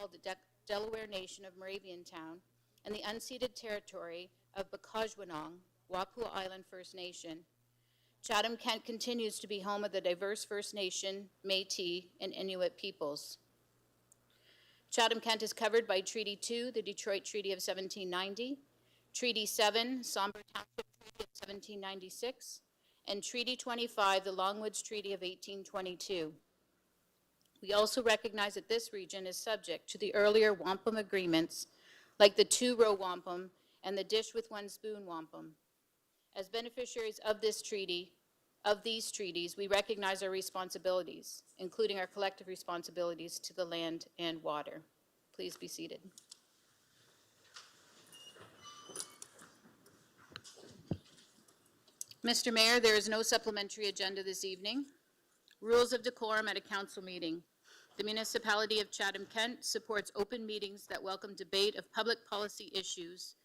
called the Delaware Nation of Moravian Town, and the unceded territory of Bakajwanong, Wapua Island First Nation. Chatham-Kent continues to be home of the diverse First Nation, Métis, and Inuit peoples. Chatham-Kent is covered by Treaty 2, the Detroit Treaty of 1790, Treaty 7, Sombre Township Treaty of 1796, and Treaty 25, the Longwoods Treaty of 1822. We also recognize that this region is subject to the earlier wampum agreements, like the two-row wampum and the dish with one spoon wampum. As beneficiaries of these treaties, we recognize our responsibilities, including our collective responsibilities to the land and water. Please be seated. Mr. Mayor, there is no supplementary agenda this evening. Rules of decorum at a council meeting. The municipality of Chatham-Kent supports open meetings that welcome debate of public policy issues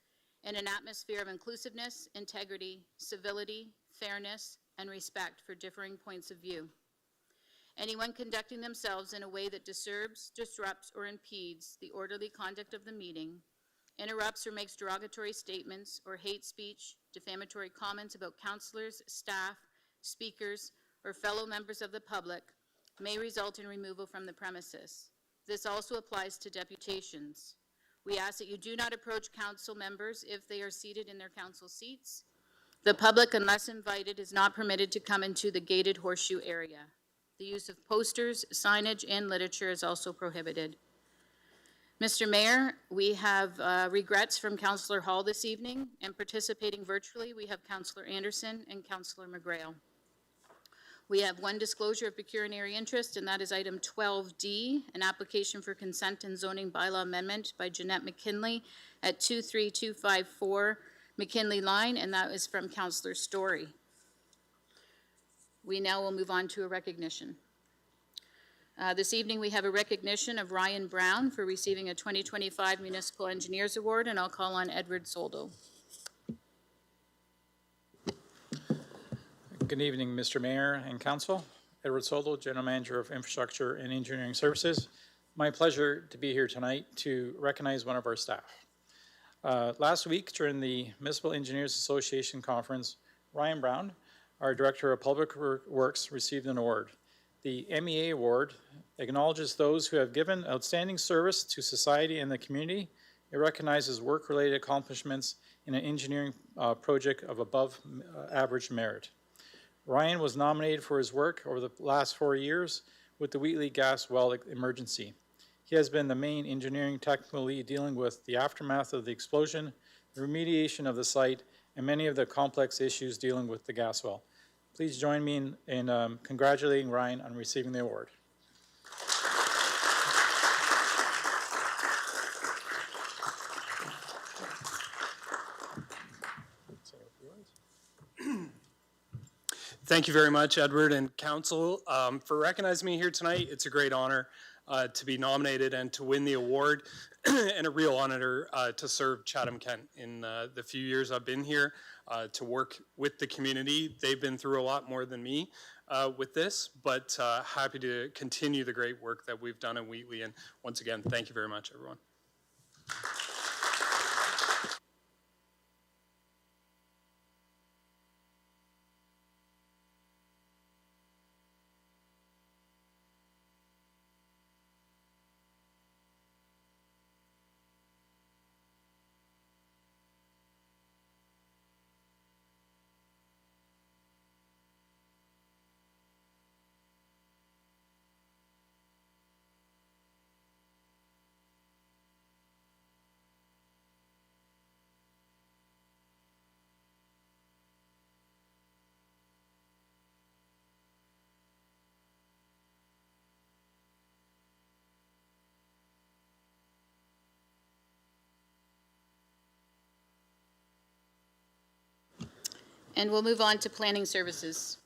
in an atmosphere of inclusiveness, integrity, civility, fairness, and respect for differing points of view. Anyone conducting themselves in a way that disturbs, disrupts, or impedes the orderly conduct of the meeting, interrupts or makes derogatory statements or hate speech, defamatory comments about councillors, staff, speakers, or fellow members of the public may result in removal from the premises. This also applies to deputations. We ask that you do not approach council members if they are seated in their council seats. The public, unless invited, is not permitted to come into the gated horseshoe area. The use of posters, signage, and literature is also prohibited. Mr. Mayor, we have regrets from Councillor Hall this evening, and participating virtually, we have Councillor Anderson and Councillor McGrail. We have one disclosure of pecuniary interest, and that is item 12D, an application for consent and zoning bylaw amendment by Jeanette McKinley at 23254 McKinley Line, and that is from Councillor Story. We now will move on to a recognition. This evening we have a recognition of Ryan Brown for receiving a 2025 Municipal Engineers Award, and I'll call on Edward Soldo. Good evening, Mr. Mayor and Council. Edward Soldo, General Manager of Infrastructure and Engineering Services. My pleasure to be here tonight to recognize one of our staff. Last week during the Municipal Engineers Association Conference, Ryan Brown, our Director of Public Works, received an award. The MEA Award acknowledges those who have given outstanding service to society and the community. It recognizes work-related accomplishments in an engineering project of above average merit. Ryan was nominated for his work over the last 4 years with the Wheatley gas well emergency. He has been the main engineering technical lead dealing with the aftermath of the explosion, the remediation of the site, and many of the complex issues dealing with the gas well. Please join me in congratulating Ryan on receiving the award. Thank you very much, Edward and Council, for recognizing me here tonight. It's a great honor to be nominated and to win the award, and a real honor to serve Chatham-Kent in the few years I've been here, to work with the community. They've been through a lot more than me with this, but happy to continue the great work that we've done in Wheatley. And once again, thank you very much, everyone. And we'll move on to planning services.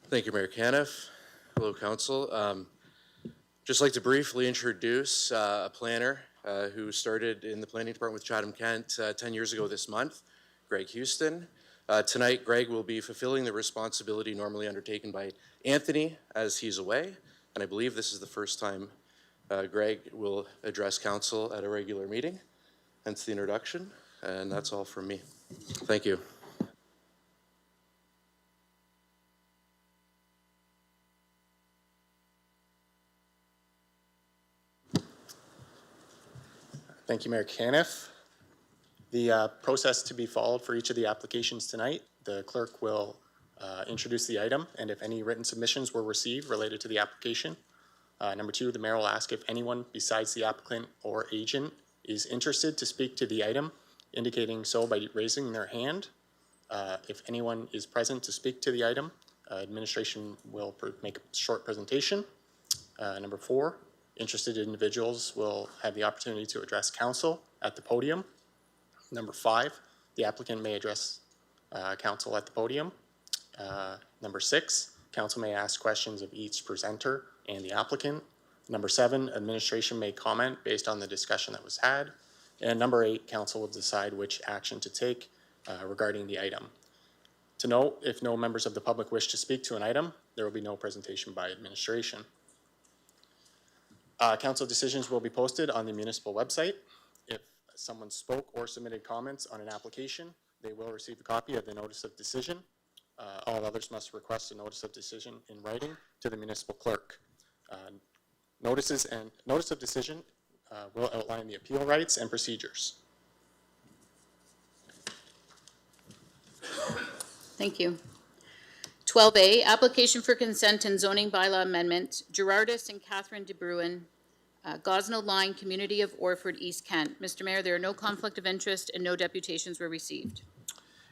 Thank you, Mayor Caniff. Hello, Council. Just like to briefly introduce a planner who started in the planning department with Chatham-Kent 10 years ago this month, Greg Houston. Tonight, Greg will be fulfilling the responsibility normally undertaken by Anthony as he's away, and I believe this is the first time Greg will address council at a regular meeting. Hence the introduction, and that's all from me. Thank you. Thank you, Mayor Caniff. The process to be followed for each of the applications tonight, the clerk will introduce the item, and if any written submissions were received related to the application. Number two, the mayor will ask if anyone besides the applicant or agent is interested to speak to the item, indicating so by raising their hand. If anyone is present to speak to the item, administration will make a short presentation. Number four, interested individuals will have the opportunity to address council at the podium. Number five, the applicant may address council at the podium. Number six, council may ask questions of each presenter and the applicant. Number seven, administration may comment based on the discussion that was had. And number eight, council will decide which action to take regarding the item. To note, if no members of the public wish to speak to an item, there will be no presentation by administration. Council decisions will be posted on the municipal website. If someone spoke or submitted comments on an application, they will receive a copy of the notice of decision. All others must request a notice of decision in writing to the municipal clerk. Notice of decision will outline the appeal rights and procedures. Thank you. 12A, application for consent and zoning bylaw amendment, Gerardus and Catherine De Bruin, Gosnell Line, Community of Orford, East Kent. Mr. Mayor, there are no conflict of interest and no deputations were received.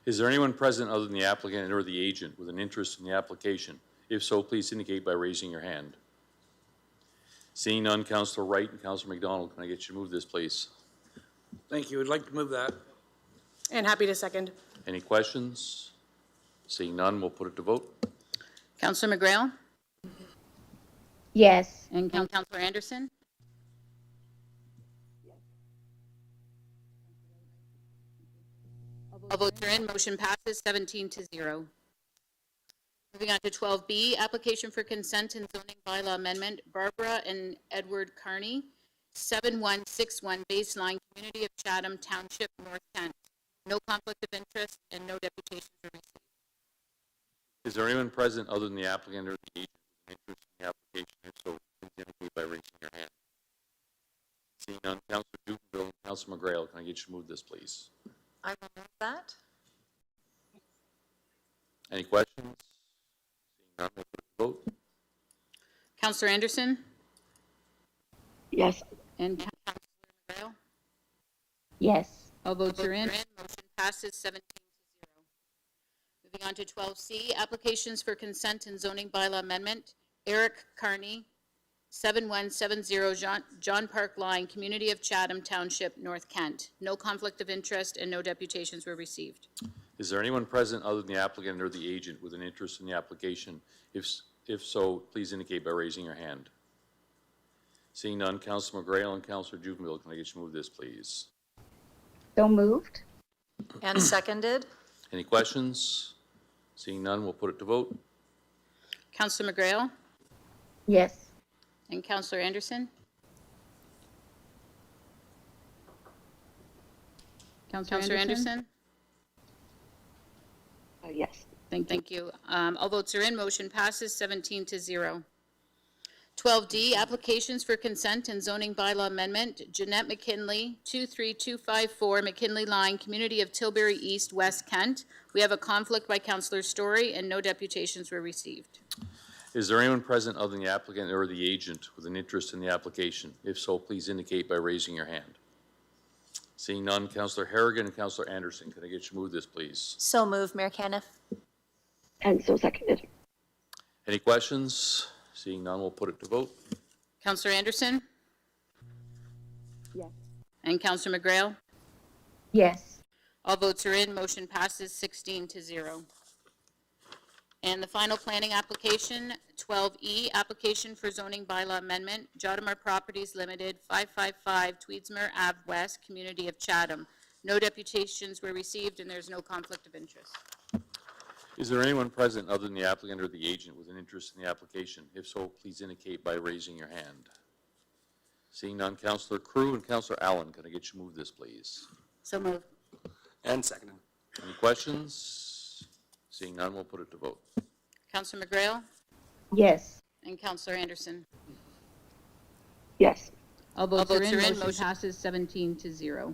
Is there anyone present other than the applicant or the agent with an interest in the application? If so, please indicate by raising your hand. Seeing none, Councillor Wright and Councillor McDonald, can I get you to move this, please? Thank you. I'd like to move that. And happy to second. Any questions? Seeing none, we'll put it to vote. Councillor McGrail Yes. and Councillor Anderson? All votes are in. Motion passes 17-0. Moving on to 12B, application for consent and zoning bylaw amendment, Barbara and Edward Carney, 7161 Baseline, Community of Chatham Township, North Kent. No conflict of interest and no deputations were received. Is there anyone present other than the applicant or the agent with an interest in the application? If so, please indicate by raising your hand. Seeing none, Councillor Dukenville and Councillor McGrail, can I get you to move this, please? I will move that. Any questions? Seeing none, we'll put it to vote. Councillor Anderson Yes. and Councillor McGrail? Yes. All votes are in. Motion passes 17-0. Moving on to 12C, applications for consent and zoning bylaw amendment. Eric Carney, 7170 John Park Line, Community of Chatham Township, North Kent. No conflict of interest and no deputations were received. Is there anyone present other than the applicant or the agent with an interest in the application? If so, please indicate by raising your hand. Seeing none, Councillor McGrail and Councillor Dukenville, can I get you to move this, please? So moved. And seconded. Any questions? Seeing none, we'll put it to vote. Councillor McGrail Yes. and Councillor Anderson? Councillor Anderson? Yes. Thank you. All votes are in. Motion passes 17-0. 12D, applications for consent and zoning bylaw amendment. Jeanette McKinley, 23254 McKinley Line, Community of Tilbury East, West Kent. We have a conflict by Councillor Story and no deputations were received. Is there anyone present other than the applicant or the agent with an interest in the application? If so, please indicate by raising your hand. Seeing none, Councillor Harrigan and Councillor Anderson, can I get you to move this, please? So moved, Mayor Caniff. And so seconded. Any questions? Seeing none, we'll put it to vote. Councillor Anderson Yes. and Councillor McGrail? Yes. All votes are in. Motion passes 16-0. And the final planning application, 12E, application for zoning bylaw amendment, Jotamar Properties Limited, 555 Tweedsmuir Ave West, Community of Chatham. No deputations were received, and there's no conflict of interest. Is there anyone present other than the applicant or the agent with an interest in the application? If so, please indicate by raising your hand. Seeing none, Councillor Crew and Councillor Allen, can I get you to move this, please? So moved. And seconded. Any questions? Seeing none, we'll put it to vote. Councillor McGrail Yes. and Councillor Anderson. Yes. All votes are in. Motion passes 17-0.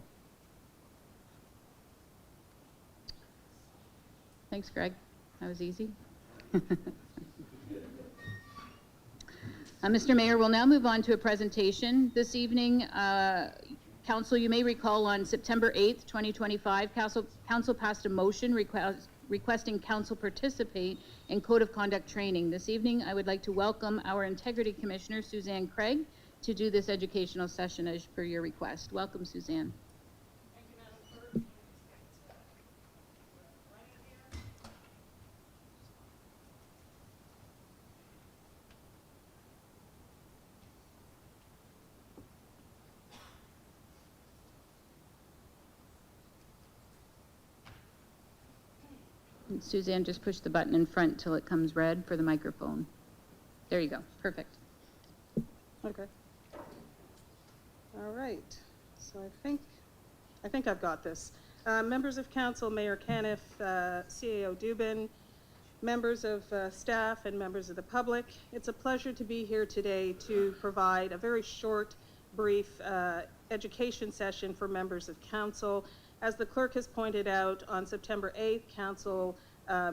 Thanks, Greg. That was easy. Mr. Mayor, we'll now move on to a presentation. This evening, Council, you may recall on September 8th, 2025, Council passed a motion requesting Council participate in Code of Conduct training. This evening, I would like to welcome our Integrity Commissioner, Suzanne Craig, to do this educational session as per your request. Welcome, Suzanne. And Suzanne, just push the button in front till it comes red for the microphone. There you go. Perfect. Okay. All right. So I think I've got this. Members of council, Mayor Caniff, CAO Dubin, members of staff and members of the public, it's a pleasure to be here today to provide a very short, brief education session for members of council. As the clerk has pointed out, on September 8th, council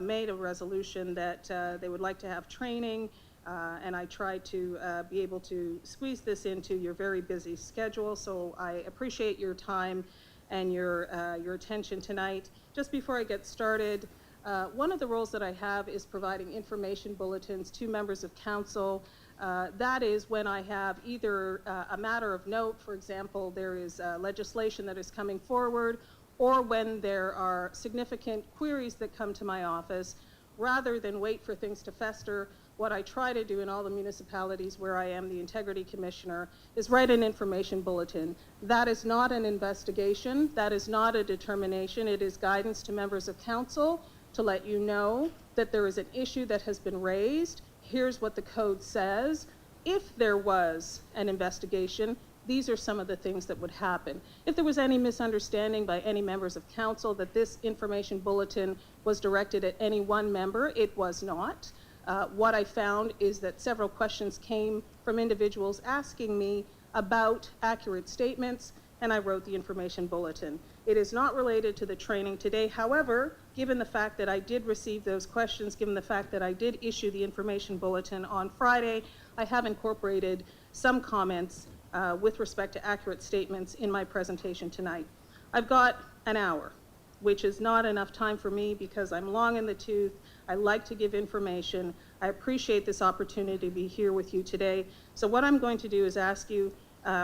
made a resolution that they would like to have training, and I tried to be able to squeeze this into your very busy schedule, so I appreciate your time and your attention tonight. Just before I get started, one of the roles that I have is providing information bulletins to members of council. That is when I have either a matter of note, for example, there is legislation that is coming forward, or when there are significant queries that come to my office. Rather than wait for things to fester, what I try to do in all the municipalities where I am the Integrity Commissioner is write an information bulletin. That is not an investigation, that is not a determination, it is guidance to members of council to let you know that there is an issue that has been raised. Here's what the code says. If there was an investigation, these are some of the things that would happen. If there was any misunderstanding by any members of council that this information bulletin was directed at any one member, it was not. What I found is that several questions came from individuals asking me about accurate statements, and I wrote the information bulletin. It is not related to the training today. However, given the fact that I did receive those questions, given the fact that I did issue the information bulletin on Friday, I have incorporated some comments with respect to accurate statements in my presentation tonight. I've got an hour, which is not enough time for me because I'm long in the tooth. I like to give information. I appreciate this opportunity to be here with you today. So what I'm going to do is ask you,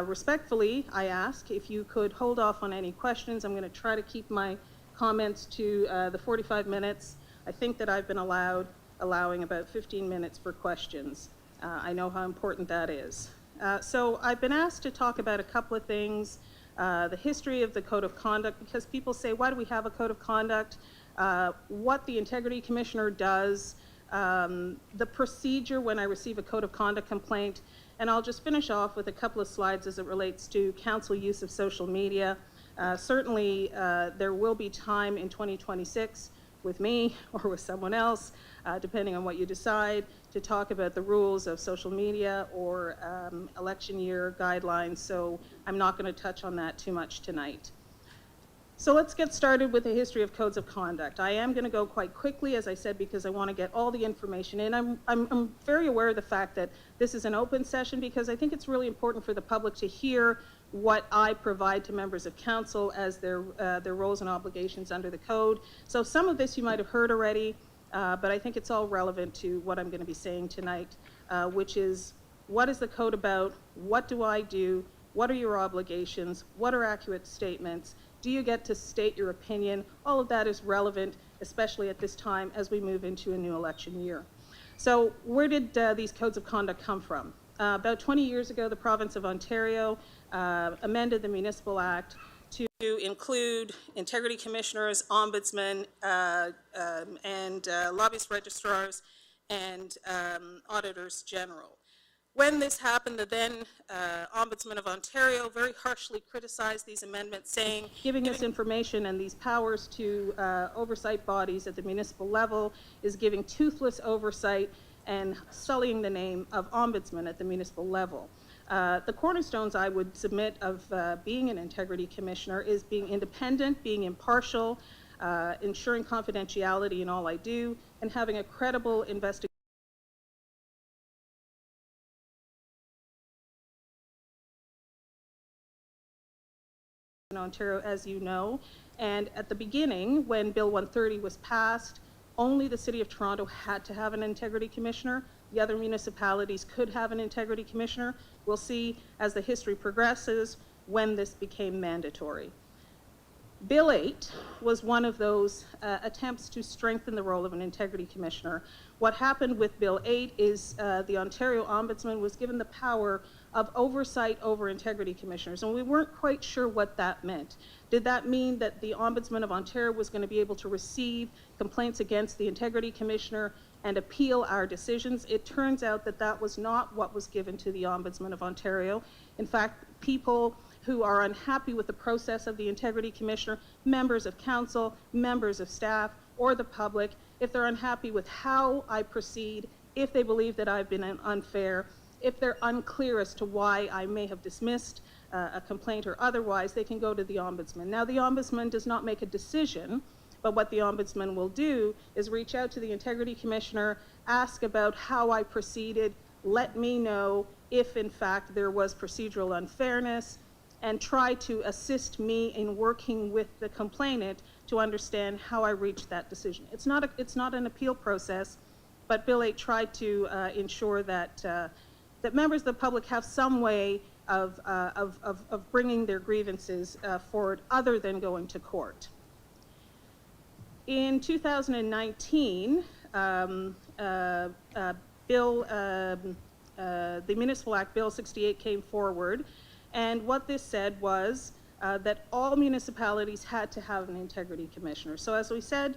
respectfully, I ask if you could hold off on any questions. I'm going to try to keep my comments to the 45 minutes. I think that I've been allowing about 15 minutes for questions. I know how important that is. So I've been asked to talk about a couple of things, the history of the Code of Conduct, because people say, why do we have a Code of Conduct? What the Integrity Commissioner does, the procedure when I receive a Code of Conduct complaint, and I'll just finish off with a couple of slides as it relates to council use of social media. Certainly, there will be time in 2026 with me or with someone else, depending on what you decide, to talk about the rules of social media or election year guidelines, so I'm not going to touch on that too much tonight. So let's get started with the history of codes of conduct. I am going to go quite quickly, as I said, because I want to get all the information in. I'm very aware of the fact that this is an open session because I think it's really important for the public to hear what I provide to members of council as their roles and obligations under the code. So some of this you might have heard already, but I think it's all relevant to what I'm going to be saying tonight, which is what is the code about, what do I do, what are your obligations, what are accurate statements, Do you get to state your opinion? All of that is relevant, especially at this time as we move into a new election year. So where did these codes of conduct come from? About 20 years ago, the province of Ontario amended the Municipal Act to include integrity commissioners, ombudsmen, and lobbyist registrars, and auditors general. When this happened, the then Ombudsman of Ontario very harshly criticized these amendments, saying giving this information and these powers to oversight bodies at the municipal level is giving toothless oversight and sullying the name of ombudsman at the municipal level. The cornerstones I would submit of being an integrity commissioner is being independent, being impartial, ensuring confidentiality in all I do, and having a credible investigation in Ontario, as you know. And at the beginning, when Bill 130 was passed, only the City of Toronto had to have an integrity commissioner. The other municipalities could have an integrity commissioner. We'll see as the history progresses when this became mandatory. Bill 8 was one of those attempts to strengthen the role of an integrity commissioner. What happened with Bill 8 is the Ontario Ombudsman was given the power of oversight over integrity commissioners, and we weren't quite sure what that meant. Did that mean that the Ombudsman of Ontario was going to be able to receive complaints against the integrity commissioner and appeal our decisions? It turns out that that was not what was given to the Ombudsman of Ontario. In fact, people who are unhappy with the process of the integrity commissioner, members of council, members of staff, or the public, if they're unhappy with how I proceed, if they believe that I've been unfair, if they're unclear as to why I may have dismissed a complaint or otherwise, they can go to the Ombudsman. Now, the Ombudsman does not make a decision, but what the Ombudsman will do is reach out to the Integrity Commissioner, ask about how I proceeded, let me know if in fact there was procedural unfairness, and try to assist me in working with the complainant to understand how I reached that decision. It's not an appeal process, but Bill 8 tried to ensure that that members of the public have some way of bringing their grievances forward other than going to court. In 2019, the Municipal Act, Bill 68, came forward, and what this said was that all municipalities had to have an integrity commissioner. So as we said,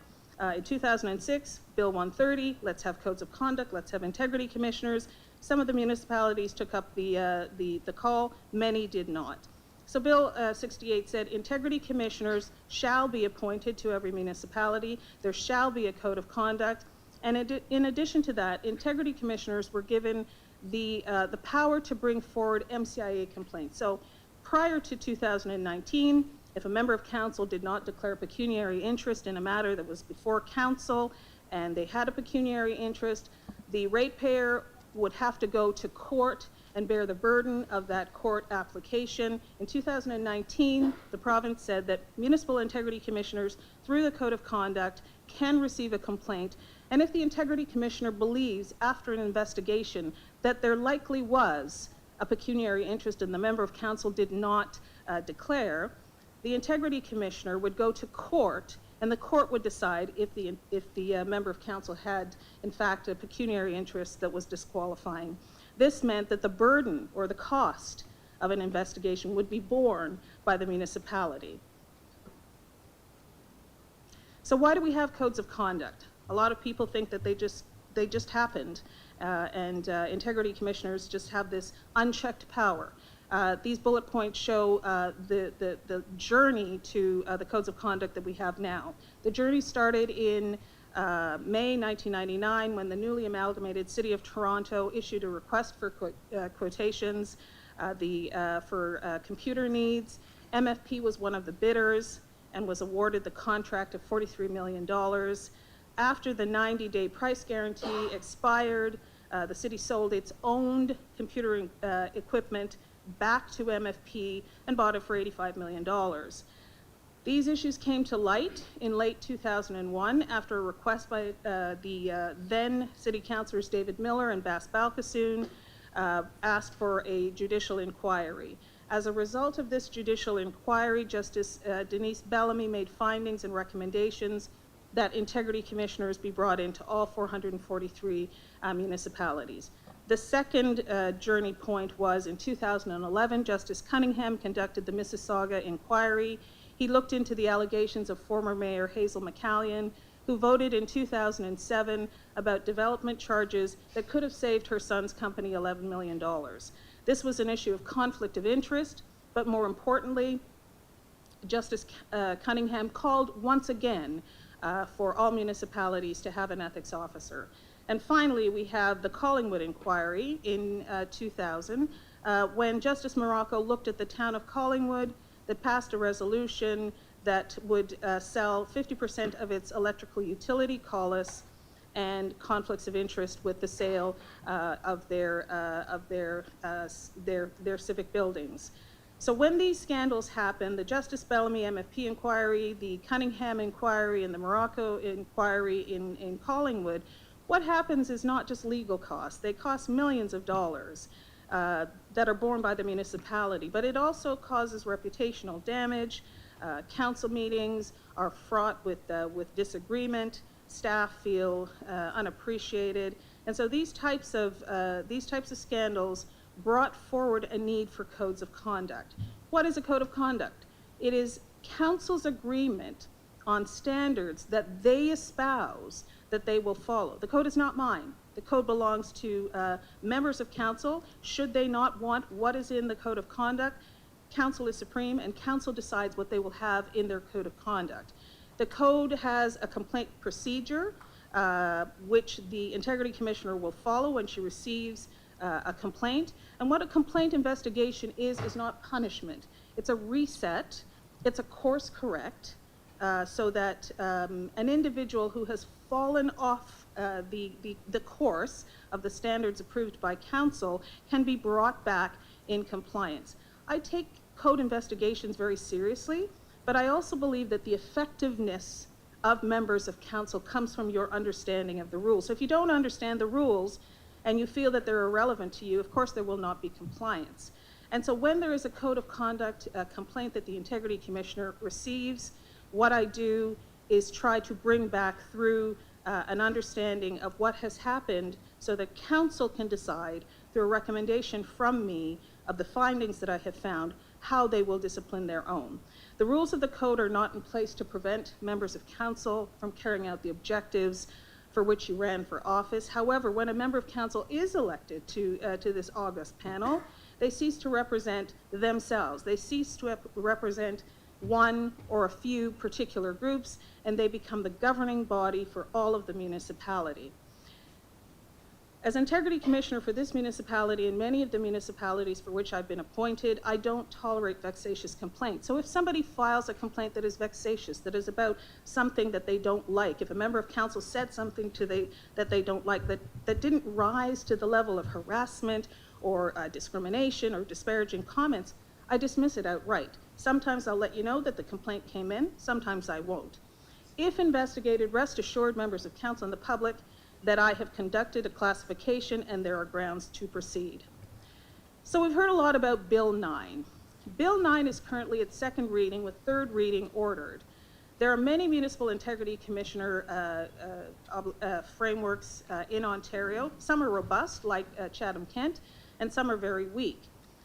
in 2006, Bill 130, let's have codes of conduct, let's have integrity commissioners. Some of the municipalities took up the call, many did not. So Bill 68 said integrity commissioners shall be appointed to every municipality. There shall be a code of conduct. And in addition to that, integrity commissioners were given the power to bring forward MCIA complaints. So prior to 2019, if a member of council did not declare pecuniary interest in a matter that was before council and they had a pecuniary interest, the ratepayer would have to go to court and bear the burden of that court application. In 2019, the province said that municipal integrity commissioners, through the code of conduct, can receive a complaint. And if the integrity commissioner believes, after an investigation, that there likely was a pecuniary interest and the member of council did not declare, the integrity commissioner would go to court, and the court would decide if the member of council had, in fact, a pecuniary interest that was disqualifying. This meant that the burden or the cost of an investigation would be borne by the municipality. So why do we have codes of conduct? A lot of people think that they just happened, and integrity commissioners just have this unchecked power. These bullet points show the journey to the codes of conduct that we have now. The journey started in May 1999 when the newly amalgamated City of Toronto issued a request for quotations for computer needs. MFP was one of the bidders and was awarded the contract of $43 million. After the 90-day price guarantee expired, the city sold its owned computer equipment back to MFP and bought it for $85 million. These issues came to light in late 2001 after a request by the then city councilors David Miller and Bas Balkasoon asked for a judicial inquiry. As a result of this judicial inquiry, Justice Denise Bellamy made findings and recommendations that integrity commissioners be brought into all 443 municipalities. The second journey point was in 2011, Justice Cunningham conducted the Mississauga inquiry. He looked into the allegations of former Mayor Hazel McCallion, who voted in 2007 about development charges that could have saved her son's company $11 million. This was an issue of conflict of interest, but more importantly, Justice Cunningham called once again for all municipalities to have an ethics officer. And finally, we have the Collingwood inquiry in 2000, when Justice Morocco looked at the town of Collingwood that passed a resolution that would sell 50% of its electrical utility colas and conflicts of interest with the sale of their civic buildings. So when these scandals happen, the Justice Bellamy MFP inquiry, the Cunningham inquiry, and the Morocco inquiry in Collingwood, what happens is not just legal costs. They cost millions of dollars that are borne by the municipality, but it also causes reputational damage. Council meetings are fraught with disagreement. Staff feel unappreciated, and so these types of scandals brought forward a need for codes of conduct. What is a code of conduct? It is council's agreement on standards that they espouse that they will follow. The code is not mine. The code belongs to members of council. Should they not want what is in the code of conduct, council is supreme, and council decides what they will have in their code of conduct. The code has a complaint procedure, which the integrity commissioner will follow when she receives a complaint. And what a complaint investigation is not punishment. It's a reset. It's a course correct, so that an individual who has fallen off the course of the standards approved by council can be brought back in compliance. I take code investigations very seriously, but I also believe that the effectiveness of members of council comes from your understanding of the rules. So if you don't understand the rules and you feel that they're irrelevant to you, of course there will not be compliance. And so when there is a code of conduct complaint that the integrity commissioner receives, what I do is try to bring back through an understanding of what has happened so that council can decide through a recommendation from me of the findings that I have found how they will discipline their own. The rules of the code are not in place to prevent members of council from carrying out the objectives for which you ran for office. However, when a member of council is elected to this august panel, they cease to represent themselves. They cease to represent one or a few particular groups, and they become the governing body for all of the municipality. As integrity commissioner for this municipality and many of the municipalities for which I've been appointed, I don't tolerate vexatious complaints. So if somebody files a complaint that is vexatious, that is about something that they don't like, if a member of council said something that they don't like, that didn't rise to the level of harassment or discrimination or disparaging comments, I dismiss it outright. Sometimes I'll let you know that the complaint came in, sometimes I won't. If investigated, rest assured, members of council and the public, that I have conducted a classification and there are grounds to proceed. So we've heard a lot about Bill 9. Bill 9 is currently at second reading with third reading ordered. There are many municipal integrity commissioner frameworks in Ontario. Some are robust, like Chatham-Kent, and some are very weak.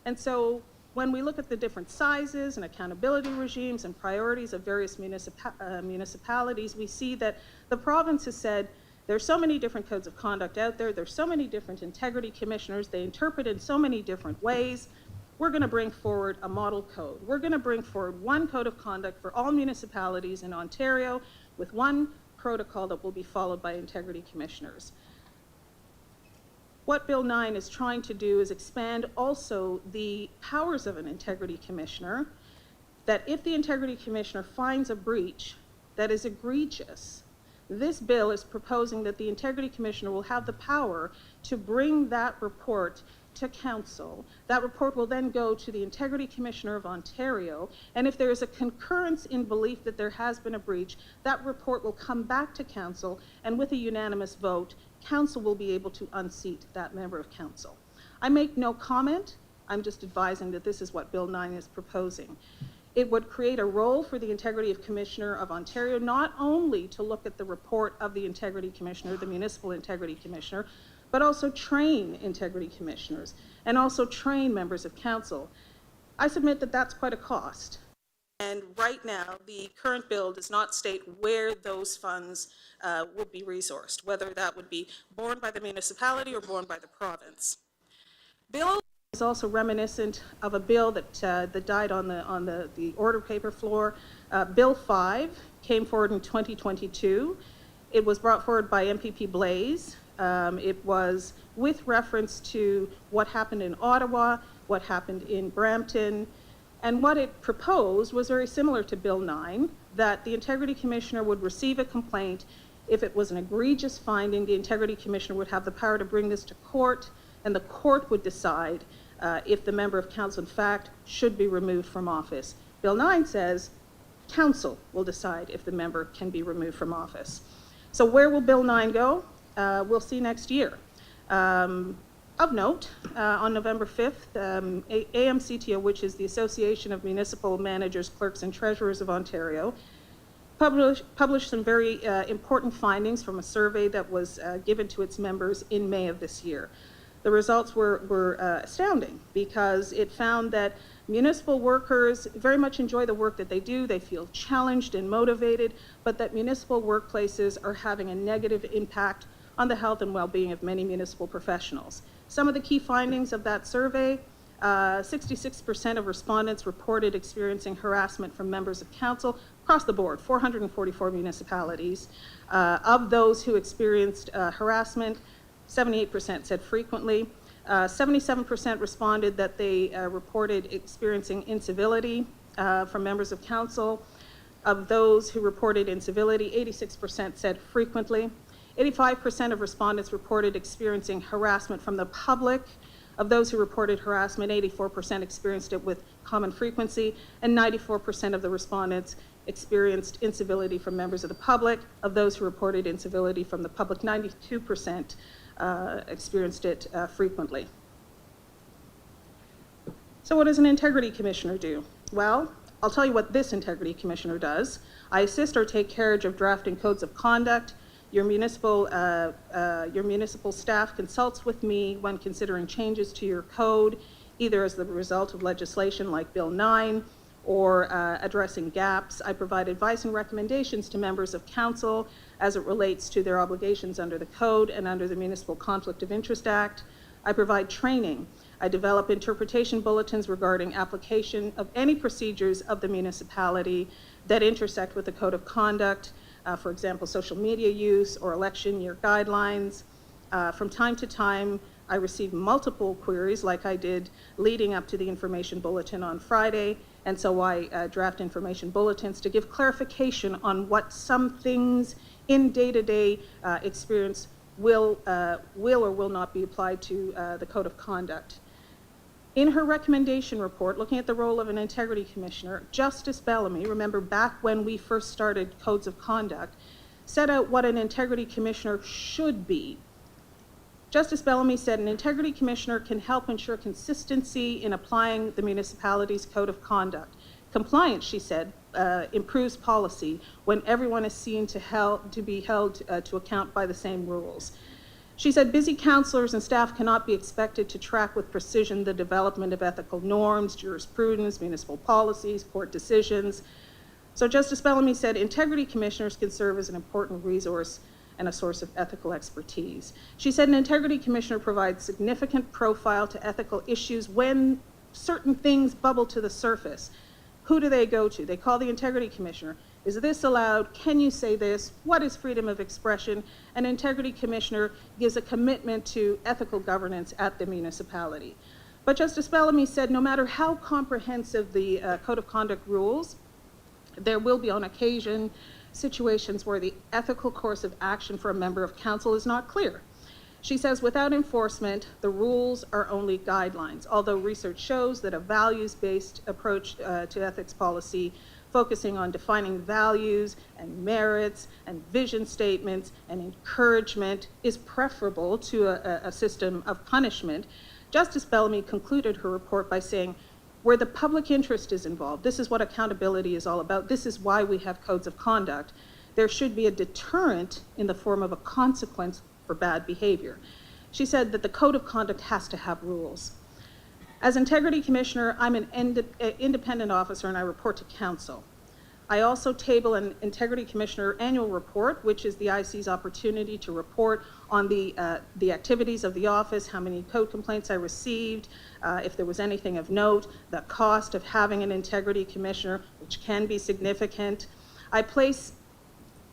And so when we look at the different sizes and accountability regimes and priorities of various municipalities, we see that the province has said, there's so many different codes of conduct out there. There's so many different integrity commissioners. They interpret in so many different ways. We're going to bring forward a model code. We're going to bring forward one code of conduct for all municipalities in Ontario with one protocol that will be followed by integrity commissioners. What Bill 9 is trying to do is expand also the powers of an integrity commissioner, that if the integrity commissioner finds a breach that is egregious, this bill is proposing that the integrity commissioner will have the power to bring that report to council. That report will then go to the integrity commissioner of Ontario, and if there is a concurrence in belief that there has been a breach, that report will come back to council, and with a unanimous vote, council will be able to unseat that member of council. I make no comment I'm just advising that this is what Bill 9 is proposing. It would create a role for the Integrity of Commissioner of Ontario, not only to look at the report of the Integrity Commissioner, the Municipal Integrity Commissioner, but also train Integrity Commissioners and also train members of council. I submit that that's quite a cost. And right now, the current bill does not state where those funds will be resourced, whether that would be borne by the municipality or borne by the province. Bill is also reminiscent of a bill that died on the order paper floor. Bill 5 came forward in 2022. It was brought forward by MPP Blaze. It was with reference to what happened in Ottawa, what happened in Brampton, and what it proposed was very similar to Bill 9, that the Integrity Commissioner would receive a complaint. If it was an egregious finding, the Integrity Commissioner would have the power to bring this to court, and the court would decide if the member of council, in fact, should be removed from office. Bill 9 says council will decide if the member can be removed from office. So where will Bill 9 go? We'll see next year. Of note, on November 5th, AMCTO, which is the Association of Municipal Managers, Clerks and Treasurers of Ontario, published some very important findings from a survey that was given to its members in May of this year. The results were astounding because it found that municipal workers very much enjoy the work that they do. They feel challenged and motivated, but that municipal workplaces are having a negative impact on the health and well-being of many municipal professionals. Some of the key findings of that survey, 66% of respondents reported experiencing harassment from members of council across the board, 444 municipalities. Of those who experienced harassment, 78% said frequently. 77% responded that they reported experiencing incivility from members of council. Of those who reported incivility, 86% said frequently. 85% of respondents reported experiencing harassment from the public. Of those who reported harassment, 84% experienced it with common frequency, and 94% of the respondents experienced incivility from members of the public. Of those who reported incivility from the public, 92% experienced it frequently. So what does an Integrity Commissioner do? Well, I'll tell you what this Integrity Commissioner does. I assist or take carriage of drafting codes of conduct. Your municipal staff consults with me when considering changes to your code, either as the result of legislation like Bill 9 or addressing gaps. I provide advice and recommendations to members of council as it relates to their obligations under the code and under the Municipal Conflict of Interest Act. I provide training. I develop interpretation bulletins regarding application of any procedures of the municipality that intersect with the code of conduct. For example, social media use or election year guidelines. From time to time, I receive multiple queries like I did leading up to the information bulletin on Friday, and so I draft information bulletins to give clarification on what some things in day-to-day experience will or will not be applied to the code of conduct. In her recommendation report, looking at the role of an Integrity Commissioner, Justice Bellamy, remember back when we first started codes of conduct, set out what an Integrity Commissioner should be. Justice Bellamy said an Integrity Commissioner can help ensure consistency in applying the municipality's code of conduct. Compliance, she said, improves policy when everyone is seen to be held to account by the same rules. She said busy councillors and staff cannot be expected to track with precision the development of ethical norms, jurisprudence, municipal policies, court decisions. So Justice Bellamy said Integrity Commissioners can serve as an important resource and a source of ethical expertise. She said an Integrity Commissioner provides significant profile to ethical issues when certain things bubble to the surface. Who do they go to? They call the Integrity Commissioner. Is this allowed? Can you say this? What is freedom of expression? An Integrity Commissioner gives a commitment to ethical governance at the municipality. But Justice Bellamy said no matter how comprehensive the Code of Conduct rules, there will be on occasion situations where the ethical course of action for a member of council is not clear. She says without enforcement, the rules are only guidelines, although research shows that a values-based approach to ethics policy focusing on defining values and merits and vision statements and encouragement is preferable to a system of punishment. Justice Bellamy concluded her report by saying, where the public interest is involved, this is what accountability is all about, this is why we have codes of conduct, there should be a deterrent in the form of a consequence for bad behavior. She said that the code of conduct has to have rules. As Integrity Commissioner, I'm an independent officer and I report to council. I also table an Integrity Commissioner annual report, which is the IC's opportunity to report on the activities of the office, how many code complaints I received, if there was anything of note, the cost of having an Integrity Commissioner, which can be significant. I place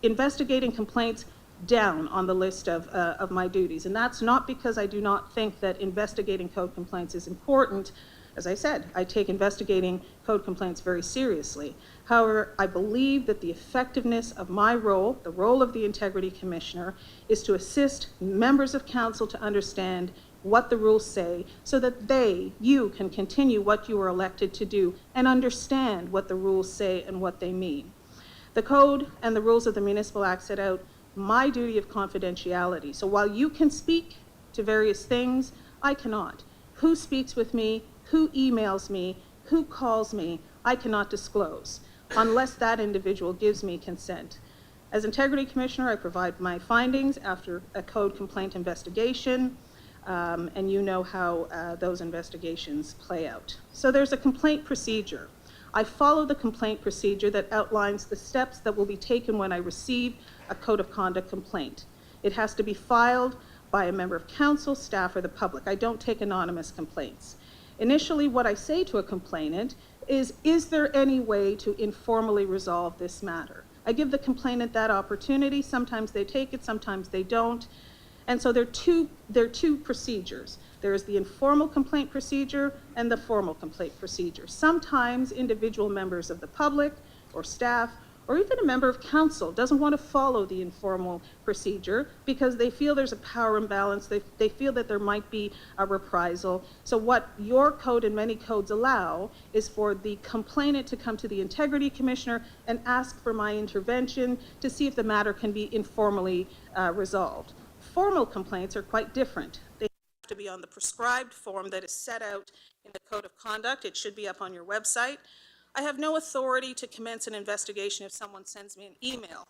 investigating complaints down on the list of my duties, and that's not because I do not think that investigating code complaints is important. As I said, I take investigating code complaints very seriously. However, I believe that the effectiveness of my role, the role of the Integrity Commissioner, is to assist members of council to understand what the rules say so that you can continue what you were elected to do and understand what the rules say and what they mean. The code and the rules of the Municipal Act set out my duty of confidentiality. So while you can speak to various things, I cannot. Who speaks with me, who emails me, who calls me, I cannot disclose unless that individual gives me consent. As Integrity Commissioner, I provide my findings after a code complaint investigation, and you know how those investigations play out. So there's a complaint procedure. I follow the complaint procedure that outlines the steps that will be taken when I receive a code of conduct complaint. It has to be filed by a member of council, staff, or the public. I don't take anonymous complaints. Initially, what I say to a complainant is there any way to informally resolve this matter? I give the complainant that opportunity. Sometimes they take it, sometimes they don't. And so there are two procedures. There is the informal complaint procedure and the formal complaint procedure. Sometimes individual members of the public or staff or even a member of council doesn't want to follow the informal procedure because they feel there's a power imbalance, they feel that there might be a reprisal. So what your code and many codes allow is for the complainant to come to the Integrity Commissioner and ask for my intervention to see if the matter can be informally resolved. Formal complaints are quite different. They have to be on the prescribed form that is set out in the Code of Conduct. It should be up on your website. I have no authority to commence an investigation if someone sends me an email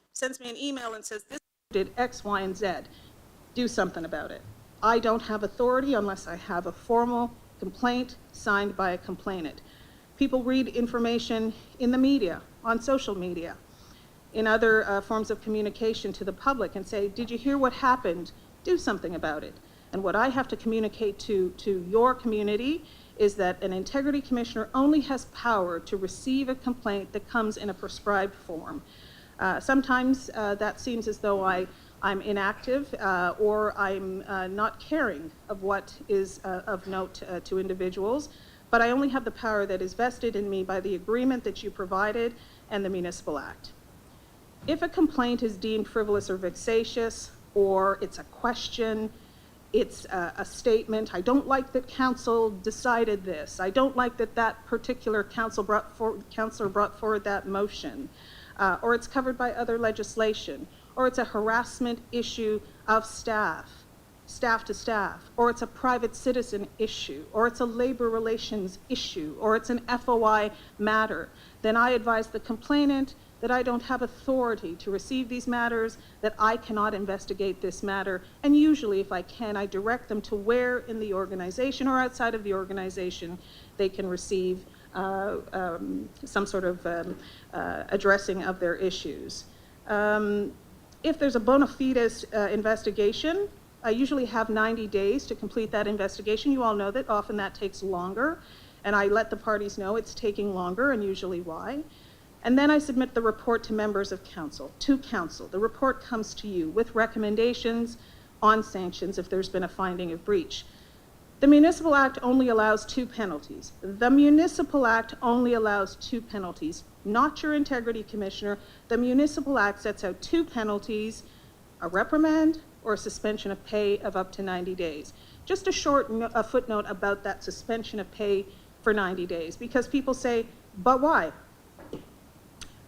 and says, this did X, Y, and Z. Do something about it. I don't have authority unless I have a formal complaint signed by a complainant. People read information in the media, on social media, in other forms of communication to the public and say, did you hear what happened? Do something about it. And what I have to communicate to your community is that an Integrity Commissioner only has power to receive a complaint that comes in a prescribed form. Sometimes that seems as though I'm inactive or I'm not caring of what is of note to individuals, but I only have the power that is vested in me by the agreement that you provided and the Municipal Act. If a complaint is deemed frivolous or vexatious, or it's a question, it's a statement, I don't like that council decided this, I don't like that that particular councilor brought forward that motion, or it's covered by other legislation, or it's a harassment issue of staff to staff, or it's a private citizen issue, or it's a labor relations issue, or it's an FOI matter, then I advise the complainant that I don't have authority to receive these matters, that I cannot investigate this matter, and usually if I can, I direct them to where in the organization or outside of the organization they can receive some sort of addressing of their issues. If there's a bona fides investigation, I usually have 90 days to complete that investigation. You all know that often that takes longer, and I let the parties know it's taking longer and usually why. And then I submit the report to members of council, to council. The report comes to you with recommendations on sanctions if there's been a finding of breach. The Municipal Act only allows 2 penalties. The Municipal Act only allows 2 penalties, not your Integrity Commissioner. The Municipal Act sets out 2 penalties, a reprimand or a suspension of pay of up to 90 days. Just a short footnote about that suspension of pay for 90 days, because people say, but why?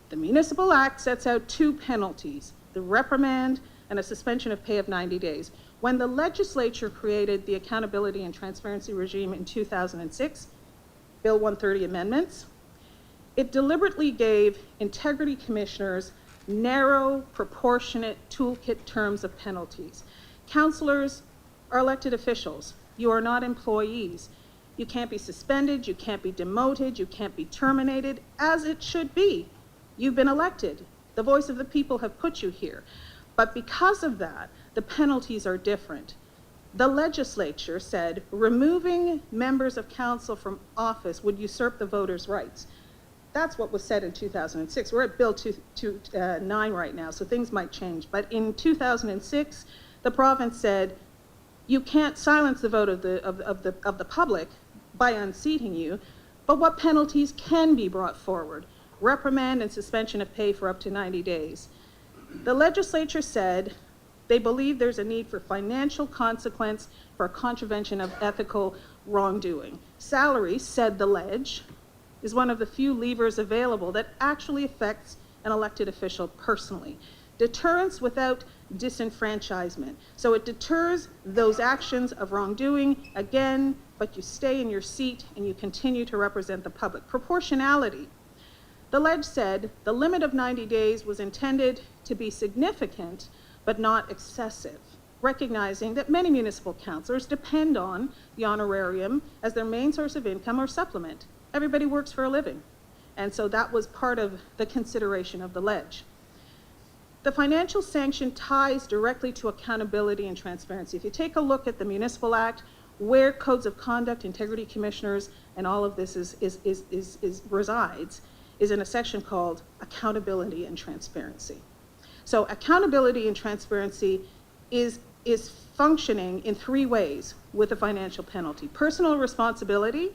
The Municipal Act sets out 2 penalties, the reprimand and a suspension of pay of 90 days. When the legislature created the accountability and transparency regime in 2006, Bill 130 amendments, it deliberately gave integrity commissioners narrow, proportionate toolkit terms of penalties. Councillors are elected officials. You are not employees. You can't be suspended, you can't be demoted, you can't be terminated, as it should be. You've been elected. The voice of the people have put you here. But because of that, the penalties are different. The legislature said removing members of council from office would usurp the voters' rights. That's what was said in 2006. We're at Bill 229 right now, so things might change. But in 2006, the province said, you can't silence the vote of the public by unseating you, but what penalties can be brought forward? Reprimand and suspension of pay for up to 90 days. The legislature said they believe there's a need for financial consequence for a contravention of ethical wrongdoing. Salary, said the ledge, is one of the few levers available that actually affects an elected official personally. Deterrence without disenfranchisement. So it deters those actions of wrongdoing, again, but you stay in your seat and you continue to represent the public. Proportionality. The ledge said the limit of 90 days was intended to be significant, but not excessive, recognizing that many municipal councillors depend on the honorarium as their main source of income or supplement. Everybody works for a living. And so that was part of the consideration of the ledge. The financial sanction ties directly to accountability and transparency. If you take a look at the Municipal Act, where codes of conduct, integrity commissioners, and all of this resides, is in a section called accountability and transparency. So accountability and transparency is functioning in three ways with a financial penalty. Personal responsibility.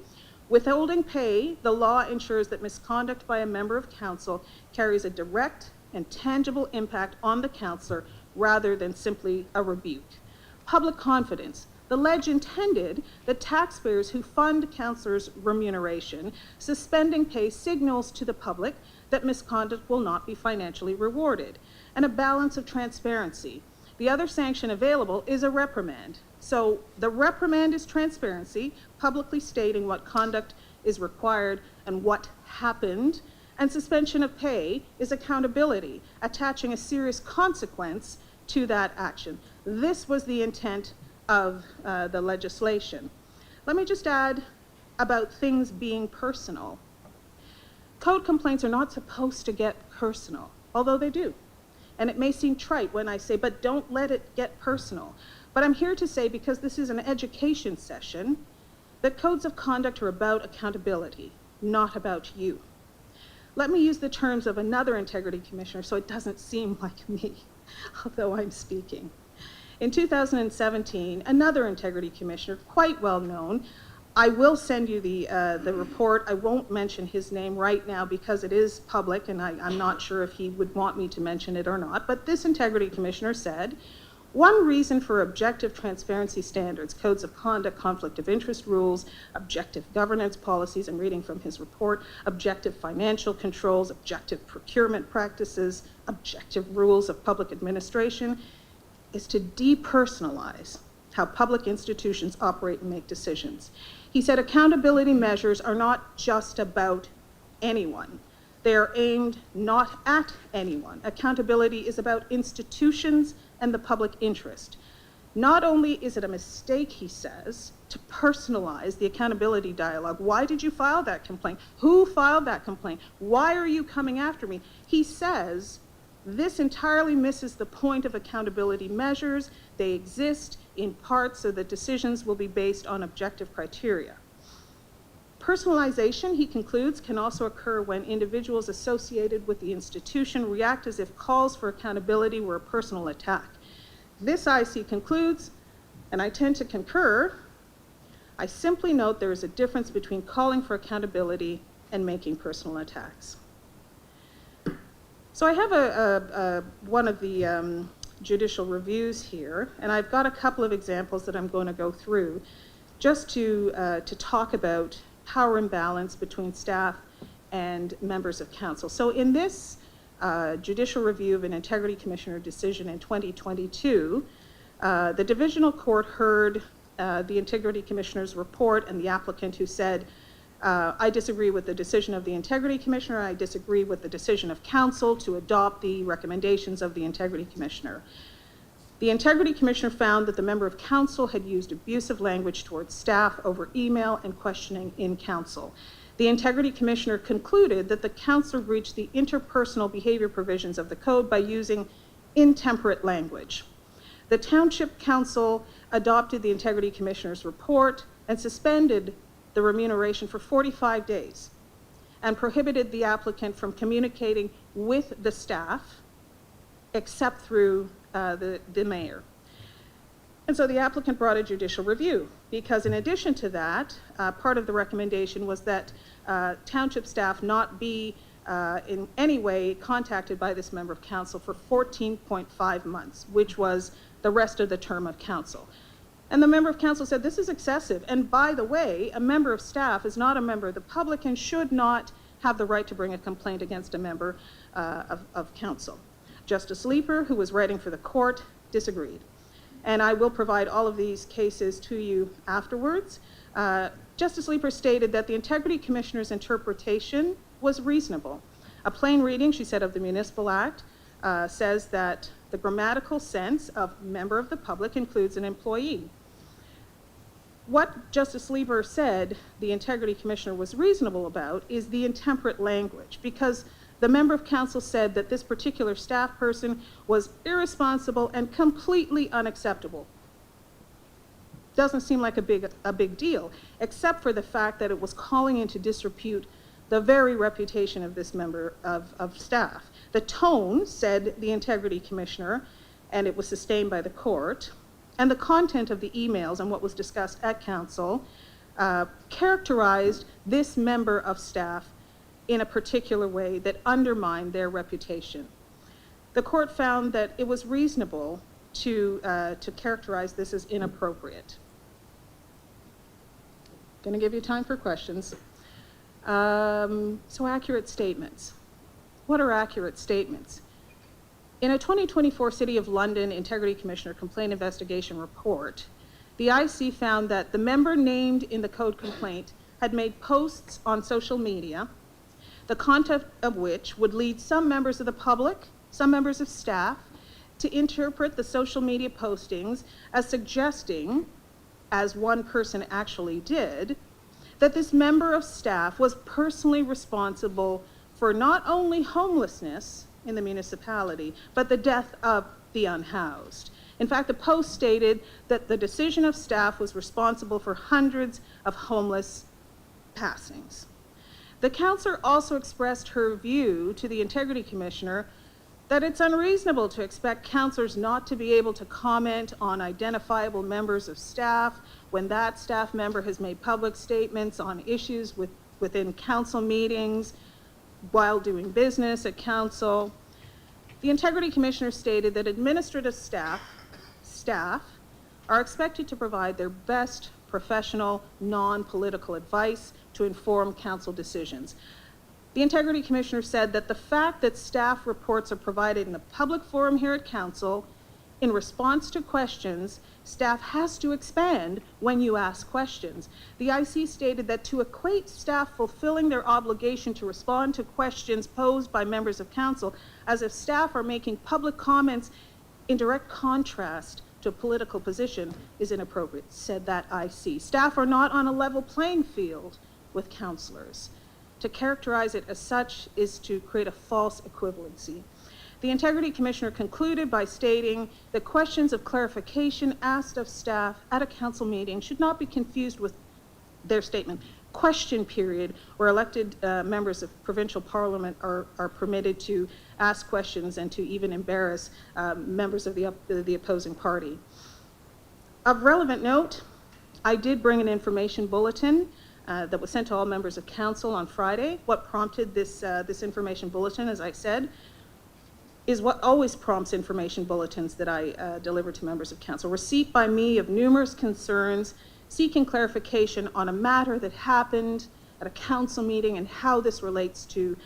Withholding pay, the law ensures that misconduct by a member of council carries a direct and tangible impact on the councillor rather than simply a rebuke. Public confidence. The ledge intended that taxpayers who fund councillors' remuneration, suspending pay signals to the public that misconduct will not be financially rewarded. And a balance of transparency. The other sanction available is a reprimand. So the reprimand is transparency, publicly stating what conduct is required and what happened. And suspension of pay is accountability, attaching a serious consequence to that action. This was the intent of the legislation. Let me just add about things being personal. Code complaints are not supposed to get personal, although they do. And it may seem trite when I say, but don't let it get personal. But I'm here to say, because this is an education session, that codes of conduct are about accountability, not about you. Let me use the terms of another integrity commissioner so it doesn't seem like me, although I'm speaking. In 2017, another integrity commissioner, quite well known, I will send you the report. I won't mention his name right now because it is public and I'm not sure if he would want me to mention it or not, but this integrity commissioner said, one reason for objective transparency standards, codes of conduct, conflict of interest rules, objective governance policies, I'm reading from his report, objective financial controls, objective procurement practices, objective rules of public administration, is to depersonalize how public institutions operate and make decisions. He said accountability measures are not just about anyone. They are aimed not at anyone. Accountability is about institutions and the public interest. Not only is it a mistake, he says, to personalize the accountability dialogue. Why did you file that complaint? Who filed that complaint? Why are you coming after me? He says this entirely misses the point of accountability measures. They exist in part so that decisions will be based on objective criteria. Personalization, he concludes, can also occur when individuals associated with the institution react as if calls for accountability were a personal attack. This IC concludes, and I tend to concur, I simply note there is a difference between calling for accountability and making personal attacks. So I have one of the judicial reviews here, and I've got a couple of examples that I'm going to go through just to talk about power imbalance between staff and members of council. So in this judicial review of an integrity commissioner decision in 2022, The Divisional Court heard the Integrity Commissioner's report and the applicant who said, I disagree with the decision of the Integrity Commissioner. I disagree with the decision of council to adopt the recommendations of the Integrity Commissioner. The Integrity Commissioner found that the member of council had used abusive language towards staff over email and questioning in council. The Integrity Commissioner concluded that the council breached the interpersonal behavior provisions of the code by using intemperate language. The Township Council adopted the Integrity Commissioner's report and suspended the remuneration for 45 days and prohibited the applicant from communicating with the staff except through the mayor. And so the applicant brought a judicial review because in addition to that, part of the recommendation was that township staff not be in any way contacted by this member of council for 14.5 months, which was the rest of the term of council. And the member of council said, this is excessive. And by the way, a member of staff is not a member of the public and should not have the right to bring a complaint against a member of council. Justice Leeper, who was writing for the court, disagreed. And I will provide all of these cases to you afterwards. Justice Leeper stated that the Integrity Commissioner's interpretation was reasonable. A plain reading, she said, of the Municipal Act says that the grammatical sense of member of the public includes an employee. What Justice Leeper said the Integrity Commissioner was reasonable about is the intemperate language, because the member of council said that this particular staff person was irresponsible and completely unacceptable. Doesn't seem like a big deal, except for the fact that it was calling into disrepute the very reputation of this member of staff. The tone, said the Integrity Commissioner, and it was sustained by the court, and the content of the emails and what was discussed at council characterized this member of staff in a particular way that undermined their reputation. The court found that it was reasonable to characterize this as inappropriate. Going to give you time for questions. So accurate statements. What are accurate statements? In a 2024 City of London Integrity Commissioner Complaint Investigation Report, the IC found that the member named in the code complaint had made posts on social media, the content of which would lead some members of the public, some members of staff, to interpret the social media postings as suggesting, as one person actually did, that this member of staff was personally responsible for not only homelessness in the municipality, but the death of the unhoused. In fact, the post stated that the decision of staff was responsible for hundreds of homeless passings. The councillor also expressed her view to the Integrity Commissioner that it's unreasonable to expect councillors not to be able to comment on identifiable members of staff when that staff member has made public statements on issues within council meetings, while doing business at council. The Integrity Commissioner stated that administrative staff are expected to provide their best professional, non-political advice to inform council decisions. The Integrity Commissioner said that the fact that staff reports are provided in a public forum here at council, in response to questions, staff has to expand when you ask questions. The IC stated that to equate staff fulfilling their obligation to respond to questions posed by members of council as if staff are making public comments in direct contrast to a political position is inappropriate, said that IC. Staff are not on a level playing field with councillors. To characterize it as such is to create a false equivalency. The Integrity Commissioner concluded by stating that questions of clarification asked of staff at a council meeting should not be confused with their statement, question period, where elected members of provincial parliament are permitted to ask questions and to even embarrass members of the opposing party. Of relevant note, I did bring an information bulletin that was sent to all members of council on Friday. What prompted this information bulletin, as I said, is what always prompts information bulletins that I deliver to members of council. Receipt by me of numerous concerns seeking clarification on a matter that happened at a council meeting and how this relates to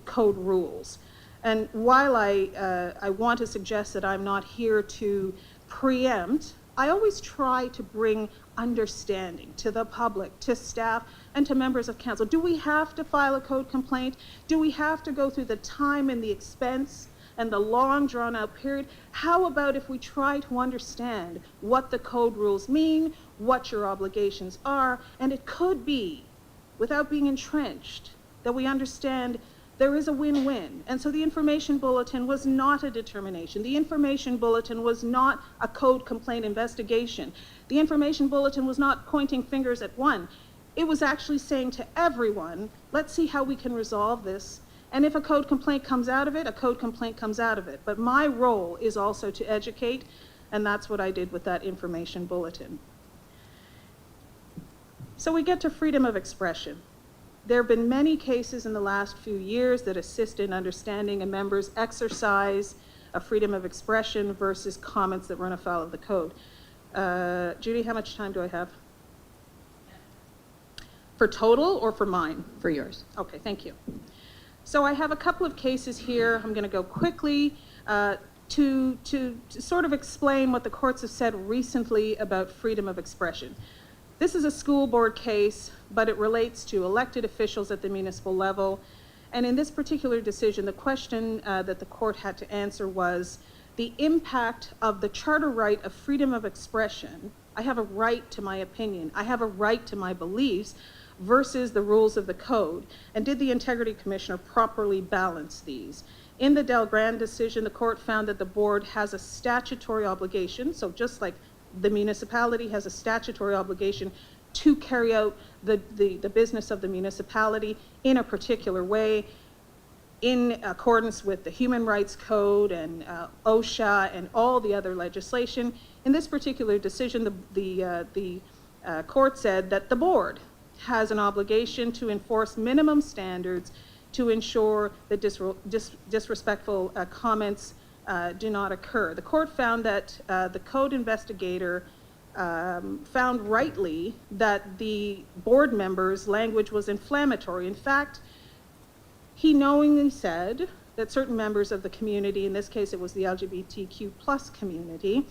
code rules. And while I want to suggest that I'm not here to preempt, I always try to bring understanding to the public, to staff, and to members of council. Do we have to file a code complaint? Do we have to go through the time and the expense and the long drawn-out period? How about if we try to understand what the code rules mean, what your obligations are, and it could be, without being entrenched, that we understand there is a win-win. And so the information bulletin was not a determination. The information bulletin was not a code complaint investigation. The information bulletin was not pointing fingers at one. It was actually saying to everyone, let's see how we can resolve this. And if a code complaint comes out of it, a code complaint comes out of it. But my role is also to educate, and that's what I did with that information bulletin. So we get to freedom of expression. There have been many cases in the last few years that assist in understanding a member's exercise of freedom of expression versus comments that run afoul of the code. Judy, how much time do I have? For total or for mine? For yours. Okay, thank you. So I have a couple of cases here. I'm going to go quickly to sort of explain what the courts have said recently about freedom of expression. This is a school board case, but it relates to elected officials at the municipal level. And in this particular decision, the question that the court had to answer was the impact of the charter right of freedom of expression. I have a right to my opinion. I have a right to my beliefs versus the rules of the code. And did the Integrity Commissioner properly balance these? In the Del Grand decision, the court found that the board has a statutory obligation, so just like the municipality has a statutory obligation to carry out the business of the municipality in a particular way in accordance with the Human Rights Code and OSHA and all the other legislation. In this particular decision, the court said that the board has an obligation to enforce minimum standards to ensure that disrespectful comments do not occur. The court found that the code investigator found rightly that the board members' language was inflammatory. In fact, he knowingly said that certain members of the community, in this case it was the LGBTQ+ community,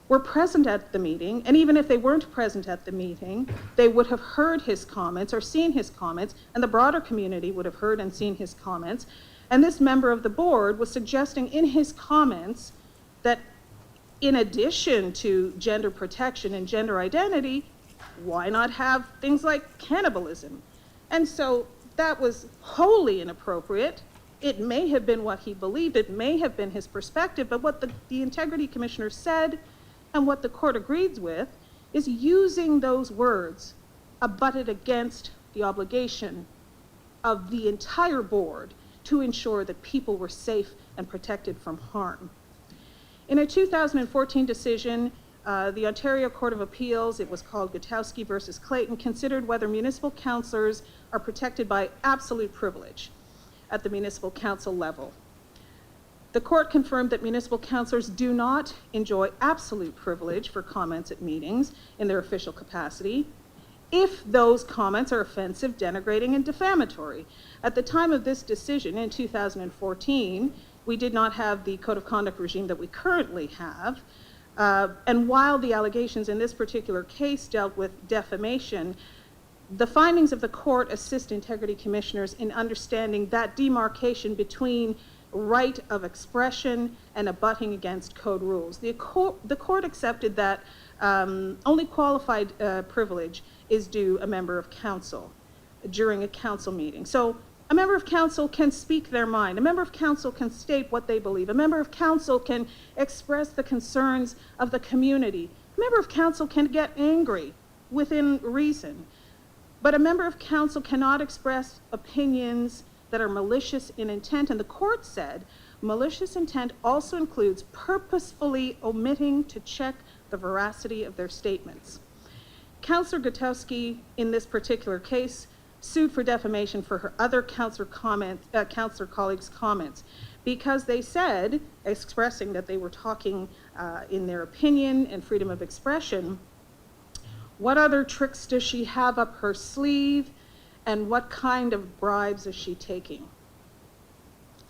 were present at the meeting, and even if they weren't present at the meeting, they would have heard his comments or seen his comments, and the broader community would have heard and seen his comments. And this member of the board was suggesting in his comments that in addition to gender protection and gender identity, why not have things like cannibalism? And so that was wholly inappropriate. It may have been what he believed, it may have been his perspective, but what the Integrity Commissioner said and what the court agrees with is using those words abutted against the obligation of the entire board to ensure that people were safe and protected from harm. In a 2014 decision, the Ontario Court of Appeals, it was called Gutowski versus Clayton, considered whether municipal councillors are protected by absolute privilege at the municipal council level. The court confirmed that municipal councillors do not enjoy absolute privilege for comments at meetings in their official capacity if those comments are offensive, denigrating, and defamatory. At the time of this decision in 2014, we did not have the code of conduct regime that we currently have. And while the allegations in this particular case dealt with defamation, the findings of the court assist integrity commissioners in understanding that demarcation between right of expression and abutting against code rules. The court accepted that only qualified privilege is due a member of council during a council meeting. So a member of council can speak their mind. A member of council can state what they believe. A member of council can express the concerns of the community. A member of council can get angry within reason. But a member of council cannot express opinions that are malicious in intent. And the court said malicious intent also includes purposefully omitting to check the veracity of their statements. Councillor Gutowski, in this particular case, sued for defamation for her other councillor colleagues' comments because they said, expressing that they were talking in their opinion and freedom of expression, what other tricks does she have up her sleeve and what kind of bribes is she taking?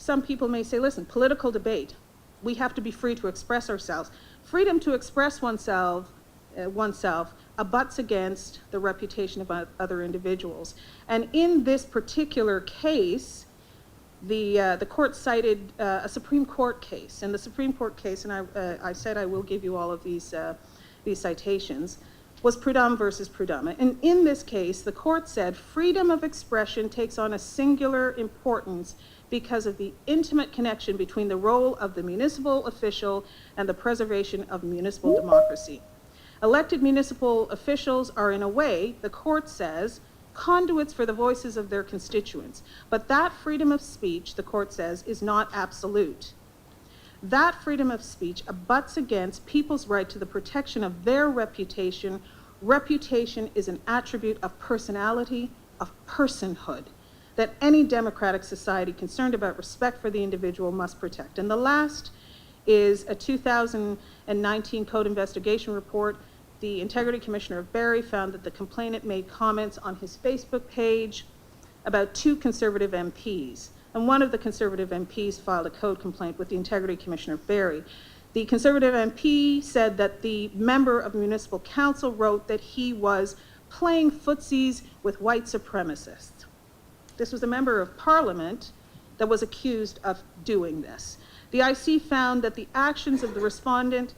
some people may say, listen, political debate, we have to be free to express ourselves. Freedom to express oneself abuts against the reputation of other individuals. And in this particular case, the court cited a Supreme Court case. And the Supreme Court case, and I said I will give you all of these citations, was Prudhomme versus Prudhomme. And in this case, the court said freedom of expression takes on a singular importance because of the intimate connection between the role of the municipal official and the preservation of municipal democracy. Elected municipal officials are, in a way, the court says, conduits for the voices of their constituents. But that freedom of speech, the court says, is not absolute. That freedom of speech abuts against people's right to the protection of their reputation. Reputation is an attribute of personality, of personhood, that any democratic society concerned about respect for the individual must protect. And the last is a 2019 Code Investigation report. The Integrity Commissioner of Barrie found that the complainant made comments on his Facebook page about 2 Conservative MPs. And one of the Conservative MPs filed a code complaint with the Integrity Commissioner of Barrie. The Conservative MP said that the member of Municipal Council wrote that he was playing footsies with white supremacists. This was a member of Parliament that was accused of doing this. The IC found that the actions of the respondent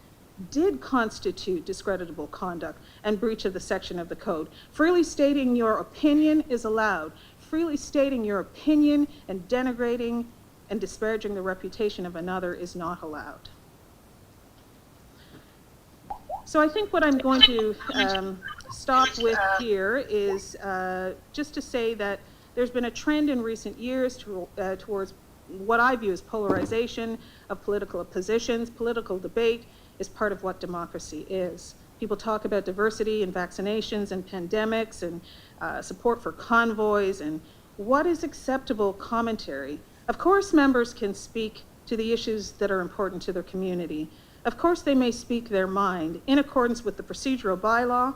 did constitute discreditable conduct and breach of the section of the code. Freely stating your opinion is allowed. Freely stating your opinion and denigrating and disparaging the reputation of another is not allowed. So I think what I'm going to stop with here is just to say that there's been a trend in recent years towards what I view as polarization of political positions. Political debate is part of what democracy is. People talk about diversity and vaccinations and pandemics and support for convoys and what is acceptable commentary. Of course, members can speak to the issues that are important to their community. Of course, they may speak their mind in accordance with the procedural bylaw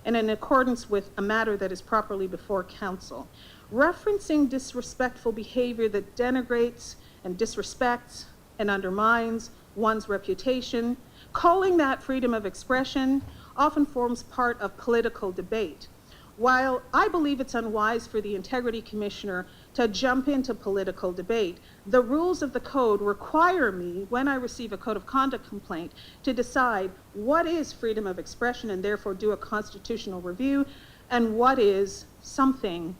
and in accordance with a matter that is properly before council. Referencing disrespectful behavior that denigrates and disrespects and undermines one's reputation, calling that freedom of expression often forms part of political debate. While I believe it's unwise for the Integrity Commissioner to jump into political debate, the rules of the code require me, when I receive a code of conduct complaint, to decide what is freedom of expression and therefore do a constitutional review, and what is something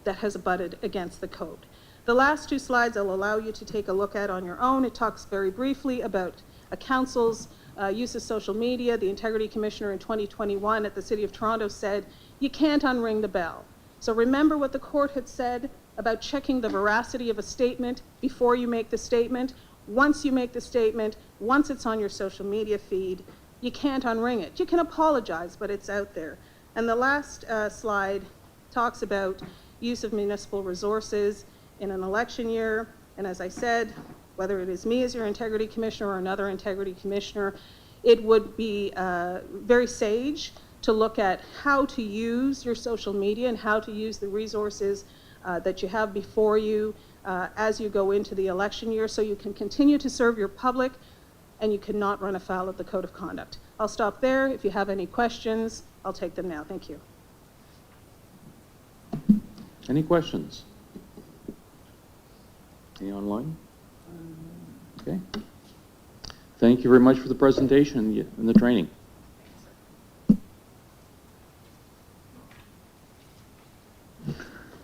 that has abutted against the code. The last 2 slides I'll allow you to take a look at on your own. It talks very briefly about a council's use of social media. The Integrity Commissioner in 2021 at the City of Toronto said, you can't unring the bell. So remember what the court had said about checking the veracity of a statement before you make the statement. Once you make the statement, once it's on your social media feed, you can't unring it. You can apologize, but it's out there. And the last slide talks about use of municipal resources in an election year. And as I said, whether it is me as your Integrity Commissioner or another Integrity Commissioner, it would be very sage to look at how to use your social media and how to use the resources that you have before you as you go into the election year, so you can continue to serve your public and you cannot run afoul of the Code of Conduct. I'll stop there. If you have any questions, I'll take them now. Thank you. Any questions? Any online? Okay. Thank you very much for the presentation and the training.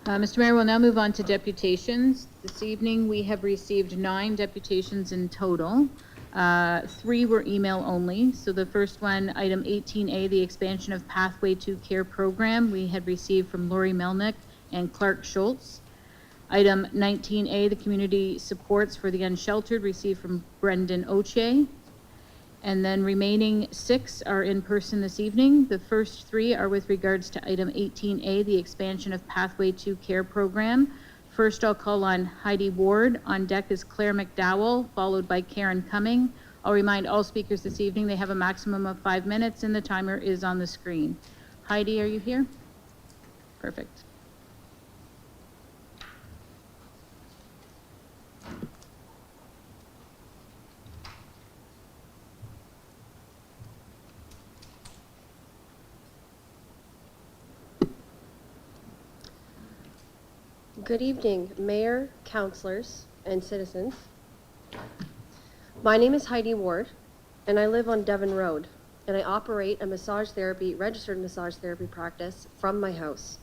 Mr. Mayor, we'll now move on to deputations. This evening, we have received 9 deputations in total. 3 were email only. So the first one, item 18A, the expansion of Pathway to Care program, we had received from Lori Melnick and Clark Schultz. Item 19A, the community supports for the unsheltered, received from Brendan Oche. And then remaining 6 are in person this evening. The first 3 are with regards to item 18A, the expansion of Pathway to Care program. First, I'll call on Heidi Ward. On deck is Claire McDowell, followed by Karen Cumming. I'll remind all speakers this evening they have a maximum of 5 minutes and the timer is on the screen. Heidi, are you here? Perfect. Good evening, Mayor, councilors, and citizens. My name is Heidi Ward, and I live on Devon Road, and I operate a registered massage therapy practice from my house.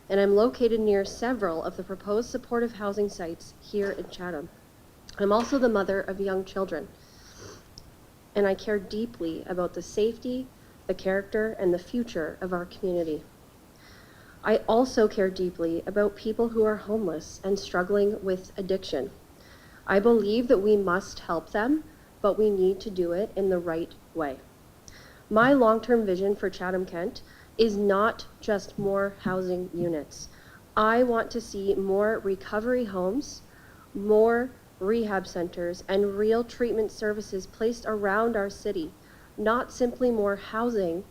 And I'm located near several of the proposed supportive housing sites here in Chatham. I'm also the mother of young children, and I care deeply about the safety, the character, and the future of our community. I also care deeply about people who are homeless and struggling with addiction. I believe that we must help them, but we need to do it in the right way. My long-term vision for Chatham-Kent is not just more housing units. I want to see more recovery homes, more rehab centers, and real treatment services placed around our city, not simply more housing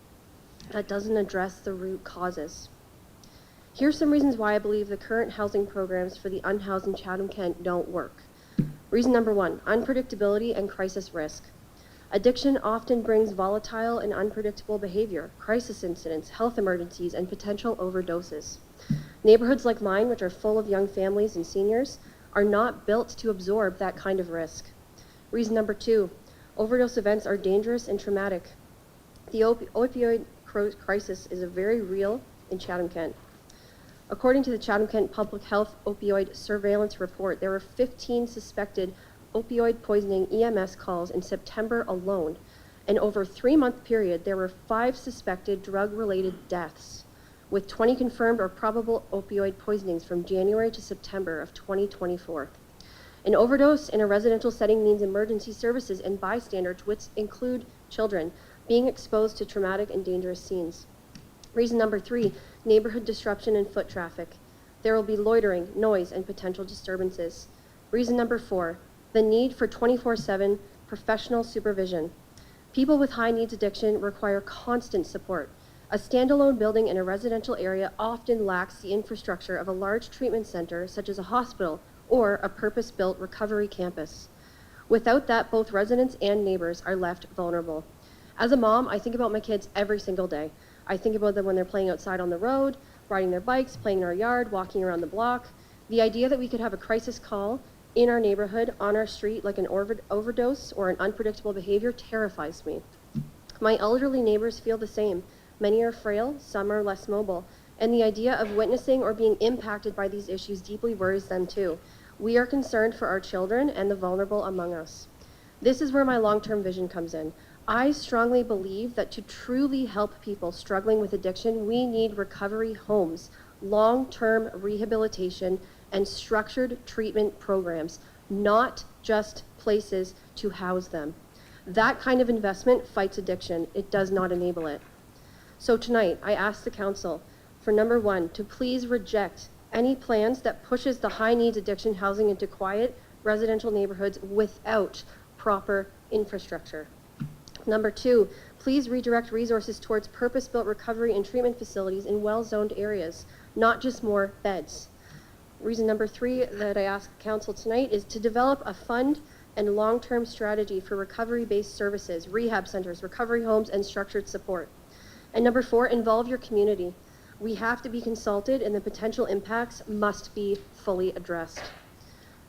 that doesn't address the root causes. Here's some reasons why I believe the current housing programs for the unhoused in Chatham-Kent don't work. Reason number one, unpredictability and crisis risk. Addiction often brings volatile and unpredictable behavior, crisis incidents, health emergencies, and potential overdoses. Neighborhoods like mine, which are full of young families and seniors, are not built to absorb that kind of risk. Reason number two, overdose events are dangerous and traumatic. The opioid crisis is very real in Chatham-Kent. According to the Chatham-Kent Public Health Opioid Surveillance Report, there were 15 suspected opioid poisoning EMS calls in September alone. And over a 3-month period, there were 5 suspected drug-related deaths, with 20 confirmed or probable opioid poisonings from January to September of 2024. An overdose in a residential setting means emergency services and bystanders, which include children, being exposed to traumatic and dangerous scenes. Reason number 3, neighborhood disruption and foot traffic. There will be loitering, noise, and potential disturbances. Reason number 4, the need for 24/7 professional supervision. People with high needs addiction require constant support. A standalone building in a residential area often lacks the infrastructure of a large treatment center, such as a hospital or a purpose-built recovery campus. Without that, both residents and neighbors are left vulnerable. As a mom, I think about my kids every single day. I think about them when they're playing outside on the road, riding their bikes, playing in our yard, walking around the block. The idea that we could have a crisis call in our neighborhood, on our street, like an overdose or an unpredictable behavior terrifies me. My elderly neighbors feel the same. Many are frail, some are less mobile, and the idea of witnessing or being impacted by these issues deeply worries them too. We are concerned for our children and the vulnerable among us. This is where my long-term vision comes in. I strongly believe that to truly help people struggling with addiction, we need recovery homes, long-term rehabilitation, and structured treatment programs, not just places to house them. That kind of investment fights addiction. It does not enable it. So tonight, I ask the council for number 1, to please reject any plans that pushes the high needs addiction housing into quiet residential neighborhoods without proper infrastructure. Number 2, please redirect resources towards purpose-built recovery and treatment facilities in well-zoned areas, not just more beds. Reason number 3 that I ask council tonight is to develop a fund and long-term strategy for recovery-based services, rehab centers, recovery homes, and structured support. And number 4, involve your community. We have to be consulted and the potential impacts must be fully addressed.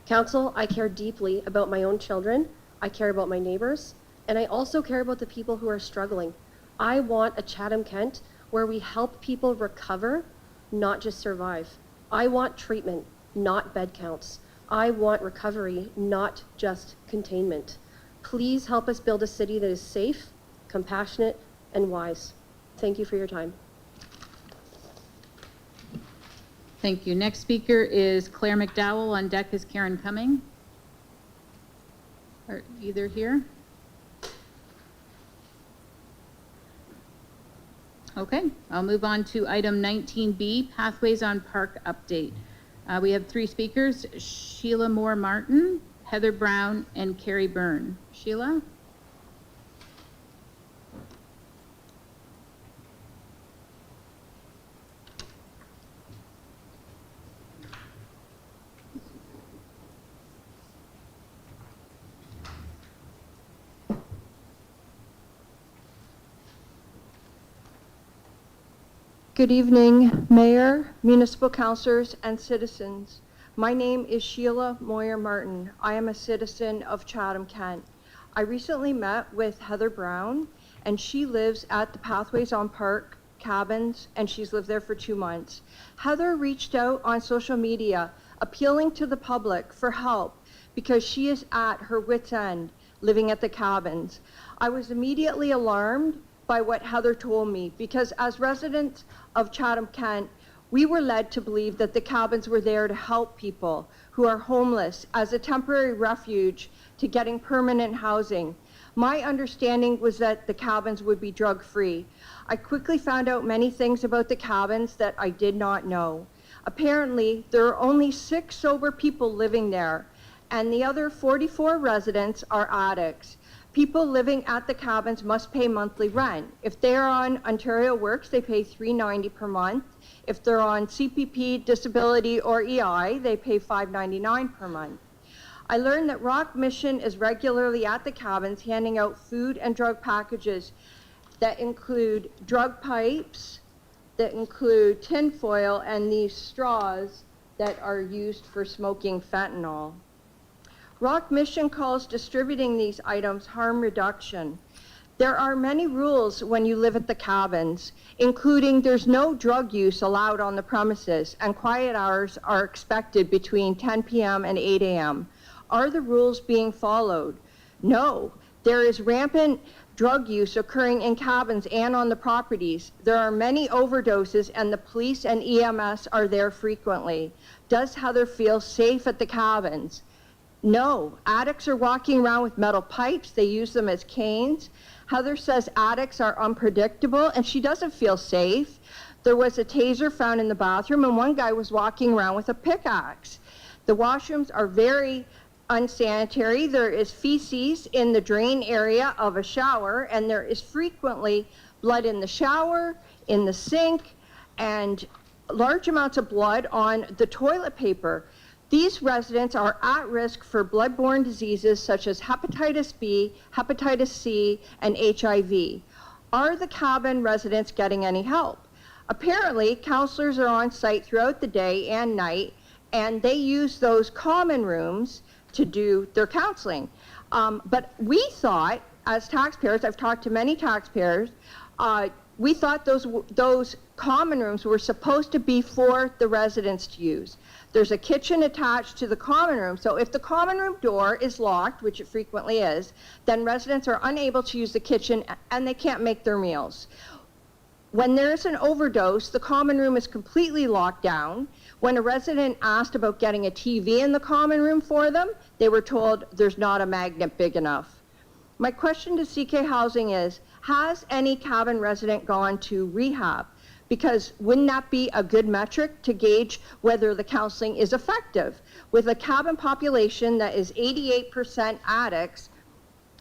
Council, I care deeply about my own children, I care about my neighbors, and I also care about the people who are struggling. I want a Chatham-Kent where we help people recover, not just survive. I want treatment, not bed counts. I want recovery, not just containment. Please help us build a city that is safe, compassionate, and wise. Thank you for your time. Thank you. Next speaker is Claire McDowell. On deck is Karen Cumming. Are either here? Okay, I'll move on to item 19B, Pathways on Park Update. We have 3 speakers, Sheila Moore Martin, Heather Brown, and Carrie Byrne. Sheila? Good evening, Mayor, municipal councilors, and citizens. My name is Sheila Moyer Martin. I am a citizen of Chatham-Kent. I recently met with Heather Brown, and she lives at the Pathways on Park cabins, and she's lived there for 2 months. Heather reached out on social media, appealing to the public for help because she is at her wit's end living at the cabins. I was immediately alarmed by what Heather told me because as residents of Chatham-Kent, we were led to believe that the cabins were there to help people who are homeless as a temporary refuge to getting permanent housing. My understanding was that the cabins would be drug-free. I quickly found out many things about the cabins that I did not know. Apparently, there are only 6 sober people living there, and the other 44 residents are addicts. People living at the cabins must pay monthly rent. If they are on Ontario Works, they pay $3.90 per month. If they're on CPP, disability, or EI, they pay $5.99 per month. I learned that Rock Mission is regularly at the cabins handing out food and drug packages that include drug pipes, that include tinfoil, and these straws that are used for smoking fentanyl. Rock Mission calls distributing these items harm reduction. There are many rules when you live at the cabins, including there's no drug use allowed on the premises, and quiet hours are expected between 10 p.m. and 8 a.m. Are the rules being followed? No. There is rampant drug use occurring in cabins and on the properties. There are many overdoses, and the police and EMS are there frequently. Does Heather feel safe at the cabins? No. Addicts are walking around with metal pipes. They use them as canes. Heather says addicts are unpredictable, and she doesn't feel safe. There was a taser found in the bathroom, and one guy was walking around with a pickaxe. The washrooms are very unsanitary. There is feces in the drain area of a shower, and there is frequently blood in the shower, in the sink, and large amounts of blood on the toilet paper. These residents are at risk for bloodborne diseases such as hepatitis B, hepatitis C, and HIV. Are the cabin residents getting any help? Apparently, counselors are on site throughout the day and night, and they use those common rooms to do their counseling. But we thought, as taxpayers, I've talked to many taxpayers, we thought those common rooms were supposed to be for the residents to use. There's a kitchen attached to the common room, so if the common room door is locked, which it frequently is, then residents are unable to use the kitchen and they can't make their meals. When there's an overdose, the common room is completely locked down. When a resident asked about getting a TV in the common room for them, they were told there's not a magnet big enough. My question to CK Housing is, has any cabin resident gone to rehab? Because wouldn't that be a good metric to gauge whether the counseling is effective? With a cabin population that is 88% addicts,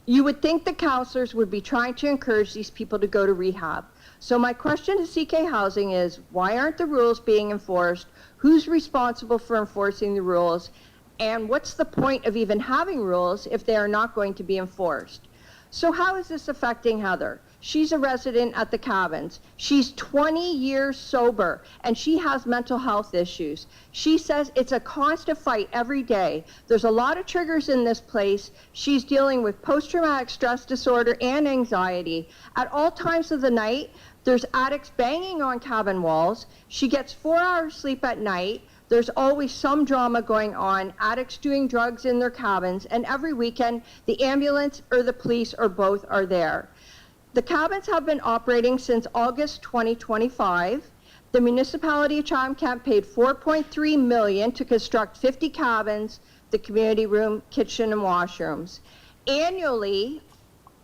you would think the counselors would be trying to encourage these people to go to rehab. So my question to CK Housing is, why aren't the rules being enforced? Who's responsible for enforcing the rules? And what's the point of even having rules if they are not going to be enforced? So how is this affecting Heather? She's a resident at the cabins. She's 20 years sober, and she has mental health issues. She says it's a constant fight every day. There's a lot of triggers in this place. She's dealing with post-traumatic stress disorder and anxiety. At all times of the night, there's addicts banging on cabin walls. She gets 4 hours sleep at night. There's always some drama going on, addicts doing drugs in their cabins, and every weekend, the ambulance or the police or both are there. The cabins have been operating since August 2025. The municipality of Chatham-Kent paid $4.3 million to construct 50 cabins, the community room, kitchen, and washrooms. Annually,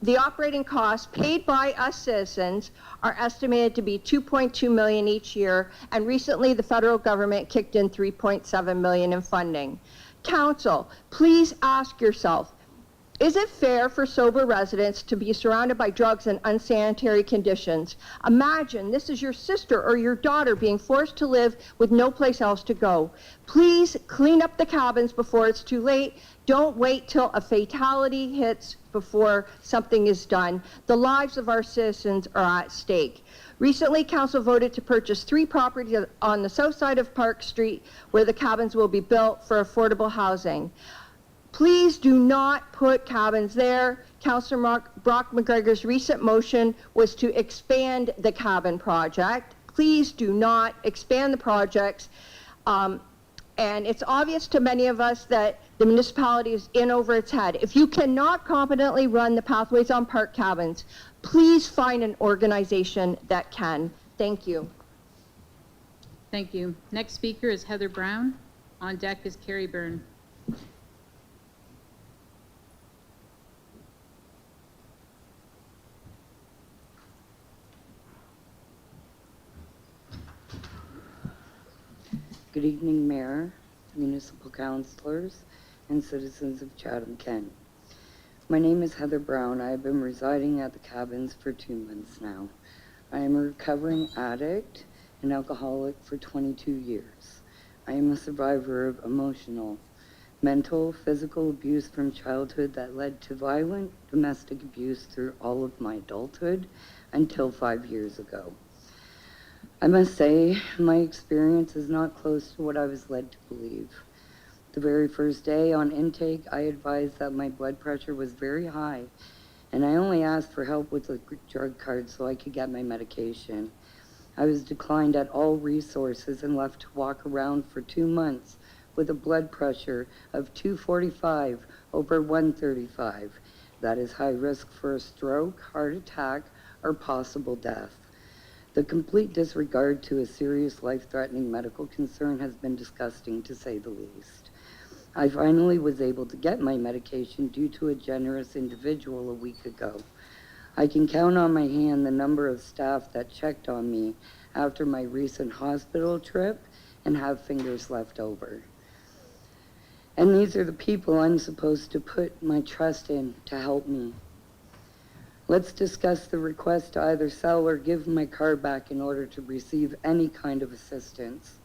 the operating costs paid by us citizens are estimated to be $2.2 million each year, and recently the federal government kicked in $3.7 million in funding. Council, please ask yourself, Is it fair for sober residents to be surrounded by drugs and unsanitary conditions? Imagine this is your sister or your daughter being forced to live with no place else to go. Please clean up the cabins before it's too late. Don't wait till a fatality hits before something is done. The lives of our citizens are at stake. Recently, council voted to purchase 3 properties on the south side of Park Street where the cabins will be built for affordable housing. Please do not put cabins there. Councillor Brock McGregor's recent motion was to expand the cabin project. Please do not expand the projects. And it's obvious to many of us that the municipality is in over its head. If you cannot competently run the Pathways on Park cabins, please find an organization that can. Thank you. Thank you. Next speaker is Heather Brown. On deck is Carrie Byrne. Good evening, Mayor, municipal councilors, and citizens of Chatham-Kent. My name is Heather Brown. I have been residing at the cabins for 2 months now. I am a recovering addict and alcoholic for 22 years. I am a survivor of emotional, mental, physical abuse from childhood that led to violent domestic abuse through all of my adulthood until 5 years ago. I must say, my experience is not close to what I was led to believe. The very first day on intake, I advised that my blood pressure was very high, and I only asked for help with a drug card so I could get my medication. I was declined at all resources and left to walk around for 2 months with a blood pressure of 245 over 135. That is high risk for a stroke, heart attack, or possible death. The complete disregard to a serious life-threatening medical concern has been disgusting, to say the least. I finally was able to get my medication due to a generous individual a week ago. I can count on my hand the number of staff that checked on me after my recent hospital trip and have fingers left over. And these are the people I'm supposed to put my trust in to help me. Let's discuss the request to either sell or give my car back in order to receive any kind of assistance.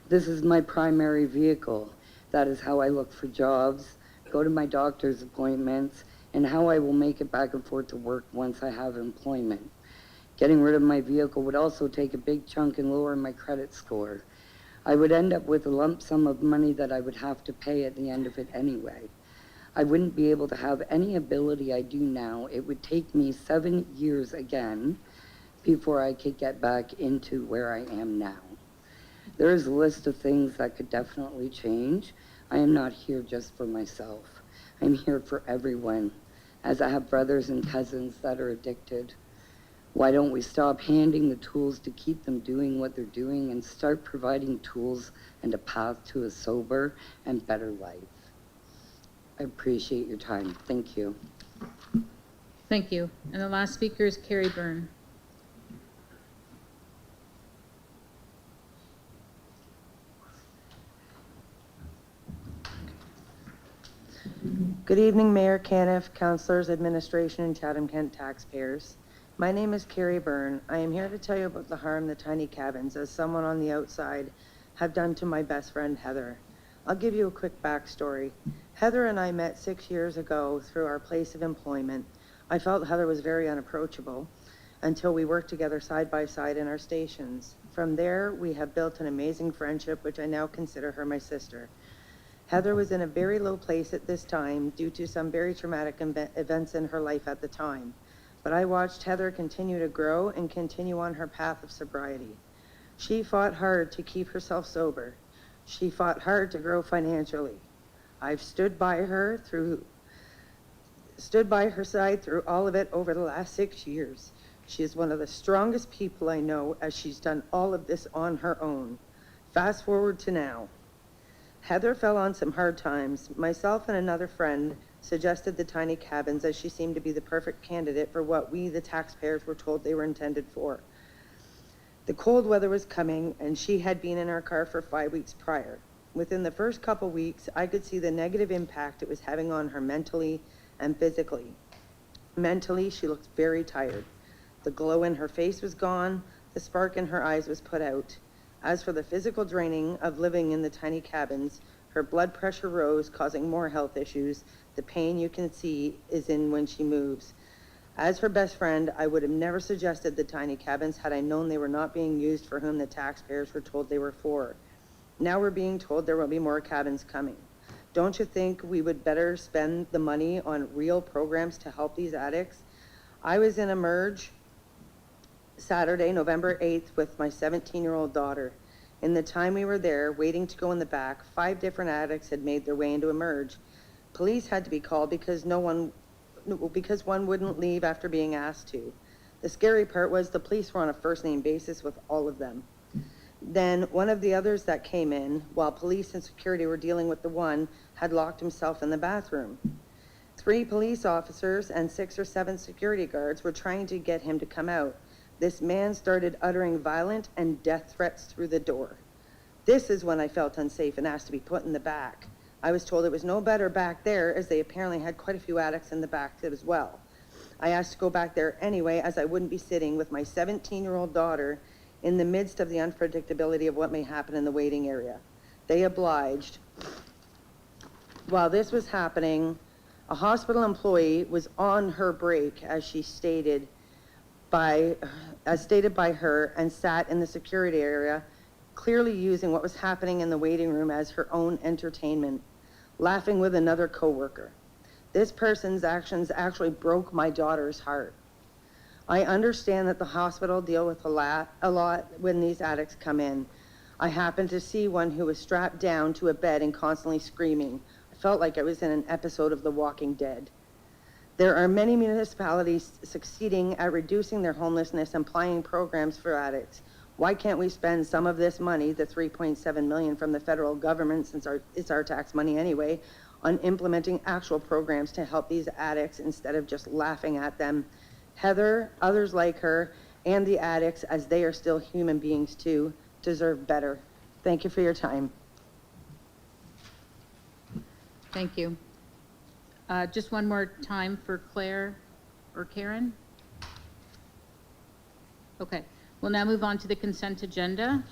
This is my primary vehicle. That is how I look for jobs, go to my doctor's appointments, and how I will make it back and forth to work once I have employment. Getting rid of my vehicle would also take a big chunk and lower my credit score. I would end up with a lump sum of money that I would have to pay at the end of it anyway. I wouldn't be able to have any ability I do now. It would take me 7 years again before I could get back into where I am now. There is a list of things that could definitely change. I am not here just for myself. I'm here for everyone, as I have brothers and cousins that are addicted. Why don't we stop handing the tools to keep them doing what they're doing and start providing tools and a path to a sober and better life? I appreciate your time. Thank you. Thank you. And the last speaker is Carrie Byrne. Good evening, Mayor Caniff, councilors, administration, and Chatham-Kent taxpayers. My name is Carrie Byrne. I am here to tell you about the harm the tiny cabins, as someone on the outside, have done to my best friend, Heather. I'll give you a quick backstory. Heather and I met 6 years ago through our place of employment. I felt Heather was very unapproachable until we worked together side by side in our stations. From there, we have built an amazing friendship, which I now consider her my sister. Heather was in a very low place at this time due to some very traumatic events in her life at the time. But I watched Heather continue to grow and continue on her path of sobriety. She fought hard to keep herself sober. She fought hard to grow financially. I've stood by her side through all of it over the last 6 years. She is one of the strongest people I know, as she's done all of this on her own. Fast forward to now. Heather fell on some hard times. Myself and another friend suggested the tiny cabins, as she seemed to be the perfect candidate for what we, the taxpayers, were told they were intended for. The cold weather was coming, and she had been in our car for 5 weeks prior. Within the first couple weeks, I could see the negative impact it was having on her mentally, and physically. Mentally, she looked very tired. The glow in her face was gone, the spark in her eyes was put out. As for the physical draining of living in the tiny cabins, her blood pressure rose, causing more health issues. The pain you can see is in when she moves. As her best friend, I would have never suggested the tiny cabins had I known they were not being used for whom the taxpayers were told they were for. Now we're being told there will be more cabins coming. Don't you think we would better spend the money on real programs to help these addicts? I was in a merge Saturday, November 8th, with my 17-year-old daughter. In the time we were there, waiting to go in the back, 5 different addicts had made their way into a merge. Police had to be called because one wouldn't leave after being asked to. The scary part was the police were on a first-name basis with all of them. Then one of the others that came in, while police and security were dealing with the one, had locked himself in the bathroom. 3 police officers and 6 or 7 security guards were trying to get him to come out. This man started uttering violent and death threats through the door. This is when I felt unsafe and asked to be put in the back. I was told it was no better back there, as they apparently had quite a few addicts in the back as well. I asked to go back there anyway, as I wouldn't be sitting with my 17-year-old daughter in the midst of the unpredictability of what may happen in the waiting area. They obliged. While this was happening, a hospital employee was on her break, as stated by her, and sat in the security area, clearly using what was happening in the waiting room as her own entertainment, laughing with another coworker. This person's actions actually broke my daughter's heart. I understand that the hospital deal with a lot when these addicts come in. I happened to see one who was strapped down to a bed and constantly screaming. I felt like I was in an episode of The Walking Dead. There are many municipalities succeeding at reducing their homelessness and planning programs for addicts. Why can't we spend some of this money, the $3.7 million from the federal government, since it's our tax money anyway, on implementing actual programs to help these addicts instead of just laughing at them? Heather, others like her, and the addicts, as they are still human beings too, deserve better. Thank you for your time. Thank you. Just one more time for Claire or Karen. Okay, we'll now move on to the consent agenda.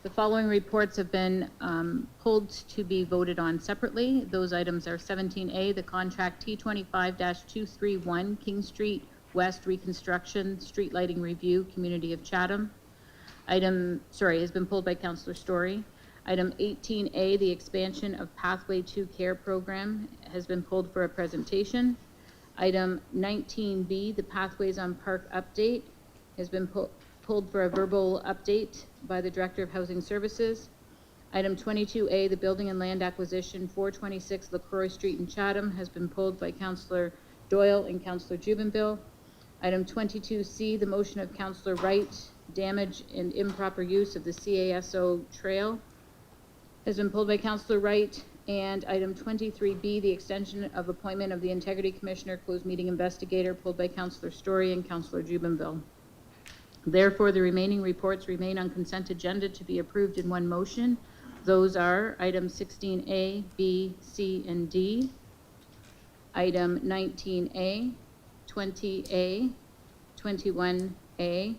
The following reports have been pulled to be voted on separately. Those items are 17A, the contract T25-231 King Street West Reconstruction Street Lighting Review, Community of Chatham. Has been pulled by Councillor Story. Item 18A, the expansion of Pathway to Care program, has been pulled for a presentation. Item 19B, the Pathways on Park update, has been pulled for a verbal update by the Director of Housing Services. Item 22A, the Building and Land Acquisition 426 LaCroix Street in Chatham, has been pulled by Councillor Doyle and Councillor Jubenville. Item 22C, the motion of Councillor Wright, damage and improper use of the CASO trail, has been pulled by Councillor Wright. And item 23B, the extension of appointment of the Integrity Commissioner, closed meeting investigator, pulled by Councillor Story and Councillor Jubenville. Therefore, the remaining reports remain on consent agenda to be approved in one motion. Those are item 16A, B, C, and D, item 19A, 20A, 21A,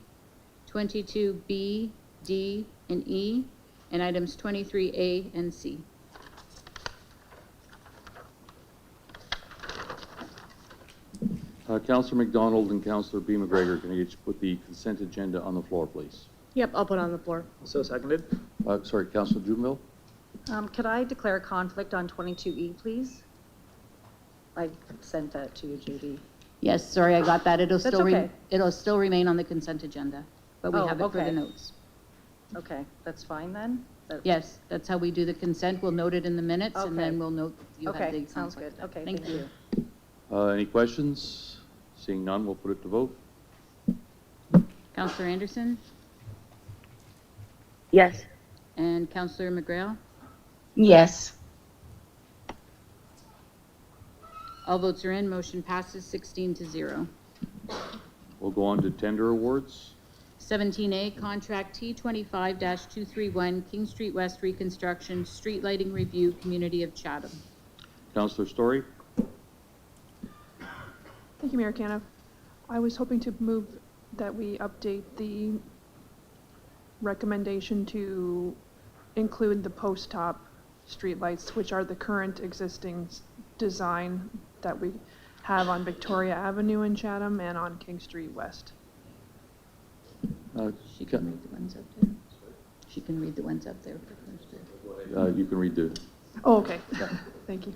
22B, D, and E, and items 23A and C. Councillor McDonald and Councillor B. McGregor, can I get you to put the consent agenda on the floor, please? Yep, I'll put it on the floor. So seconded? Sorry, Councillor Jubenville? Could I declare a conflict on 22E, please? I sent that to you, Judy. Yes, sorry, I got that. It'll That's still okay. it'll still remain on the consent agenda, but we Oh, have it for okay. the notes. Okay, that's fine then? Yes, that's how we do the consent. We'll note it in the minutes, and Okay. then we'll note you have the Okay, sounds good. conflict. Okay, Thank you. Any questions? Seeing none, we'll put it to vote. Councillor Anderson Yes. and Councillor McGrail. Yes. All votes are in. Motion passes 16-0. We'll go on to tender awards. 17A, contract T25-231 King Street West Reconstruction Street Lighting Review, Community of Chatham. Councillor Story? Thank you, Mayor Caniff. I was hoping to move that we update the recommendation to include the post-top streetlights, which are the current existing design that we have on Victoria Avenue in Chatham and on King Street West. She can read the ones up there. She can read the ones up there for Thursday. You can read the, Oh, okay. Thank you.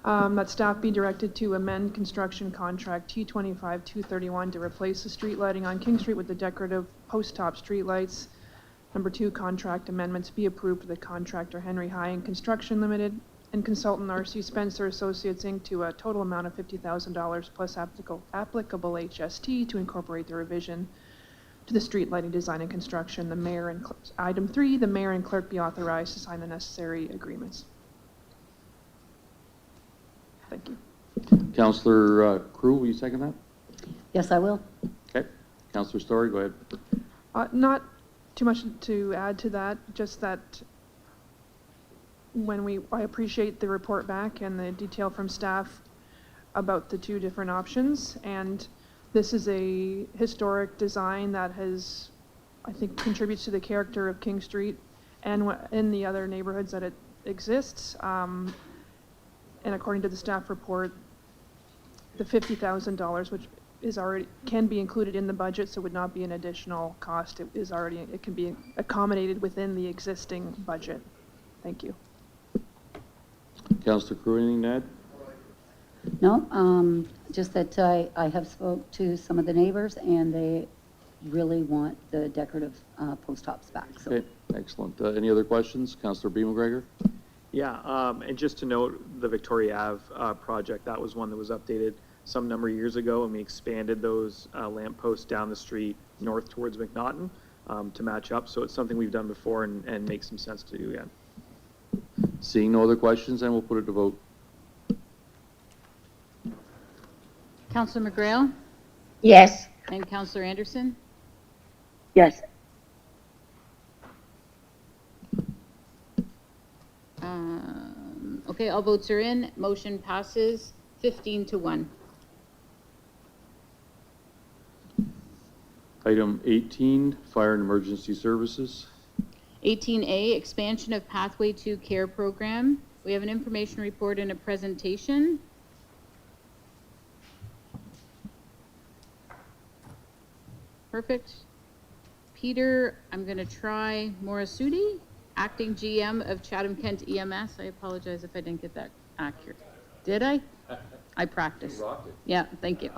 That staff be directed to amend construction contract T25-231 to replace the street lighting on King Street with the decorative post-top street lights. Number 2, contract amendments be approved for the contractor Henry High Construction Limited and consultant R.C. Spencer Associates Inc. to a total amount of $50,000 plus applicable HST to incorporate the revision to the street lighting design and construction. The mayor and item 3, the mayor and clerk be authorized to sign the necessary agreements. Thank you. Councillor Crew, will you second that? Yes, I will. Okay. Councillor Story, go ahead. Not too much to add to that, just that I appreciate the report back and the detail from staff about the 2 different options, and this is a historic design that has, I think, contributes to the character of King Street and in the other neighborhoods that it exists. And according to the staff report, the $50,000, which is already, can be included in the budget, so would not be an additional cost. It can be accommodated within the existing budget. Thank you. Councillor Crew, anything to add? No, just that I have spoke to some of the neighbors and they really want the decorative post-tops back. So. Okay, excellent. Any other questions? Councillor B. McGregor? Yeah, and just to note, the Victoria Ave project, that was one that was updated some number of years ago, and we expanded those lamp posts down the street north towards McNaughton to match up. So it's something we've done before and makes some sense to do again. Seeing no other questions, then we'll put it to vote. Councillor McGrail Yes. and Councillor Anderson? Yes. Okay, all votes are in. Motion passes 15-1. Item 18, Fire and Emergency Services. 18A, expansion of Pathway to Care program. We have an information report and a presentation. Perfect. Peter, I'm going to try Morasudi, acting GM of Chatham-Kent EMS. I apologize if I didn't get that accurate. Did I? I practiced. You rocked it. Yeah, thank you.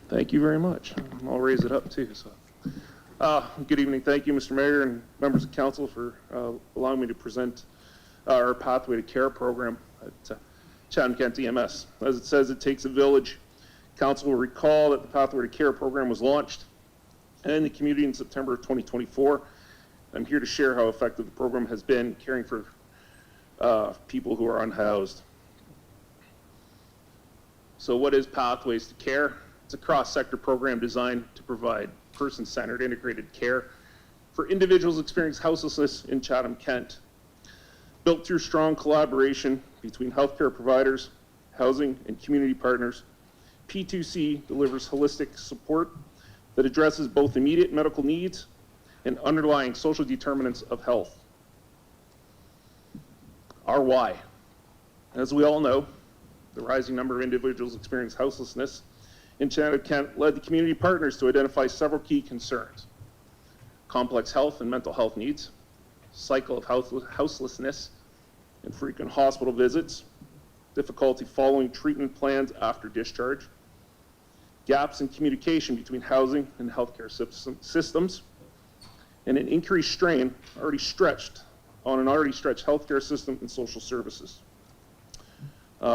Thank you very much. I'll raise it up too. So, good evening. Thank you, Mr. Mayor and members of council, for allowing me to present our Pathway to Care program at Chatham-Kent EMS. As it says, it takes a village. Council will recall that the Pathway to Care program was launched in the community in September of 2024. I'm here to share how effective the program has been caring for people who are unhoused. So what is Pathways to Care? It's a cross-sector program designed to provide person-centered integrated care for individuals experiencing houselessness in Chatham-Kent. Built through strong collaboration between healthcare providers, housing, and community partners, P2C delivers holistic support that addresses both immediate medical needs and underlying social determinants of health. Our why. As we all know, the rising number of individuals experiencing houselessness in Chatham-Kent led the community partners to identify several key concerns: complex health and mental health needs, cycle of houselessness and frequent hospital visits, difficulty following treatment plans after discharge, gaps in communication between housing and healthcare systems, and an increased strain already stretched healthcare system and social services.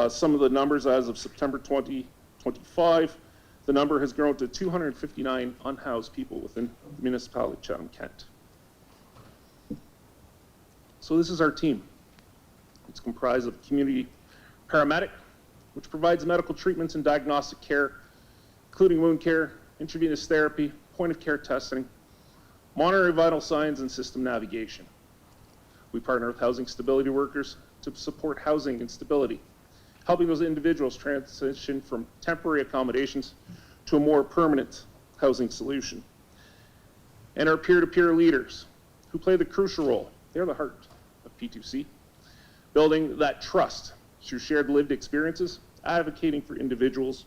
Some of the numbers as of September 2025, the number has grown to 259 unhoused people within the municipality of Chatham-Kent. So this is our team. It's comprised of a community paramedic, which provides medical treatments and diagnostic care, including wound care, intravenous therapy, point of care testing, monitoring vital signs, and system navigation. We partner with housing stability workers to support housing and stability, helping those individuals transition from temporary accommodations to a more permanent housing solution. And our peer-to-peer leaders, who play the crucial role, they're the heart of P2C, building that trust through shared lived experiences, advocating for individuals'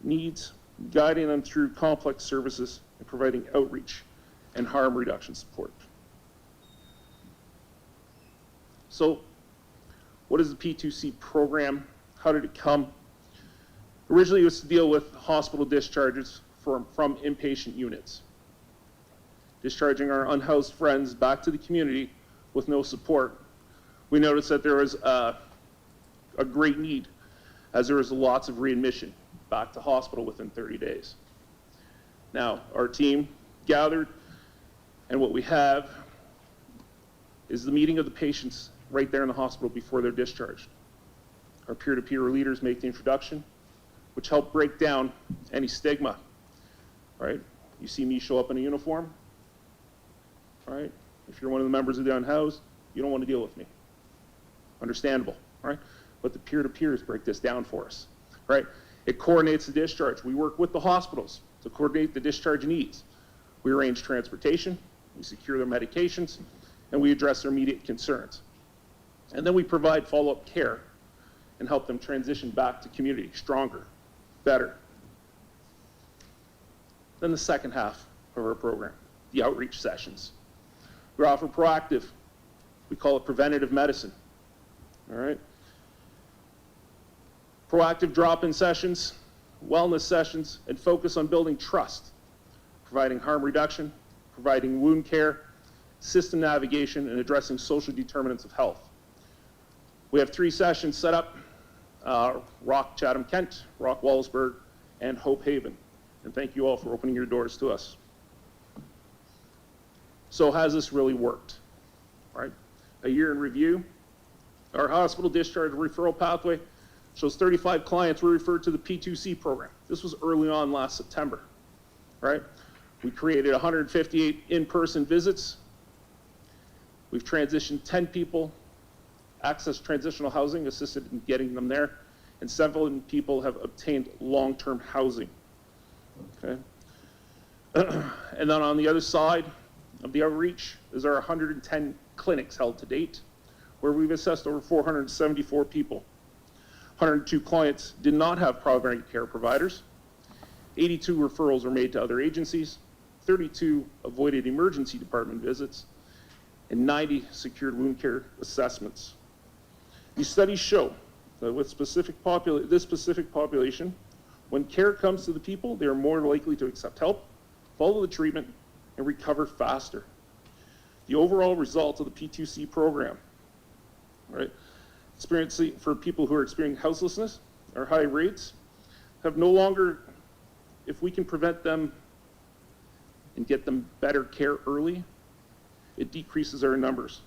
needs, guiding them through complex services, and providing outreach and harm reduction support. So, what is the P2C program? How did it come? Originally, it was to deal with hospital discharges from inpatient units, discharging our unhoused friends back to the community with no support. We noticed that there was a great need, as there was lots of readmission back to hospital within 30 days. Now, our team gathered, and what we have is the meeting of the patients right there in the hospital before they're discharged. Our peer-to-peer leaders make the introduction, which help break down any stigma, right? You see me show up in a uniform, right? If you're one of the members of the unhoused, you don't want to deal with me. Understandable, right? But the peer-to-peers break this down for us, right? It coordinates the discharge. We work with the hospitals to coordinate the discharge needs. We arrange transportation, we secure their medications, and we address their immediate concerns. And then we provide follow-up care and help them transition back to community stronger, better. Then the second half of our program, the outreach sessions. We offer proactive, we call it preventative medicine, all right? Proactive drop-in sessions, wellness sessions, and focus on building trust, providing harm reduction, providing wound care, system navigation, and addressing social determinants of health. We have 3 sessions set up, Rock Chatham-Kent, Rock Wallsburg, and Hope Haven. And thank you all for opening your doors to us. So has this really worked? Right? A year in review, our hospital discharge referral pathway shows 35 clients were referred to the P2C program. This was early on last September, right? We created 158 in-person visits. We've transitioned 10 people, accessed transitional housing, assisted in getting them there, and several people have obtained long-term housing, okay? And then on the other side of the outreach is our 110 clinics held to date, where we've assessed over 474 people. 102 clients did not have primary care providers. 82 referrals were made to other agencies. 32 avoided emergency department visits, and 90 secured wound care assessments. These studies show that with this specific population, when care comes to the people, they are more likely to accept help, follow the treatment, and recover faster. The overall results of the P2C program, right, for people who are experiencing houselessness or high rates, have no longer, if we can prevent them and get them better care early, it decreases our numbers.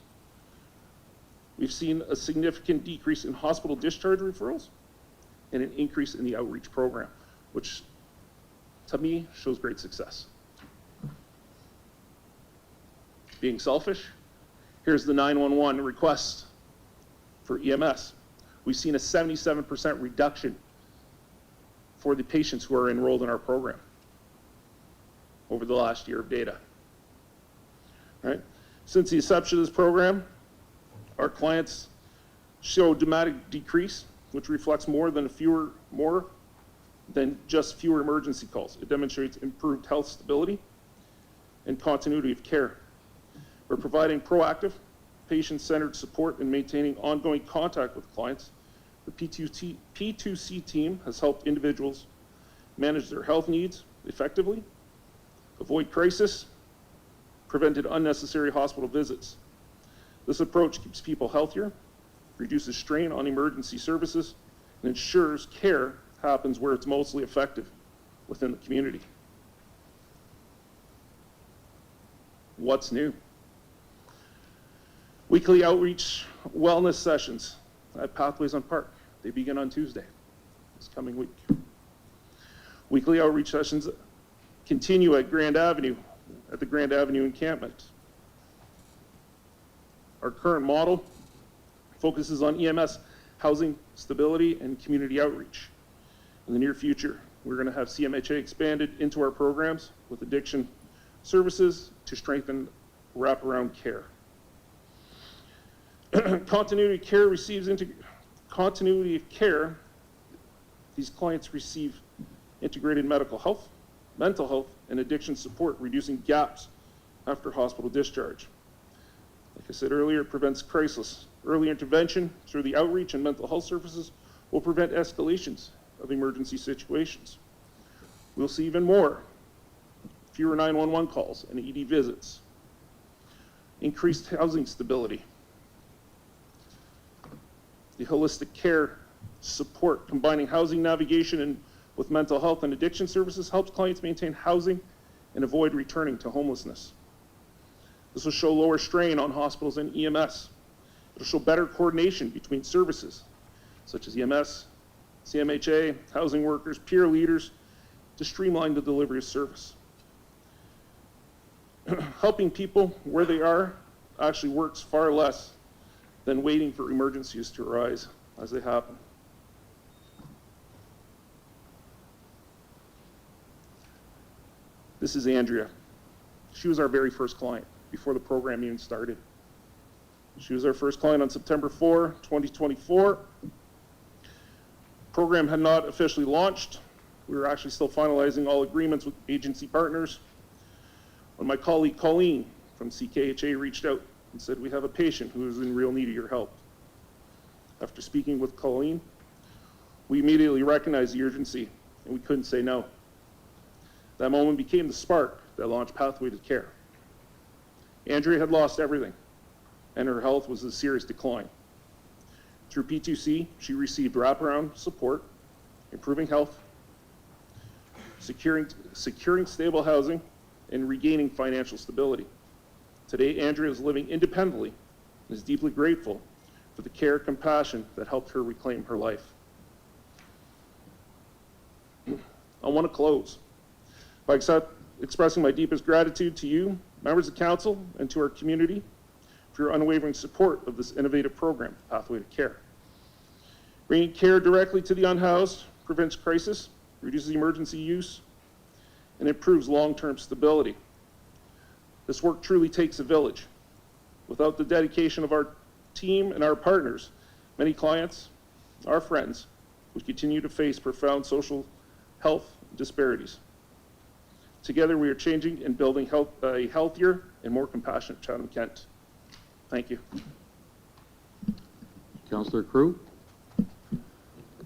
We've seen a significant decrease in hospital discharge referrals and an increase in the outreach program, which to me shows great success. Being selfish, here's the 911 request for EMS. We've seen a 77% reduction for the patients who are enrolled in our program over the last year of data. Right? Since the inception of this program, our clients show a dramatic decrease, which reflects more than just fewer emergency calls. It demonstrates improved health stability and continuity of care. We're providing proactive, patient-centered support and maintaining ongoing contact with clients. The P2C team has helped individuals manage their health needs effectively, avoid crisis, prevented unnecessary hospital visits. This approach keeps people healthier, reduces strain on emergency services, and ensures care happens where it's mostly effective, within the community. What's new? Weekly outreach wellness sessions at Pathways on Park. They begin on Tuesday, this coming week. Weekly outreach sessions continue at Grand Avenue, at the Grand Avenue encampment. Our current model focuses on EMS, housing stability, and community outreach. In the near future, we're going to have CMHA expanded into our programs with addiction services to strengthen wraparound care. Continuity of care, these clients receive integrated medical health, mental health, and addiction support, reducing gaps after hospital discharge. Like I said earlier, it prevents crisis. Early intervention through the outreach and mental health services will prevent escalations of emergency situations. We'll see even more, fewer 911 calls and ED visits, increased housing stability, the holistic care support, combining housing navigation and with mental health and addiction services helps clients maintain housing and avoid returning to homelessness. This will show lower strain on hospitals and EMS. It'll show better coordination between services, such as EMS, CMHA, housing workers, peer leaders, to streamline the delivery of service. Helping people where they are actually works far less than waiting for emergencies to arise as they happen. This is Andrea. She was our very first client before the program even started. She was our first client on September 4, 2024. Program had not officially launched. We were actually still finalizing all agreements with agency partners when my colleague Colleen from CKHA reached out and said, we have a patient who is in real need of your help. After speaking with Colleen, we immediately recognized the urgency and we couldn't say no. That moment became the spark that launched Pathway to Care. Andrea had lost everything and her health was in serious decline. Through P2C, she received wraparound support, improving health, securing stable housing, and regaining financial stability. Today, Andrea is living independently and is deeply grateful for the care and compassion that helped her reclaim her life. I want to close by expressing my deepest gratitude to you, members of council, and to our community for your unwavering support of this innovative program, Pathway to Care. Bringing care directly to the unhoused prevents crisis, reduces emergency use, and improves long-term stability. This work truly takes a village. Without the dedication of our team and our partners, many clients, our friends, would continue to face profound social health disparities. Together, we are changing and building a healthier and more compassionate Chatham-Kent. Thank you. Councillor Crew?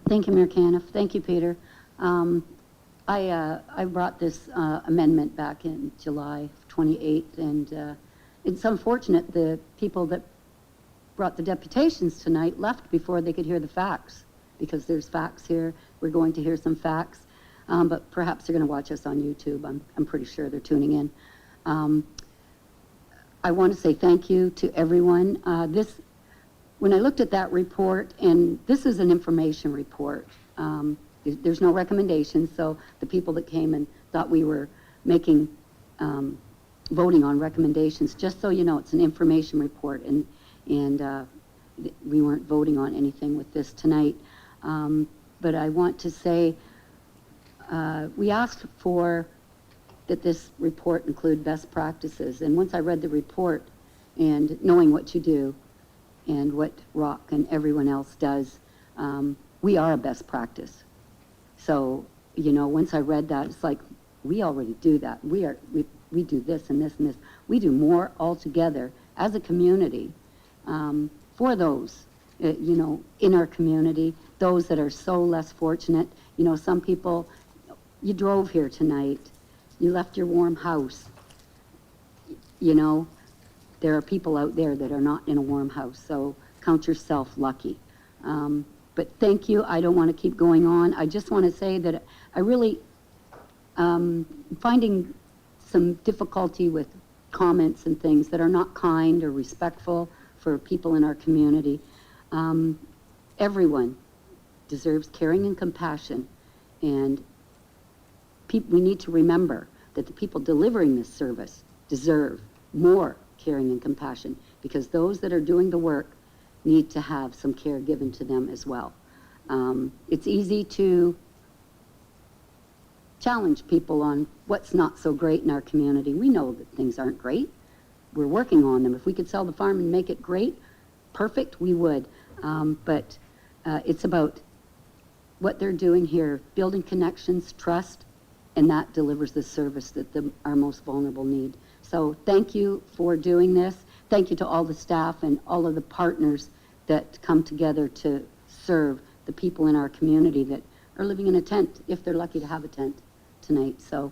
Thank you, Mayor Caniff. Thank you, Peter. I brought this amendment back in July 28th, and it's unfortunate the people that brought the deputations tonight left before they could hear the facts, because there's facts here. We're going to hear some facts, but perhaps they're going to watch us on YouTube. I'm pretty sure they're tuning in. I want to say thank you to everyone. When I looked at that report, and this is an information report, there's no recommendations, so the people that came and thought we were making, voting on recommendations, just so you know, it's an information report, and we weren't voting on anything with this tonight. But I want to say, we asked for that this report include best practices, and once I read the report, and knowing what you do, and what Rock and everyone else does, we are a best practice. So, you know, once I read that, it's like, we already do that. We do this and this and this. We do more altogether as a community for those, you know, in our community, those that are so less fortunate. You know, some people, you drove here tonight, you left your warm house. You know, there are people out there that are not in a warm house, so count yourself lucky. But thank you. I don't want to keep going on. I just want to say that I really finding some difficulty with comments and things that are not kind or respectful for people in our community. Everyone deserves caring and compassion, and we need to remember that the people delivering this service deserve more caring and compassion. because those that are doing the work need to have some care given to them as well. It's easy to challenge people on what's not so great in our community. We know that things aren't great. We're working on them. If we could sell the farm and make it great, perfect, we would. But it's about what they're doing here, building connections, trust, and that delivers the service that our most vulnerable need. So thank you for doing this. Thank you to all the staff and all of the partners that come together to serve the people in our community that are living in a tent, if they're lucky to have a tent tonight. So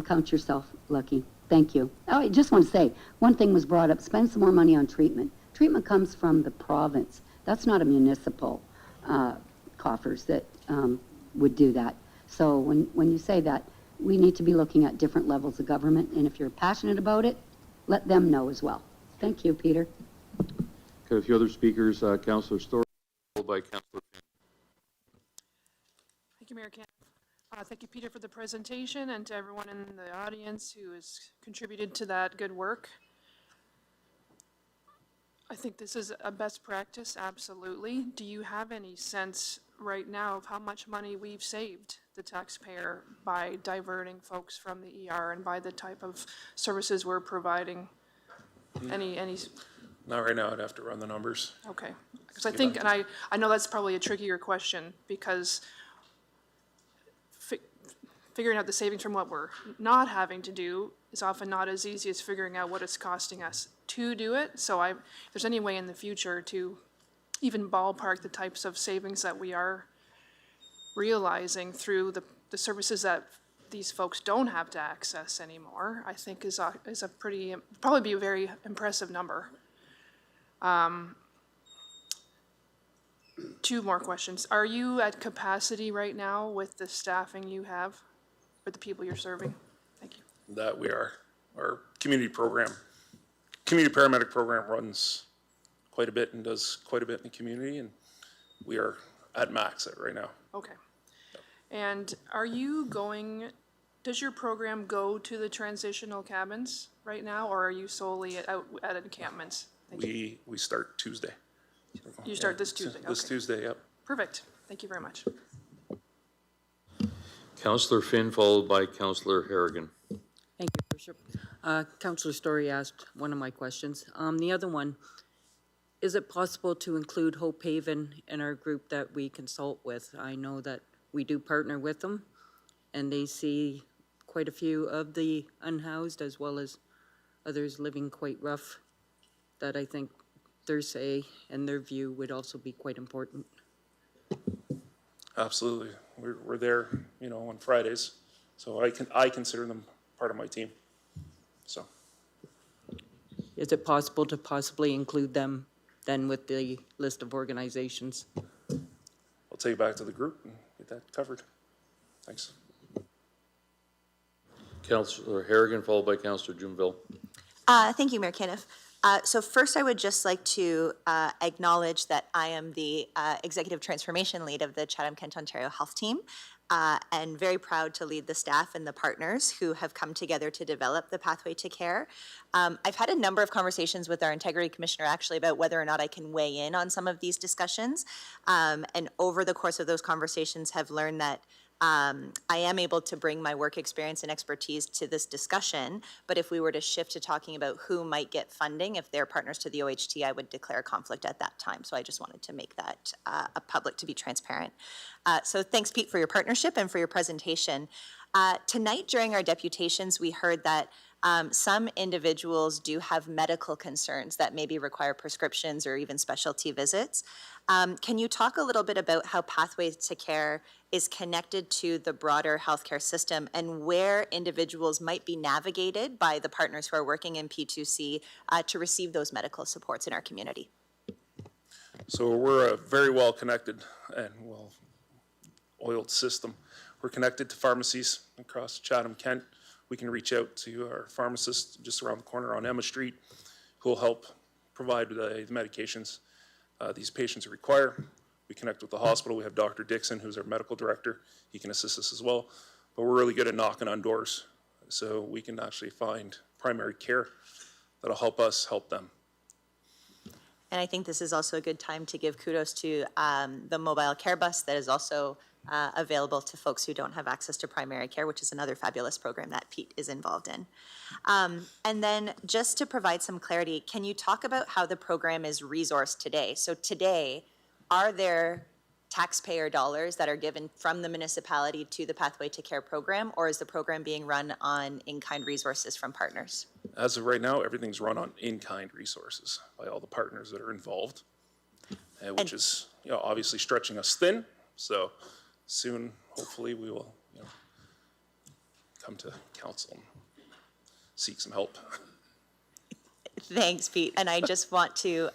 count yourself lucky. Thank you. Oh, I just want to say, one thing was brought up, spend some more money on treatment. Treatment comes from the province. That's not a municipal coffers that would do that. So when you say that, we need to be looking at different levels of government, and if you're passionate about it, let them know as well. Thank you, Peter. Got a few other speakers, Councillor Story, followed by Councillor Finn. Thank you, Mayor Kent. Thank you, Peter, for the presentation, and to everyone in the audience who has contributed to that good work. I think this is a best practice, absolutely. Do you have any sense right now of how much money we've saved the taxpayer by diverting folks from the ER and by the type of services we're providing? Any? Not right now, I'd have to run the numbers. Okay, because I think, and I know that's probably a trickier question, because figuring out the savings from what we're not having to do is often not as easy as figuring out what it's costing us to do it. So if there's any way in the future to even ballpark the types of savings that we are realizing through the services that these folks don't have to access anymore, I think is a pretty, probably be a very impressive number. Two more questions. Are you at capacity right now with the staffing you have for the people you're serving? Thank you. That we are. Our community paramedic program runs quite a bit and does quite a bit in the community, and we are at max right now. Okay. And does your program go to the transitional cabins right now, or are you solely out at encampments? We start Tuesday. You start this Tuesday? This Tuesday, yep. Perfect. Thank you very much. Councillor Finn, followed by Councillor Harrigan. Thank you, Bishop. Councillor Story asked one of my questions. The other one, is it possible to include Hope Haven in our group that we consult with? I know that we do partner with them, and they see quite a few of the unhoused as well as others living quite rough, that I think their say and their view would also be quite important. Absolutely. We're there, on Fridays, so I consider them part of my team. So. Is it possible to possibly include them then with the list of organizations? I'll take it back to the group and get that covered. Thanks. Councillor Harrigan, followed by Councillor Juneville. Thank you, Mayor Caniff. So first, I would just like to acknowledge that I am the Executive Transformation Lead of the Chatham-Kent, Ontario Health Team, and very proud to lead the staff and the partners who have come together to develop the Pathway to Care. I've had a number of conversations with our Integrity Commissioner actually about whether or not I can weigh in on some of these discussions, and over the course of those conversations have learned that I am able to bring my work experience and expertise to this discussion, but if we were to shift to talking about who might get funding, if they're partners to the OHT, I would declare a conflict at that time. So I just wanted to make that a public to be transparent. So thanks, Pete, for your partnership and for your presentation. Tonight during our deputations, we heard that some individuals do have medical concerns that maybe require prescriptions or even specialty visits. Can you talk a little bit about how Pathways to Care is connected to the broader healthcare system and where individuals might be navigated by the partners who are working in P2C to receive those medical supports in our community? So we're a very well connected and well-oiled system. We're connected to pharmacies across Chatham-Kent. We can reach out to our pharmacist just around the corner on Emma Street, who will help provide the medications these patients require. We connect with the hospital. We have Dr. Dixon, who's our medical director. He can assist us as well. But we're really good at knocking on doors, so we can actually find primary care that'll help us help them. And I think this is also a good time to give kudos to the mobile care bus that is also available to folks who don't have access to primary care, which is another fabulous program that Pete is involved in. And then just to provide some clarity, can you talk about how the program is resourced today? So today, are there taxpayer dollars that are given from the municipality to the Pathway to Care program, or is the program being run on in-kind resources from partners? As of right now, everything's run on in-kind resources by all the partners that are involved, which is, you know, obviously stretching us thin. So soon, hopefully, we will, you know, come to council and seek some help. Thanks, Pete. And I just want to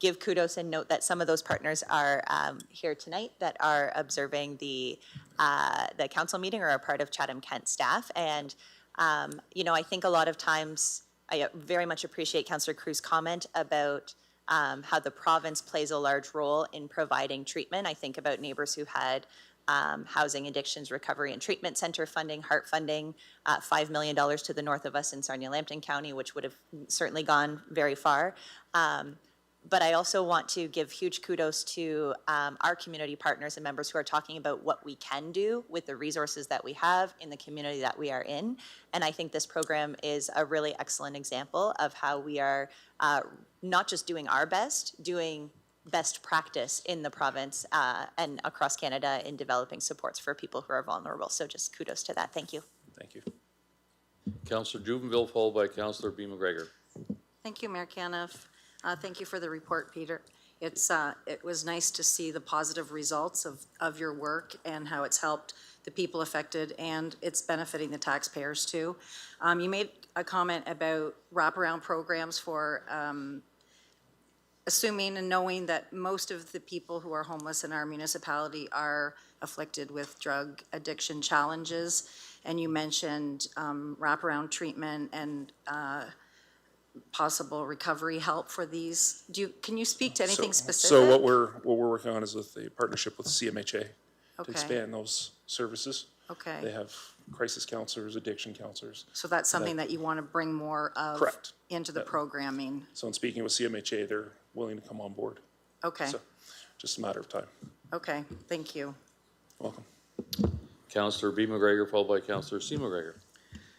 give kudos and note that some of those partners are here tonight that are observing the council meeting or are part of Chatham-Kent staff. And, you know, I think a lot of times, I very much appreciate Councillor Cruz's comment about how the province plays a large role in providing treatment. I think about neighbors who had housing addictions recovery and treatment center funding, heart funding, $5 million to the north of us in Sarnia-Lambton County, which would have certainly gone very far. But I also want to give huge kudos to our community partners and members who are talking about what we can do with the resources that we have in the community that we are in. And I think this program is a really excellent example of how we are not just doing our best, doing best practice in the province and across Canada in developing supports for people who are vulnerable. So just kudos to that. Thank you. Thank you. Councillor Juvenville, followed by Councillor B. McGregor. Thank you, Mayor Caniff. Thank you for the report, Peter. It was nice to see the positive results of your work and how it's helped the people affected, and it's benefiting the taxpayers too. You made a comment about wraparound programs for assuming and knowing that most of the people who are homeless in our municipality are afflicted with drug addiction challenges, and you mentioned wraparound treatment and possible recovery help for these. Can you speak to anything specific? So what we're working on is with the partnership with CMHA to Okay. expand those services. Okay. They have crisis counselors, addiction counselors. So that's something that you want to bring more of Correct. into the programming. So in speaking with CMHA, they're willing to come on board. Okay. So just a matter of time. Okay, thank you. Welcome. Councillor B. McGregor, followed by Councillor C. McGregor.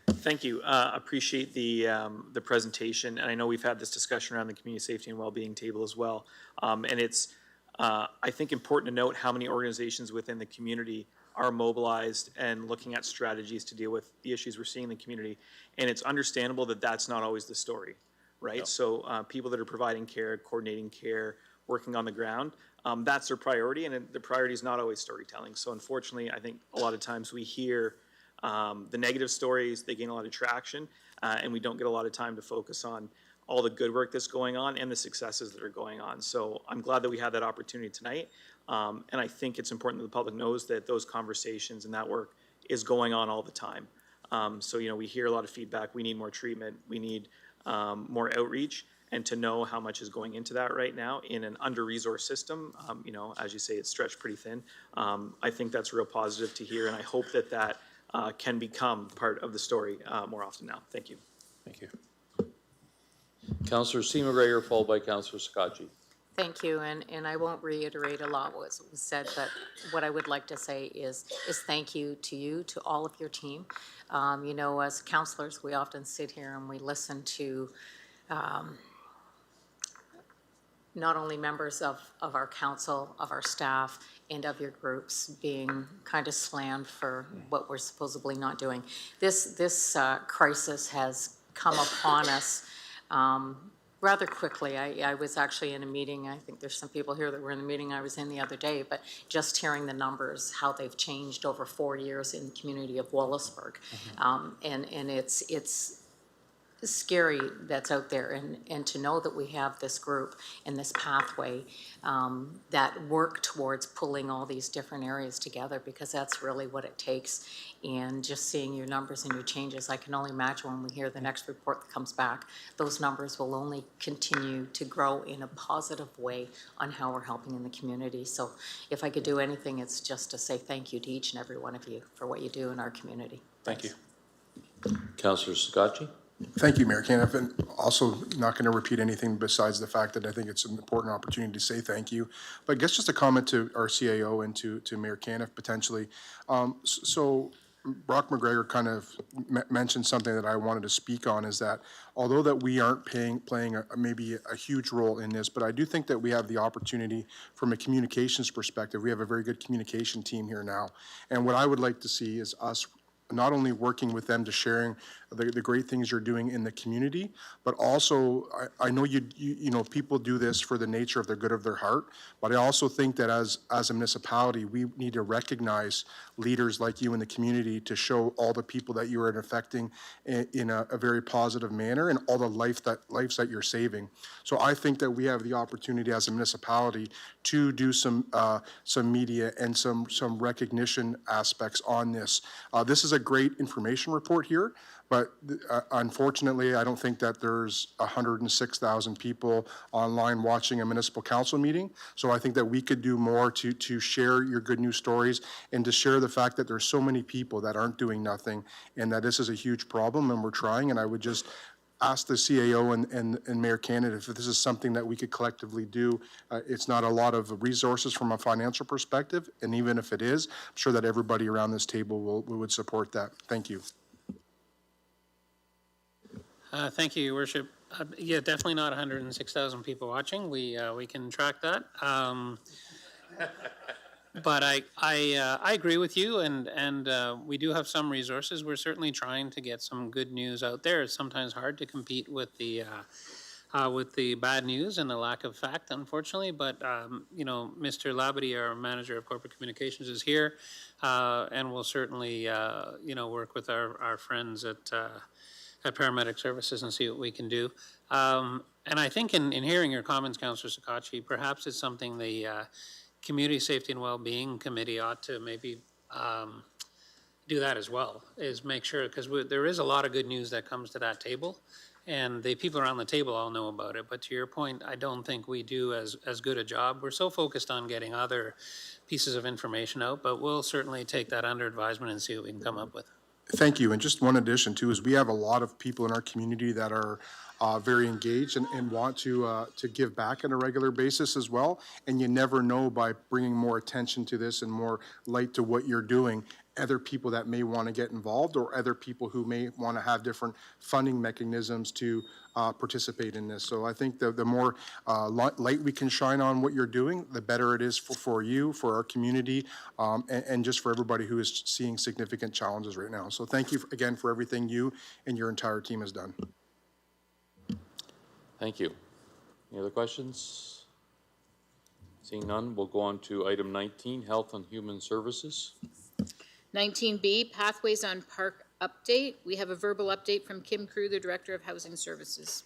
Thank you. Appreciate the presentation, and I know we've had this discussion around the community safety and well-being table as well. And it's, I think, important to note how many organizations within the community are mobilized and looking at strategies to deal with the issues we're seeing in the community. And it's understandable that that's not always the story, right? No. So people that are providing care, coordinating care, working on the ground, that's their priority, and the priority is not always storytelling. So unfortunately, I think a lot of times we hear the negative stories, they gain a lot of traction, and we don't get a lot of time to focus on all the good work that's going on and the successes that are going on. So I'm glad that we had that opportunity tonight, and I think it's important that the public knows that those conversations and that work is going on all the time. So, you know, we hear a lot of feedback, we need more treatment, we need more outreach, and to know how much is going into that right now in an under-resourced system, you know, as you say, it's stretched pretty thin. I think that's real positive to hear, and I hope that that can become part of the story more often now. Thank you. Thank you. Councillor C. McGregor, followed by Councillor Scotchy. Thank you, and I won't reiterate a lot what was said, but what I would like to say is thank you, to all of your team. You know, as councillors, we often sit here and we listen to not only members of our council, of our staff, and of your groups being kind of slammed for what we're supposedly not doing. This crisis has come upon us rather quickly. I was actually in a meeting, I think there's some people here that were in the meeting I was in the other day, but just hearing the numbers, how they've changed over 4 years in the community of Wallaceburg. And it's scary that's out there, and to know that we have this group and this pathway that work towards pulling all these different areas together, because that's really what it takes. And just seeing your numbers and your changes, I can only imagine when we hear the next report that comes back, those numbers will only continue to grow in a positive way on how we're helping in the community. So if I could do anything, it's just to say thank you to each and every one of you for what you do in our community. Thank you. Councillor Scotchy. Thank you, Mayor Caniff, and also not going to repeat anything besides the fact that I think it's an important opportunity to say thank you. But I guess just a comment to our CAO and to Mayor Caniff potentially. So Brock McGregor kind of mentioned something that I wanted to speak on, is that although that we aren't playing maybe a huge role in this, but I do think that we have the opportunity from a communications perspective. We have a very good communication team here now. And what I would like to see is us not only working with them to sharing the great things you're doing in the community, but also I know you know people do this for the nature of the good of their heart, but I also think that as a municipality, we need to recognize leaders like you in the community to show all the people that you are affecting in a very positive manner and all the lives that you're saving. So I think that we have the opportunity as a municipality to do some media and some recognition aspects on this. This is a great information report here, but unfortunately, I don't think that there's 106,000 people online watching a municipal council meeting. So I think that we could do more to share your good news stories and to share the fact that there's so many people that aren't doing nothing and that this is a huge problem and we're trying. And I would just ask the CAO and Mayor Caniff if this is something that we could collectively do. It's not a lot of resources from a financial perspective, and even if it is, I'm sure that everybody around this table would support that. Thank you. Thank you, Your Worship. Yeah, definitely not 106,000 people watching. We can track that. But I agree with you, and we do have some resources. We're certainly trying to get some good news out there. It's sometimes hard to compete with the bad news and the lack of fact, unfortunately. But you know, Mr. Labadie, our manager of corporate communications, is here, and we'll certainly you know, work with our friends at Paramedic Services and see what we can do. And I think in hearing your comments, Councillor Sakachi, perhaps it's something the Community Safety and Wellbeing Committee ought to maybe do that as well, is make sure, because there is a lot of good news that comes to that table, and the people around the table all know about it. But to your point, I don't think we do as good a job. We're so focused on getting other pieces of information out, but we'll certainly take that under advisement and see what we can come up with. Thank you. And just one addition too is we have a lot of people in our community that are very engaged and want to give back on a regular basis as well. And you never know, by bringing more attention to this and more light to what you're doing, other people that may want to get involved or other people who may want to have different funding mechanisms to participate in this. So I think the more light we can shine on what you're doing, the better it is for you, for our community, and just for everybody who is seeing significant challenges right now. So thank you again for everything you and your entire team has done. Thank you. Any other questions? Seeing none, we'll go on to item 19, Health and Human Services. 19B, Pathways on Park update. We have a verbal update from Kim Crew, the Director of Housing Services.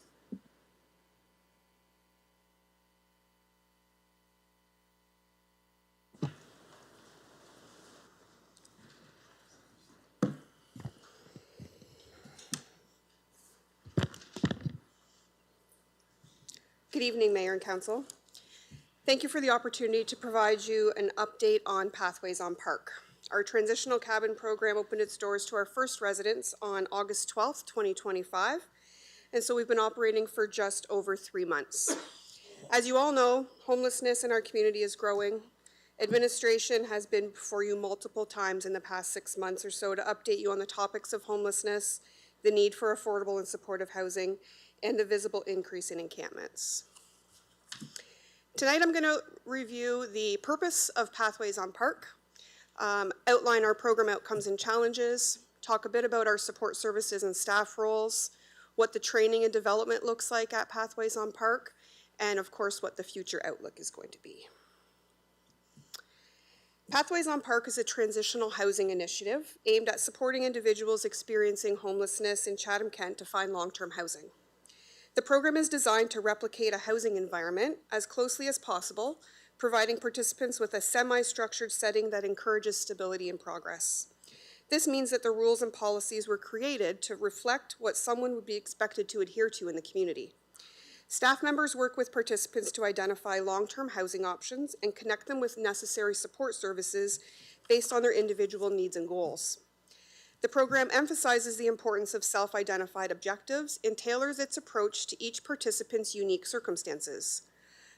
Good evening, Mayor and Council. Thank you for the opportunity to provide you an update on Pathways on Park. Our transitional cabin program opened its doors to our first residents on August 12th, 2025, and so we've been operating for just over 3 months. As you all know, homelessness in our community is growing. Administration has been before you multiple times in the past 6 months or so to update you on the topics of homelessness, the need for affordable and supportive housing, and the visible increase in encampments. Tonight I'm going to review the purpose of Pathways on Park, outline our program outcomes and challenges, talk a bit about our support services and staff roles, what the training and development looks like at Pathways on Park, and of course what the future outlook is going to be. Pathways on Park is a transitional housing initiative aimed at supporting individuals experiencing homelessness in Chatham-Kent to find long-term housing. The program is designed to replicate a housing environment as closely as possible, providing participants with a semi-structured setting that encourages stability and progress. This means that the rules and policies were created to reflect what someone would be expected to adhere to in the community. Staff members work with participants to identify long-term housing options and connect them with necessary support services based on their individual needs and goals. The program emphasizes the importance of self-identified objectives and tailors its approach to each participant's unique circumstances.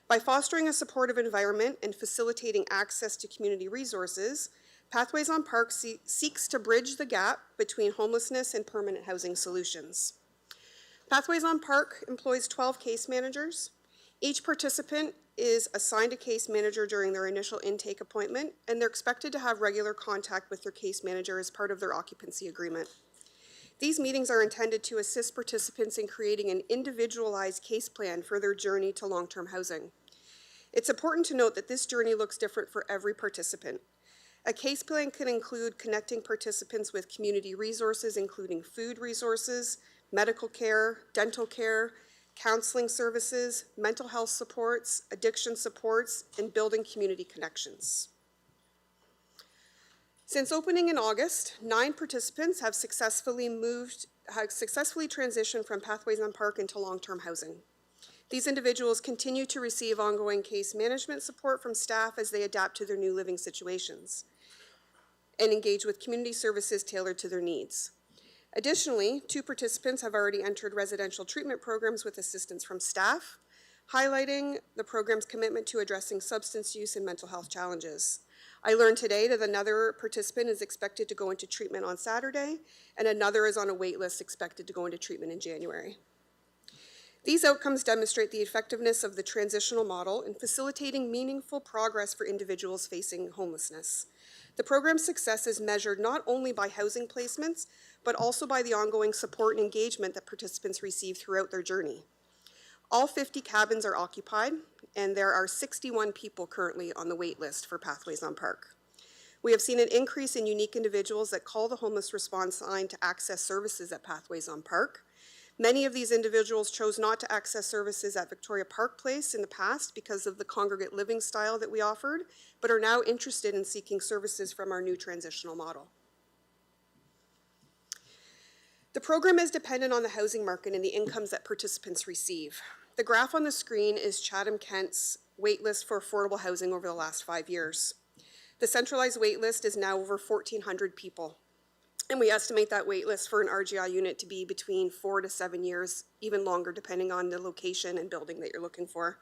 By fostering a supportive environment and facilitating access to community resources, Pathways on Park seeks to bridge the gap between homelessness and permanent housing solutions. Pathways on Park employs 12 case managers. Each participant is assigned a case manager during their initial intake appointment, and they're expected to have regular contact with their case manager as part of their occupancy agreement. These meetings are intended to assist participants in creating an individualized case plan for their journey to long-term housing. It's important to note that this journey looks different for every participant. A case plan can include connecting participants with community resources, including food resources, medical care, dental care, counseling services, mental health supports, addiction supports, and building community connections. Since opening in August, 9 participants have successfully transitioned from Pathways on Park into long-term housing. These individuals continue to receive ongoing case management support from staff as they adapt to their new living situations and engage with community services tailored to their needs. Additionally, 2 participants have already entered residential treatment programs with assistance from staff, highlighting the program's commitment to addressing substance use and mental health challenges. I learned today that another participant is expected to go into treatment on Saturday, and another is on a wait list expected to go into treatment in January. These outcomes demonstrate the effectiveness of the transitional model in facilitating meaningful progress for individuals facing homelessness. The program's success is measured not only by housing placements, but also by the ongoing support and engagement that participants receive throughout their journey. All 50 cabins are occupied, and there are 61 people currently on the wait list for Pathways on Park. We have seen an increase in unique individuals that call the homeless response line to access services at Pathways on Park. Many of these individuals chose not to access services at Victoria Park Place in the past because of the congregate living style that we offered, but are now interested in seeking services from our new transitional model. The program is dependent on the housing market and the incomes that participants receive. The graph on the screen is Chatham-Kent's waitlist for affordable housing over the last 5 years. The centralized waitlist is now over 1,400 people. And we estimate that wait list for an RGI unit to be between 4 to 7 years, even longer depending on the location and building that you're looking for.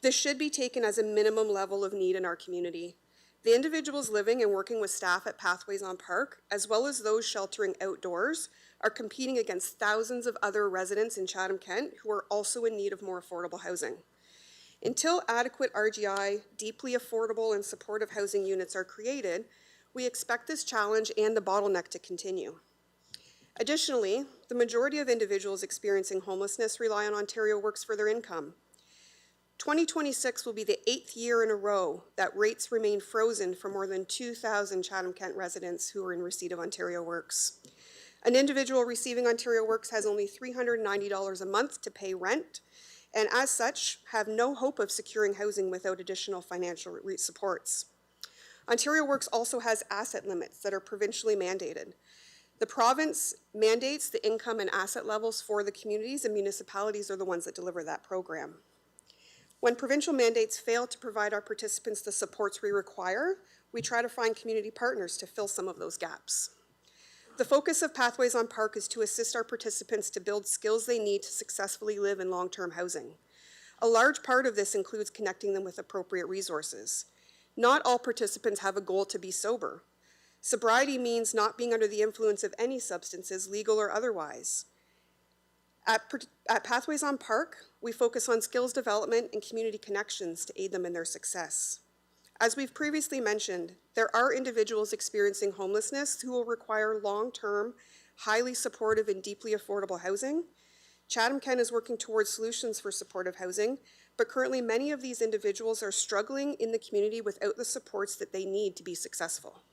This should be taken as a minimum level of need in our community. The individuals living and working with staff at Pathways on Park, as well as those sheltering outdoors, are competing against thousands of other residents in Chatham-Kent who are also in need of more affordable housing. Until adequate RGI, deeply affordable and supportive housing units are created, we expect this challenge and the bottleneck to continue. Additionally, the majority of individuals experiencing homelessness rely on Ontario Works for their income. 2026 will be the 8th year in a row that rates remain frozen for more than 2,000 Chatham-Kent residents who are in receipt of Ontario Works. An individual receiving Ontario Works has only $390 a month to pay rent, and as such, have no hope of securing housing without additional financial supports. Ontario Works also has asset limits that are provincially mandated. The province mandates the income and asset levels for the communities, and municipalities are the ones that deliver that program. When provincial mandates fail to provide our participants the supports we require, we try to find community partners to fill some of those gaps. The focus of Pathways on Park is to assist our participants to build skills they need to successfully live in long-term housing. A large part of this includes connecting them with appropriate resources. Not all participants have a goal to be sober. Sobriety means not being under the influence of any substances, legal or otherwise. At Pathways on Park, we focus on skills development and community connections to aid them in their success. As we've previously mentioned, there are individuals experiencing homelessness who will require long-term, highly supportive and deeply affordable housing. Chatham-Kent is working towards solutions for supportive housing, but currently many of these individuals are struggling in the community without the supports that they need to be successful.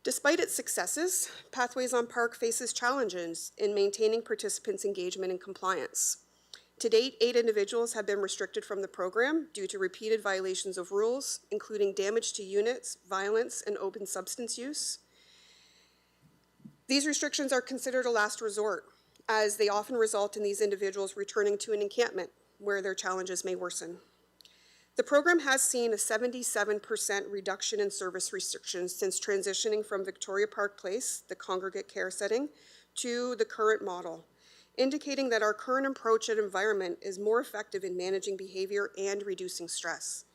Despite its successes, Pathways on Park faces challenges in maintaining participants' engagement and compliance. To date, 8 individuals have been restricted from the program due to repeated violations of rules, including damage to units, violence, and open substance use. These restrictions are considered a last resort, as they often result in these individuals returning to an encampment where their challenges may worsen. The program has seen a 77% reduction in service restrictions since transitioning from Victoria Park Place, the congregate care setting, to the current model, indicating that our current approach and environment is more effective in managing behavior and reducing stress.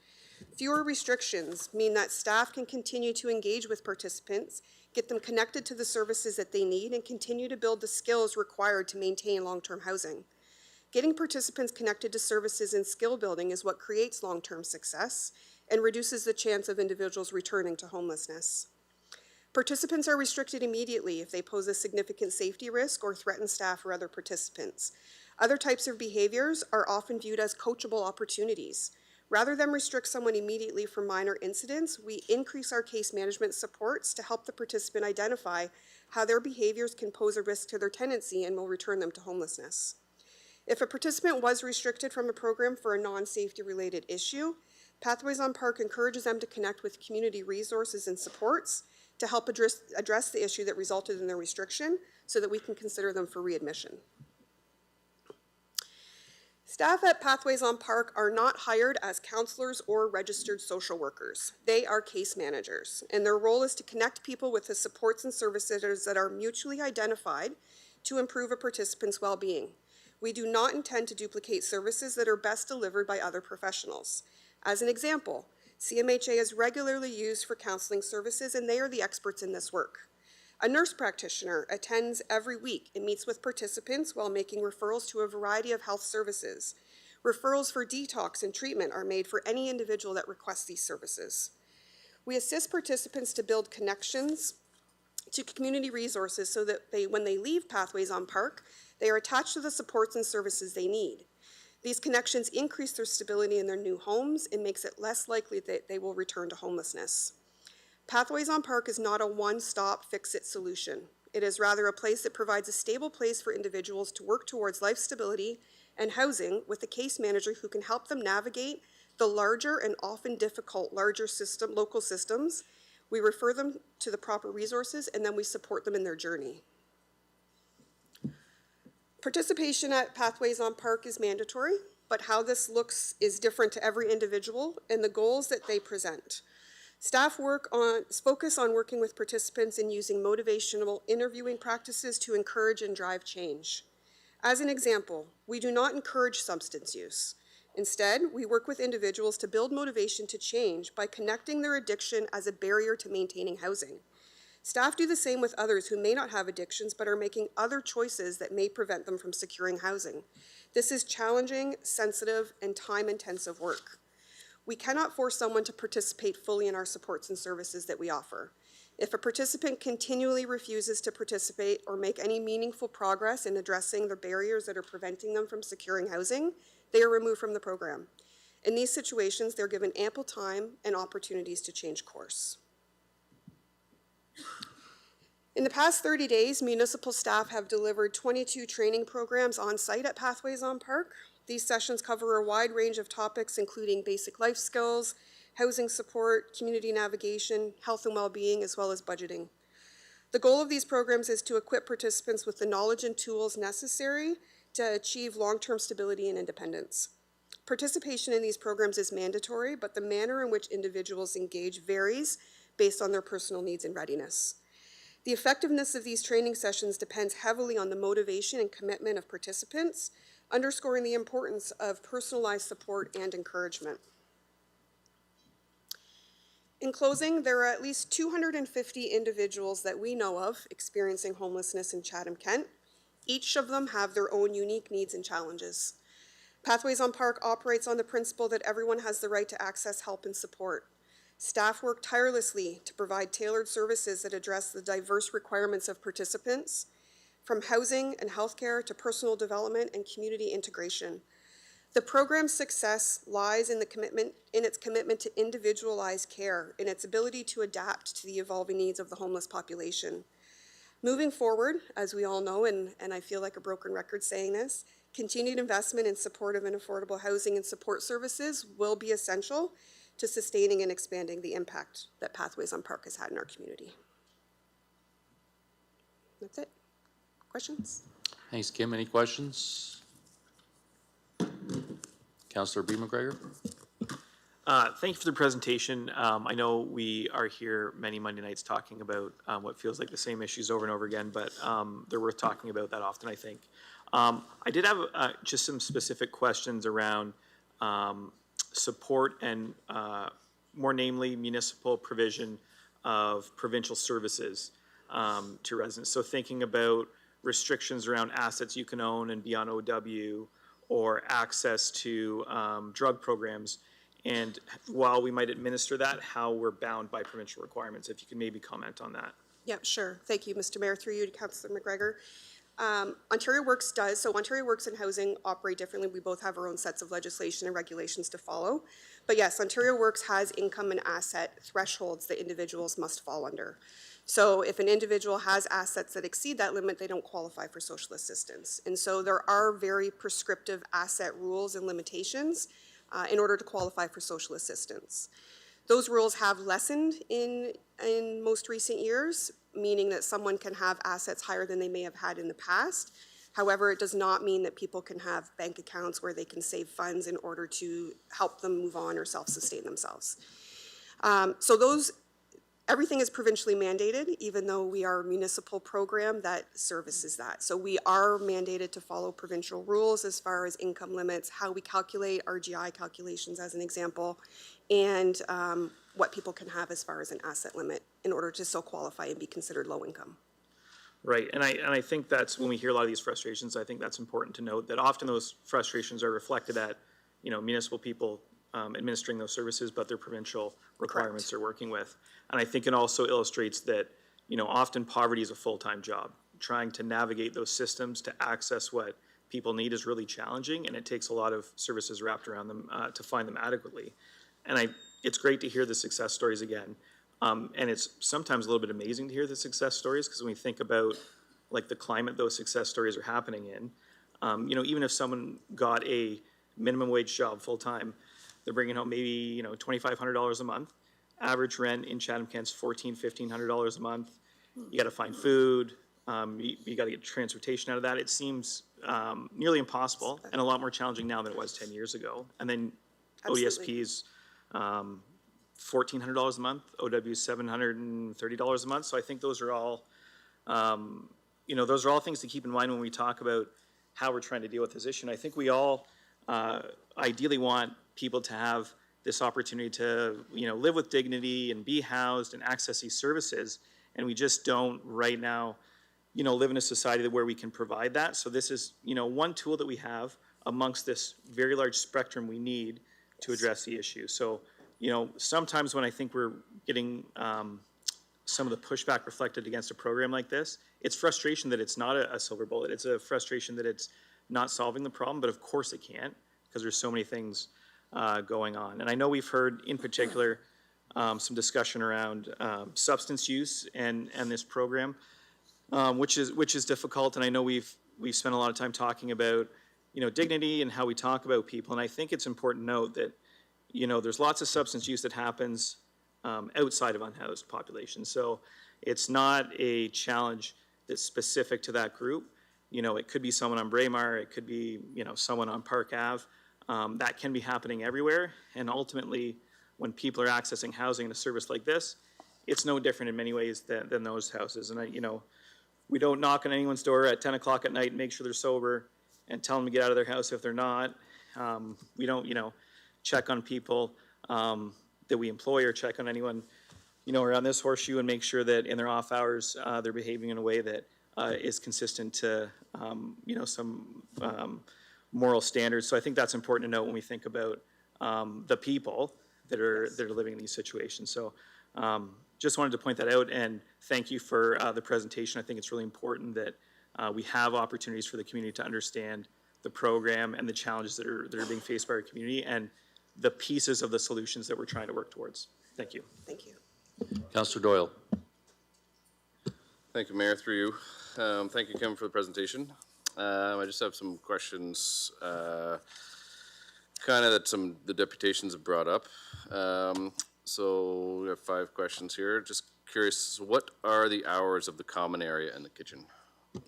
Fewer restrictions mean that staff can continue to engage with participants, get them connected to the services that they need, and continue to build the skills required to maintain long-term housing. Getting participants connected to services and skill building is what creates long-term success and reduces the chance of individuals returning to homelessness. Participants are restricted immediately if they pose a significant safety risk or threaten staff or other participants. Other types of behaviors are often viewed as coachable opportunities. Rather than restrict someone immediately for minor incidents, we increase our case management supports to help the participant identify how their behaviors can pose a risk to their tenancy and will return them to homelessness. If a participant was restricted from a program for a non-safety related issue, Pathways on Park encourages them to connect with community resources and supports to help address the issue that resulted in their restriction so that we can consider them for readmission. Staff at Pathways on Park are not hired as counselors or registered social workers. They are case managers, and their role is to connect people with the supports and services that are mutually identified to improve a participant's well-being. We do not intend to duplicate services that are best delivered by other professionals. As an example, CMHA is regularly used for counseling services, and they are the experts in this work. A nurse practitioner attends every week and meets with participants while making referrals to a variety of health services. Referrals for detox and treatment are made for any individual that requests these services. We assist participants to build connections to community resources so that when they leave Pathways on Park, they are attached to the supports and services they need. These connections increase their stability in their new homes and makes it less likely that they will return to homelessness. Pathways on Park is not a one-stop fix-it solution. It is rather a place that provides a stable place for individuals to work towards life stability and housing with a case manager who can help them navigate the larger and often difficult local systems. We refer them to the proper resources, and then we support them in their journey. Participation at Pathways on Park is mandatory, but how this looks is different to every individual and the goals that they present. Staff focus on working with participants and using motivational interviewing practices to encourage and drive change. As an example, we do not encourage substance use. Instead, we work with individuals to build motivation to change by connecting their addiction as a barrier to maintaining housing. Staff do the same with others who may not have addictions but are making other choices that may prevent them from securing housing. This is challenging, sensitive, and time-intensive work. We cannot force someone to participate fully in our supports and services that we offer. If a participant continually refuses to participate or make any meaningful progress in addressing the barriers that are preventing them from securing housing, they are removed from the program. In these situations, they're given ample time and opportunities to change course. In the past 30 days, municipal staff have delivered 22 training programs on site at Pathways on Park. These sessions cover a wide range of topics, including basic life skills, housing support, community navigation, health and well-being, as well as budgeting. The goal of these programs is to equip participants with the knowledge and tools necessary to achieve long-term stability and independence. Participation in these programs is mandatory, but the manner in which individuals engage varies based on their personal needs and readiness. The effectiveness of these training sessions depends heavily on the motivation and commitment of participants, underscoring the importance of personalized support and encouragement. In closing, there are at least 250 individuals that we know of experiencing homelessness in Chatham-Kent. Each of them have their own unique needs and challenges. Pathways on Park operates on the principle that everyone has the right to access help and support. Staff work tirelessly to provide tailored services that address the diverse requirements of participants, from housing and healthcare to personal development and community integration. The program's success lies in its commitment to individualized care, in its ability to adapt to the evolving needs of the homeless population. Moving forward, as we all know, and I feel like a broken record saying this, continued investment in supportive and affordable housing and support services will be essential to sustaining and expanding the impact that Pathways on Park has had in our community. That's it. Questions? Thanks, Kim. Any questions? Councillor B. McGregor? Thank you for the presentation. I know we are here many Monday nights talking about what feels like the same issues over and over again, but they're worth talking about that often, I think. I did have just some specific questions around support and more namely municipal provision of provincial services to residents. So thinking about restrictions around assets you can own and be on OW, or access to drug programs. And while we might administer that, how we're bound by provincial requirements, if you can maybe comment on that. Yeah, sure. Thank you, Mr. Mayor. Through you to Councillor McGregor. Ontario Works does, so Ontario Works and Housing operate differently. We both have our own sets of legislation and regulations to follow. But yes, Ontario Works has income and asset thresholds that individuals must fall under. So if an individual has assets that exceed that limit, they don't qualify for social assistance. And so there are very prescriptive asset rules and limitations in order to qualify for social assistance. Those rules have lessened in most recent years, meaning that someone can have assets higher than they may have had in the past. However, it does not mean that people can have bank accounts where they can save funds in order to help them move on or self-sustain themselves. Everything is provincially mandated, even though we are a municipal program that services that. So we are mandated to follow provincial rules as far as income limits, how we calculate RGI calculations as an example, and what people can have as far as an asset limit in order to still qualify and be considered low income. Right, and I think that's when we hear a lot of these frustrations, I think that's important to note that often those frustrations are reflected at, municipal people administering those services, but their provincial requirements they're working with. And I think it also illustrates that, often poverty is a full-time job. Trying to navigate those systems to access what people need is really challenging, and it takes a lot of services wrapped around them to find them adequately. And it's great to hear the success stories again. And it's sometimes a little bit amazing to hear the success stories, because when we think about like the climate those success stories are happening in, even if someone got a minimum wage job full-time, they're bringing home maybe, $2,500 a month. Average rent in Chatham-Kent's $1,400, $1,500 a month. You got to find food. You got to get transportation out of that. It seems nearly impossible and a lot more challenging now than it was 10 years ago. And then ODSP's $1,400 a month, OW's $730 a month. So I think those are all, those are all things to keep in mind when we talk about how we're trying to deal with this issue. And I think we all ideally want people to have this opportunity to, live with dignity and be housed and access these services. And we just don't right now, live in a society where we can provide that. So this is, one tool that we have amongst this very large spectrum we need to address the issue. So, sometimes when I think we're getting some of the pushback reflected against a program like this, it's frustration that it's not a silver bullet. It's a frustration that it's not solving the problem, but of course it can't, because there's so many things going on. And I know we've heard in particular some discussion around substance use and this program, which is difficult. And I know we've spent a lot of time talking about dignity and how we talk about people. And I think it's important to note that there's lots of substance use that happens outside of unhoused populations. So it's not a challenge that's specific to that group. It could be someone on Braemar, it could be someone on Park Ave. That can be happening everywhere, and ultimately, when people are accessing housing in a service like this, it's no different in many ways than those houses. And we don't knock on anyone's door at 10 o'clock at night and make sure they're sober and tell them to get out of their house if they're not. We don't, check on people that we employ or check on anyone, around this horseshoe and make sure that in their off hours they're behaving in a way that is consistent to, some moral standards. So I think that's important to note when we think about the people that are living in these situations. So just wanted to point that out, and thank you for the presentation. I think it's really important that we have opportunities for the community to understand the program and the challenges that are being faced by our community and the pieces of the solutions that we're trying to work towards. Thank you. Thank you. Councillor Doyle. Thank you, Mayor, through you. Thank you, Kim, for the presentation. I just have some questions, kind of that the deputations have brought up. So we have 5 questions here. Just curious, what are the hours of the common area and the kitchen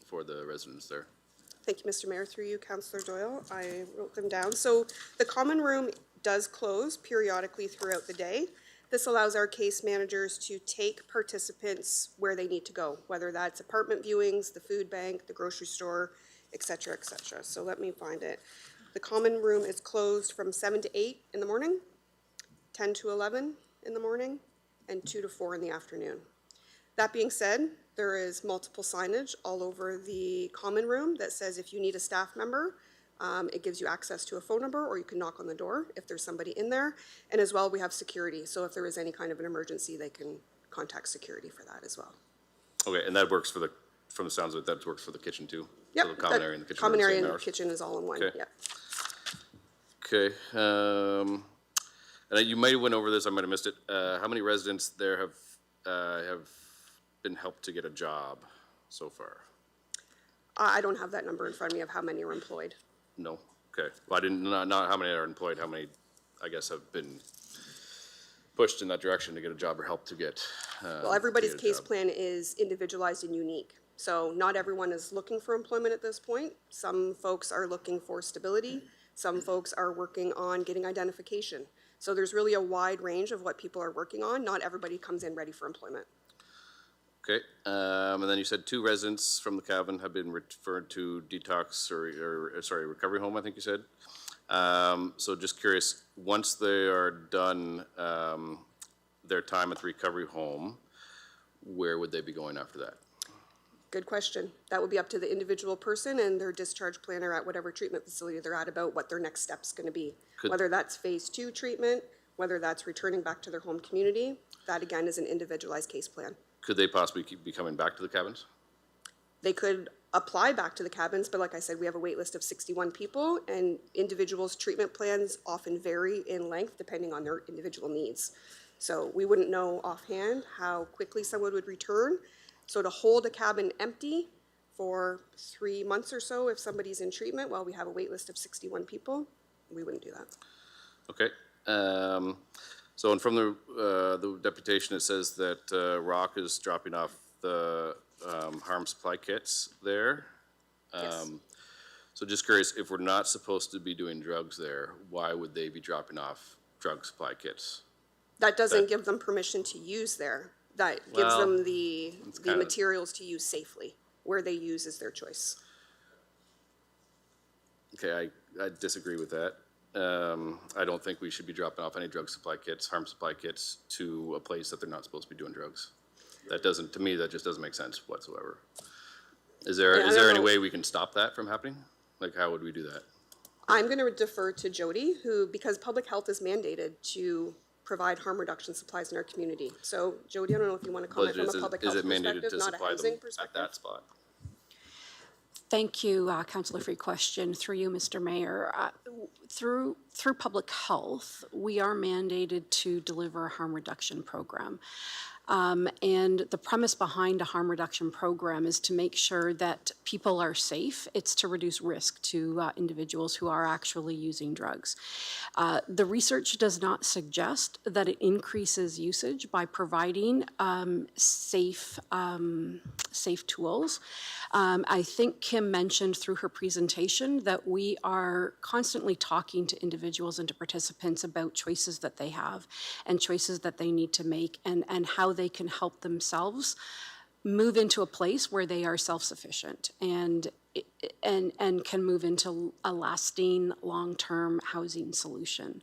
for the residents there? Thank you, Mr. Mayor. Through you, Councillor Doyle. I wrote them down. So the common room does close periodically throughout the day. This allows our case managers to take participants where they need to go, whether that's apartment viewings, the food bank, the grocery store, et cetera, et cetera. So let me find it. The common room is closed from 7 to 8 in the morning, 10 to 11 in the morning, and 2 to 4 in the afternoon. That being said, there is multiple signage all over the common room that says if you need a staff member, it gives you access to a phone number, or you can knock on the door if there's somebody in there. And as well, we have security. So if there is any kind of an emergency, they can contact security for that as well. Okay, and that works for the, from the sounds of it, that works for the kitchen too? Yep. So the common area and the kitchen. Common are the area same and the hours? kitchen is all in one, Okay. yep. Okay, and you might have went over this, I might have missed it. How many residents there have been helped to get a job so far? I don't have that number in front of me of how many are employed. No? Okay. Well, I didn't, not how many are employed, how many, I guess, have been pushed in that direction to get a job or helped to get, Well, everybody's to get a case job. plan is individualized and unique. So not everyone is looking for employment at this point. Some folks are looking for stability. Some folks are working on getting identification. So there's really a wide range of what people are working on. Not everybody comes in ready for employment. Okay, and then you said 2 residents from the cabin have been referred to detox or sorry, recovery home, I think you said. So just curious, once they are done their time at the recovery home, where would they be going after that? Good question. That would be up to the individual person and their discharge planner at whatever treatment facility they're at about what their next step's going to be. Whether that's phase 2 treatment, whether that's returning back to their home community, that again is an individualized case plan. Could they possibly be coming back to the cabins? They could apply back to the cabins, but like I said, we have a wait list of 61 people, and individuals' treatment plans often vary in length depending on their individual needs. So we wouldn't know offhand how quickly someone would return. So to hold a cabin empty for 3 months or so if somebody's in treatment while we have a wait list of 61 people, we wouldn't do that. Okay. So, and from the deputation, it says that Rock is dropping off the harm supply kits there. Yes. So just curious, if we're not supposed to be doing drugs there, why would they be dropping off drug supply kits? That doesn't give them permission to use there. That gives Well, them the kinda- materials to use safely. Where they use is their choice. Okay, I disagree with that. I don't think we should be dropping off any drug supply kits, harm supply kits, to a place that they're not supposed to be doing drugs. That doesn't, to me, that just doesn't make sense whatsoever. Is there, Yeah, I is there don't any know. way we can stop that from happening? Like, how would we do that? I'm going to defer to Jody, who, because public health is mandated to provide harm reduction supplies in our community. So Jody, I don't know if you want to comment from a public Is health it mandated perspective, to not a supply housing them perspective. at that spot? Thank you, Councillor, for your question. Through you, Mr. Mayor. Through public health, we are mandated to deliver a harm reduction program. And the premise behind a harm reduction program is to make sure that people are safe. It's to reduce risk to individuals who are actually using drugs. The research does not suggest that it increases usage by providing safe tools. I think Kim mentioned through her presentation that we are constantly talking to individuals and to participants about choices that they have and choices that they need to make and how they can help themselves move into a place where they are self-sufficient and can move into a lasting long-term housing solution.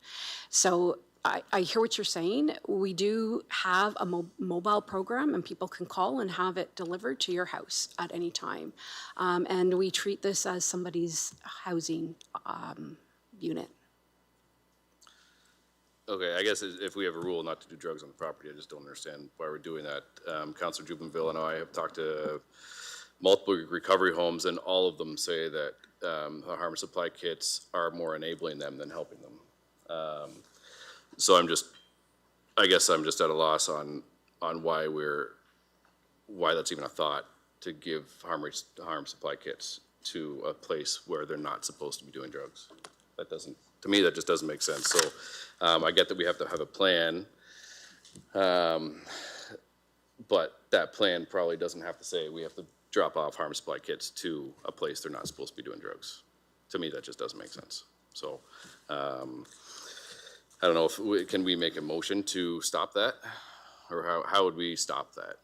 So I hear what you're saying. We do have a mobile program and people can call and have it delivered to your house at any time. And we treat this as somebody's housing unit. Okay, I guess if we have a rule not to do drugs on the property, I just don't understand why we're doing that. Councillor Jubenville and I have talked to multiple recovery homes, and all of them say that the harm supply kits are more enabling them than helping them. So I guess I'm just at a loss on why that's even a thought to give harm supply kits to a place where they're not supposed to be doing drugs. That doesn't, to me, that just doesn't make sense. So I get that we have to have a plan, but that plan probably doesn't have to say we have to drop off harm supply kits to a place they're not supposed to be doing drugs. To me, that just doesn't make sense. So, I don't know if, can we make a motion to stop that? Or how would we stop that?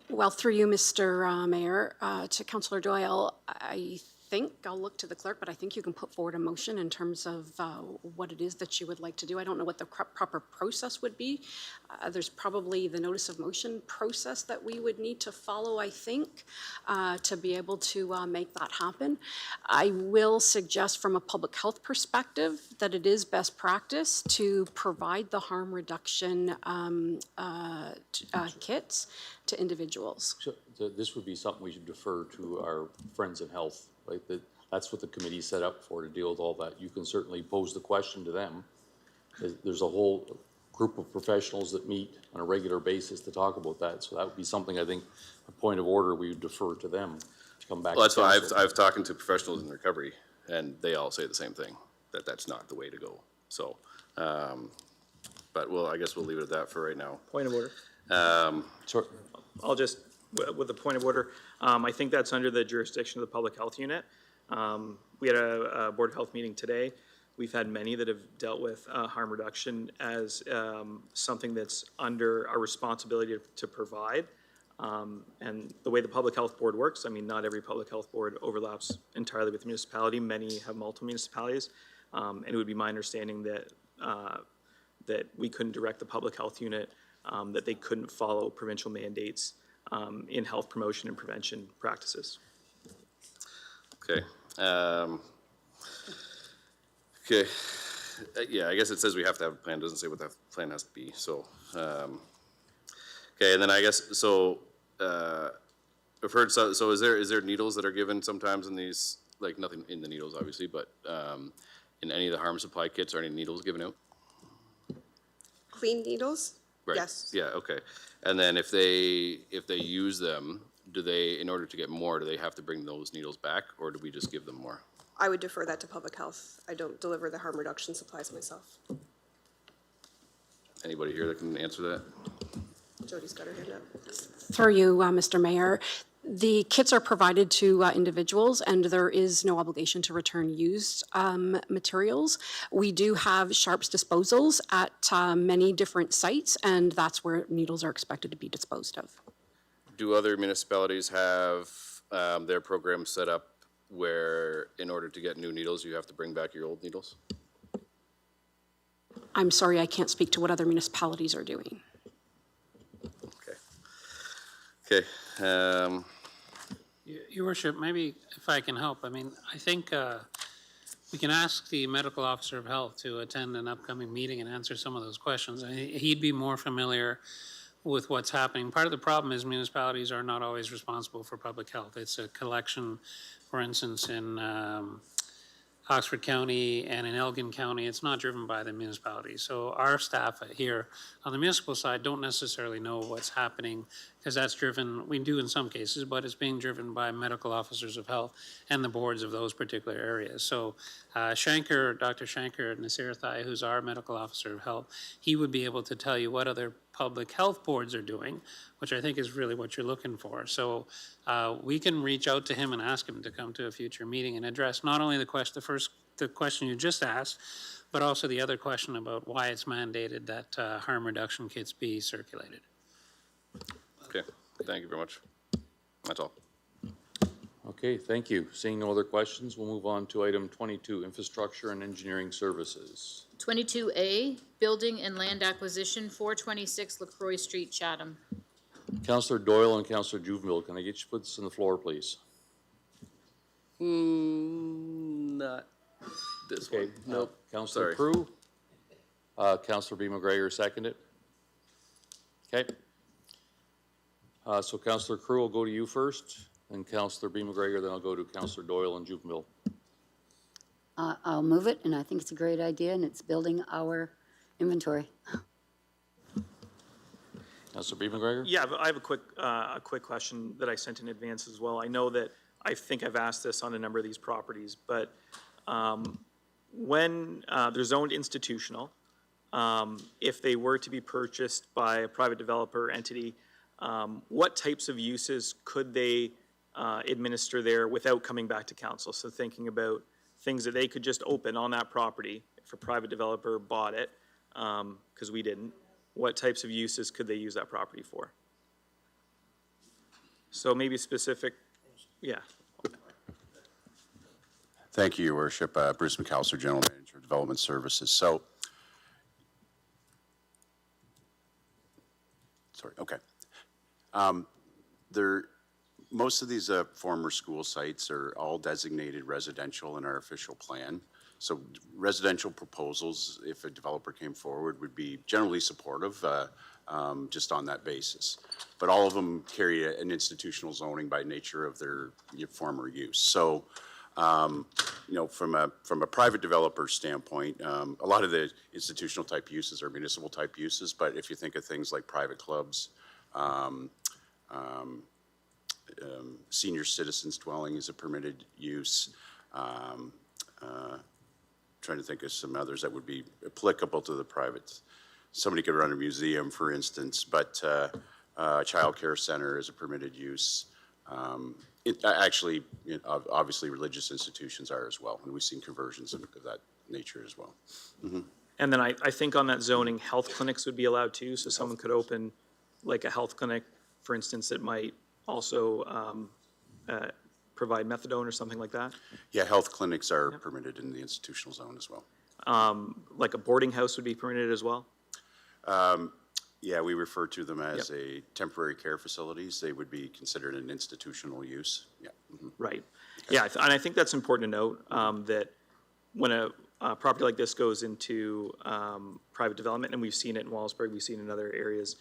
Well, through you, Mr. Mayor, to Councillor Doyle, I think, I'll look to the clerk, but I think you can put forward a motion in terms of what it is that you would like to do. I don't know what the proper process would be. There's probably the notice of motion process that we would need to follow, I think, to be able to make that happen. I will suggest from a public health perspective that it is best practice to provide the harm reduction kits to individuals. So this would be something we should defer to our friends in health, right? That's what the committee's set up for, to deal with all that. You can certainly pose the question to them. There's a whole group of professionals that meet on a regular basis to talk about that. So that would be something, I think, a point of order, we would defer to them to come back. Well, that's to why council. I've talked to professionals in recovery, and they all say the same thing, that that's not the way to go. So, but well, I guess we'll leave it at that for right now. Point of order. Sure. I'll just, with the point of order, I think that's under the jurisdiction of the Public Health Unit. We had a Board of Health meeting today. We've had many that have dealt with harm reduction as something that's under our responsibility to provide. And the way the Public Health Board works, I mean, not every Public Health Board overlaps entirely with the municipality. Many have multiple municipalities. And it would be my understanding that that we couldn't direct the Public Health Unit, that they couldn't follow provincial mandates in health promotion and prevention practices. Okay. Okay. Yeah, I guess it says we have to have a plan. It doesn't say what that plan has to be. So, okay, and then I guess, so, I've heard, so is there needles that are given sometimes in these, like nothing in the needles obviously, but in any of the harm supply kits, are any needles given out? Clean needles? Right. Yes. Yeah, okay. And then if they use them, do they, in order to get more, do they have to bring those needles back, or do we just give them more? I would defer that to public health. I don't deliver the harm reduction supplies myself. Anybody here that can answer that? Jody's got her hand up. Through you, Mr. Mayor, the kits are provided to individuals, and there is no obligation to return used materials. We do have sharps disposals at many different sites, and that's where needles are expected to be disposed of. Do other municipalities have their program set up where in order to get new needles, you have to bring back your old needles? I'm sorry, I can't speak to what other municipalities are doing. Okay. Your Worship, maybe if I can help, I mean, I think we can ask the medical officer of health to attend an upcoming meeting and answer some of those questions. He'd be more familiar with what's happening. Part of the problem is municipalities are not always responsible for public health. It's a collection, for instance, in Oxford County and in Elgin County, it's not driven by the municipality. So our staff here on the municipal side don't necessarily know what's happening, because that's driven, we do in some cases, but it's being driven by medical officers of health and the boards of those particular areas. So Dr. Shanker Nasirathai, who's our medical officer of health, he would be able to tell you what other public health boards are doing, which I think is really what you're looking for. So we can reach out to him and ask him to come to a future meeting and address not only the question you just asked, but also the other question about why it's mandated that harm reduction kits be circulated. Okay, thank you very much. That's all. Okay, thank you. Seeing no other questions, we'll move on to item 22, infrastructure and engineering services. 22A, Building and Land Acquisition, 426 LaCroix Street, Chatham. Councillor Doyle and Councillor Juvenile, can I get you to put this on the floor, please? Not this Okay, one. Nope. Councillor Sorry. Crew. Councillor B. McGregor, second it. Okay. So Councillor Crew will go to you first, and Councillor B. McGregor, then I'll go to Councillor Doyle and Juvenile. I'll move it, and I think it's a great idea, and it's building our inventory. Councillor B. McGregor? Yeah, but I have a quick question that I sent in advance as well. I know that I think I've asked this on a number of these properties, but when they're zoned institutional, if they were to be purchased by a private developer entity, what types of uses could they administer there without coming back to council? So thinking about things that they could just open on that property if a private developer bought it, because we didn't. What types of uses could they use that property for? So maybe specific, yeah. Thank you, Your Worship. Bruce McAllister, General Manager of Development Services. So, sorry, okay. Most of these former school sites are all designated residential in our official plan. So residential proposals, if a developer came forward, would be generally supportive just on that basis. But all of them carry an institutional zoning by nature of their former use. So, you know, from a private developer standpoint, a lot of the institutional type uses are municipal type uses. But if you think of things like private clubs, senior citizens dwelling is a permitted use. Trying to think of some others that would be applicable to the private. Somebody could run a museum, for instance, but a child care center is a permitted use. Obviously, religious institutions are as well, and we've seen conversions of that nature as well. Mm-hmm. And then I think on that zoning, health clinics would be allowed too, so someone could open like a health clinic, for instance, that might also provide methadone or something like that? Yeah, health clinics are permitted in the institutional zone as well. Like a boarding house would be permitted as well? Yeah, we refer to them as a temporary care facilities. They would be considered an institutional use. Yeah. Mm-hmm. Right. Okay. Yeah, and I think that's important to note that when a property like this goes into private development, and we've seen it in Wallaceburg, we've seen it in other areas,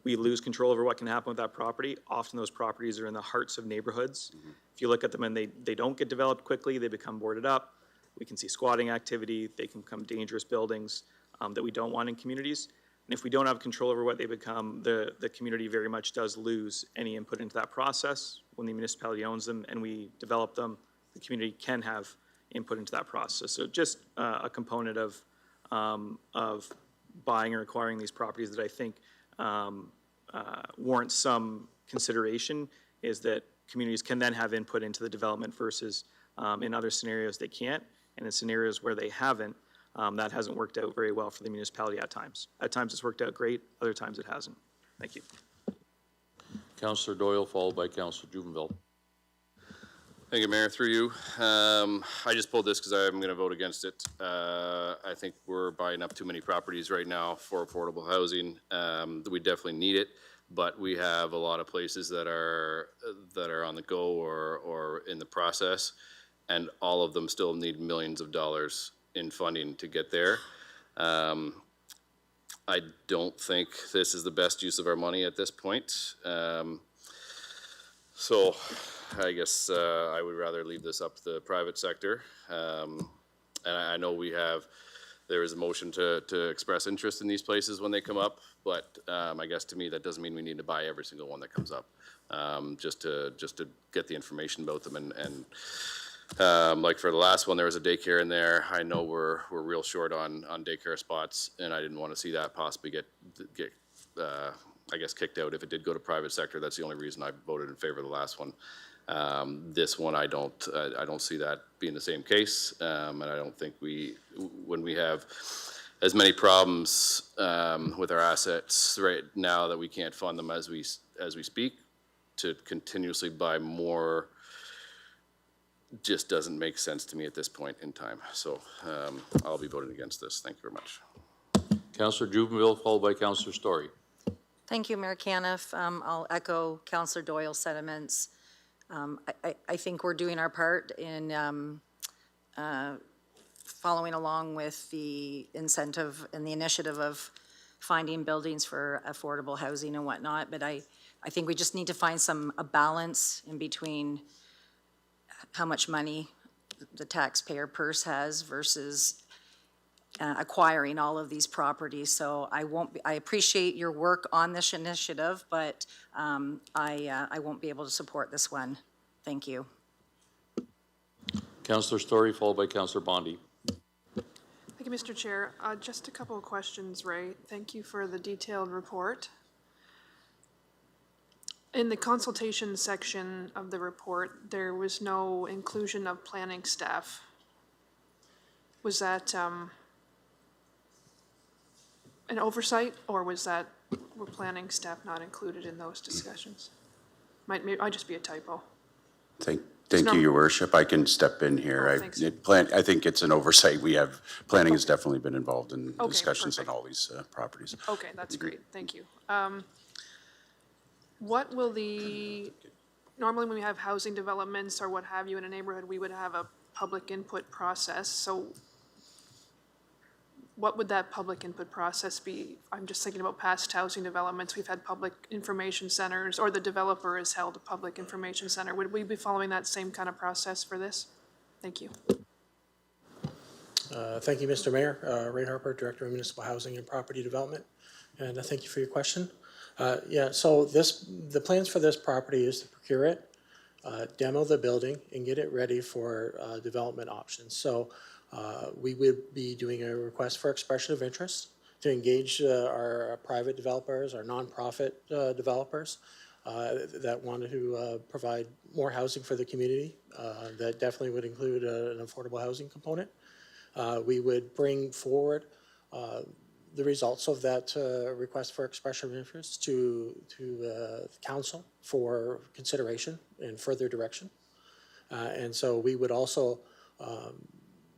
we lose control over what can happen with that property. Often those properties are in the hearts of neighborhoods. Mm-hmm. If you look at them and they don't get developed quickly, they become boarded up. We can see squatting activity. They can become dangerous buildings that we don't want in communities. And if we don't have control over what they become, the community very much does lose any input into that process. When the municipality owns them and we develop them, the community can have input into that process. So just a component of buying or acquiring these properties that I think warrants some consideration is that communities can then have input into the development versus in other scenarios they can't, and in scenarios where they haven't, that hasn't worked out very well for the municipality at times. At times it's worked out great, other times it hasn't. Thank you. Councillor Doyle, followed by Councillor Jubenville. Thank you, Mayor. Through you. I just pulled this because I'm going to vote against it. I think we're buying up too many properties right now for affordable housing. We definitely need it, but we have a lot of places that are on the go or in the process, and all of them still need millions of dollars in funding to get there. I don't think this is the best use of our money at this point. So I guess I would rather leave this up to the private sector. And I know there is a motion to express interest in these places when they come up, but I guess to me that doesn't mean we need to buy every single one that comes up. Just to get the information about them and like for the last one, there was a daycare in there. I know we're real short on daycare spots, and I didn't want to see that possibly get I guess kicked out if it did go to private sector. That's the only reason I voted in favor of the last one. This one, I don't see that being the same case, and I don't think when we have as many problems with our assets right now that we can't fund them as we speak, to continuously buy more just doesn't make sense to me at this point in time. So I'll be voting against this. Thank you very much. Councillor Jubenville, followed by Councillor Story. Thank you, Mayor Caniff. I'll echo Councillor Doyle's sentiments. I think we're doing our part in following along with the incentive and the initiative of finding buildings for affordable housing and whatnot, but I think we just need to find a balance in between how much money the taxpayer purse has versus acquiring all of these properties. So I appreciate your work on this initiative, but I won't be able to support this one. Thank you. Councillor Story, followed by Councillor Bondi. Thank you, Mr. Chair. Just a couple of questions, Ray. Thank you for the detailed report. In the consultation section of the report, there was no inclusion of planning staff. Was that an oversight, or was that, were planning staff not included in those discussions? Might just be a typo. Thank you, Your Worship. I can step in here. thanks. I think it's an oversight. Planning has definitely been involved in Okay, discussions on perfect. all these properties. Okay, that's great, thank you. What will normally when we have housing developments or what have you in a neighborhood, we would have a public input process, so what would that public input process be? I'm just thinking about past housing developments, we've had public information centers, or the developer has held a public information center. Would we be following that same kind of process for this? Thank you. Thank you, Mr. Mayor. Ray Harper, Director of Municipal Housing and Property Development, and thank you for your question. So the plans for this property is to procure it, demo the building, and get it ready for development options. So we would be doing a request for expression of interest to engage our private developers, our nonprofit developers that want to provide more housing for the community. That definitely would include an affordable housing component. We would bring forward the results of that request for expression of interest to council for consideration and further direction. And so we would also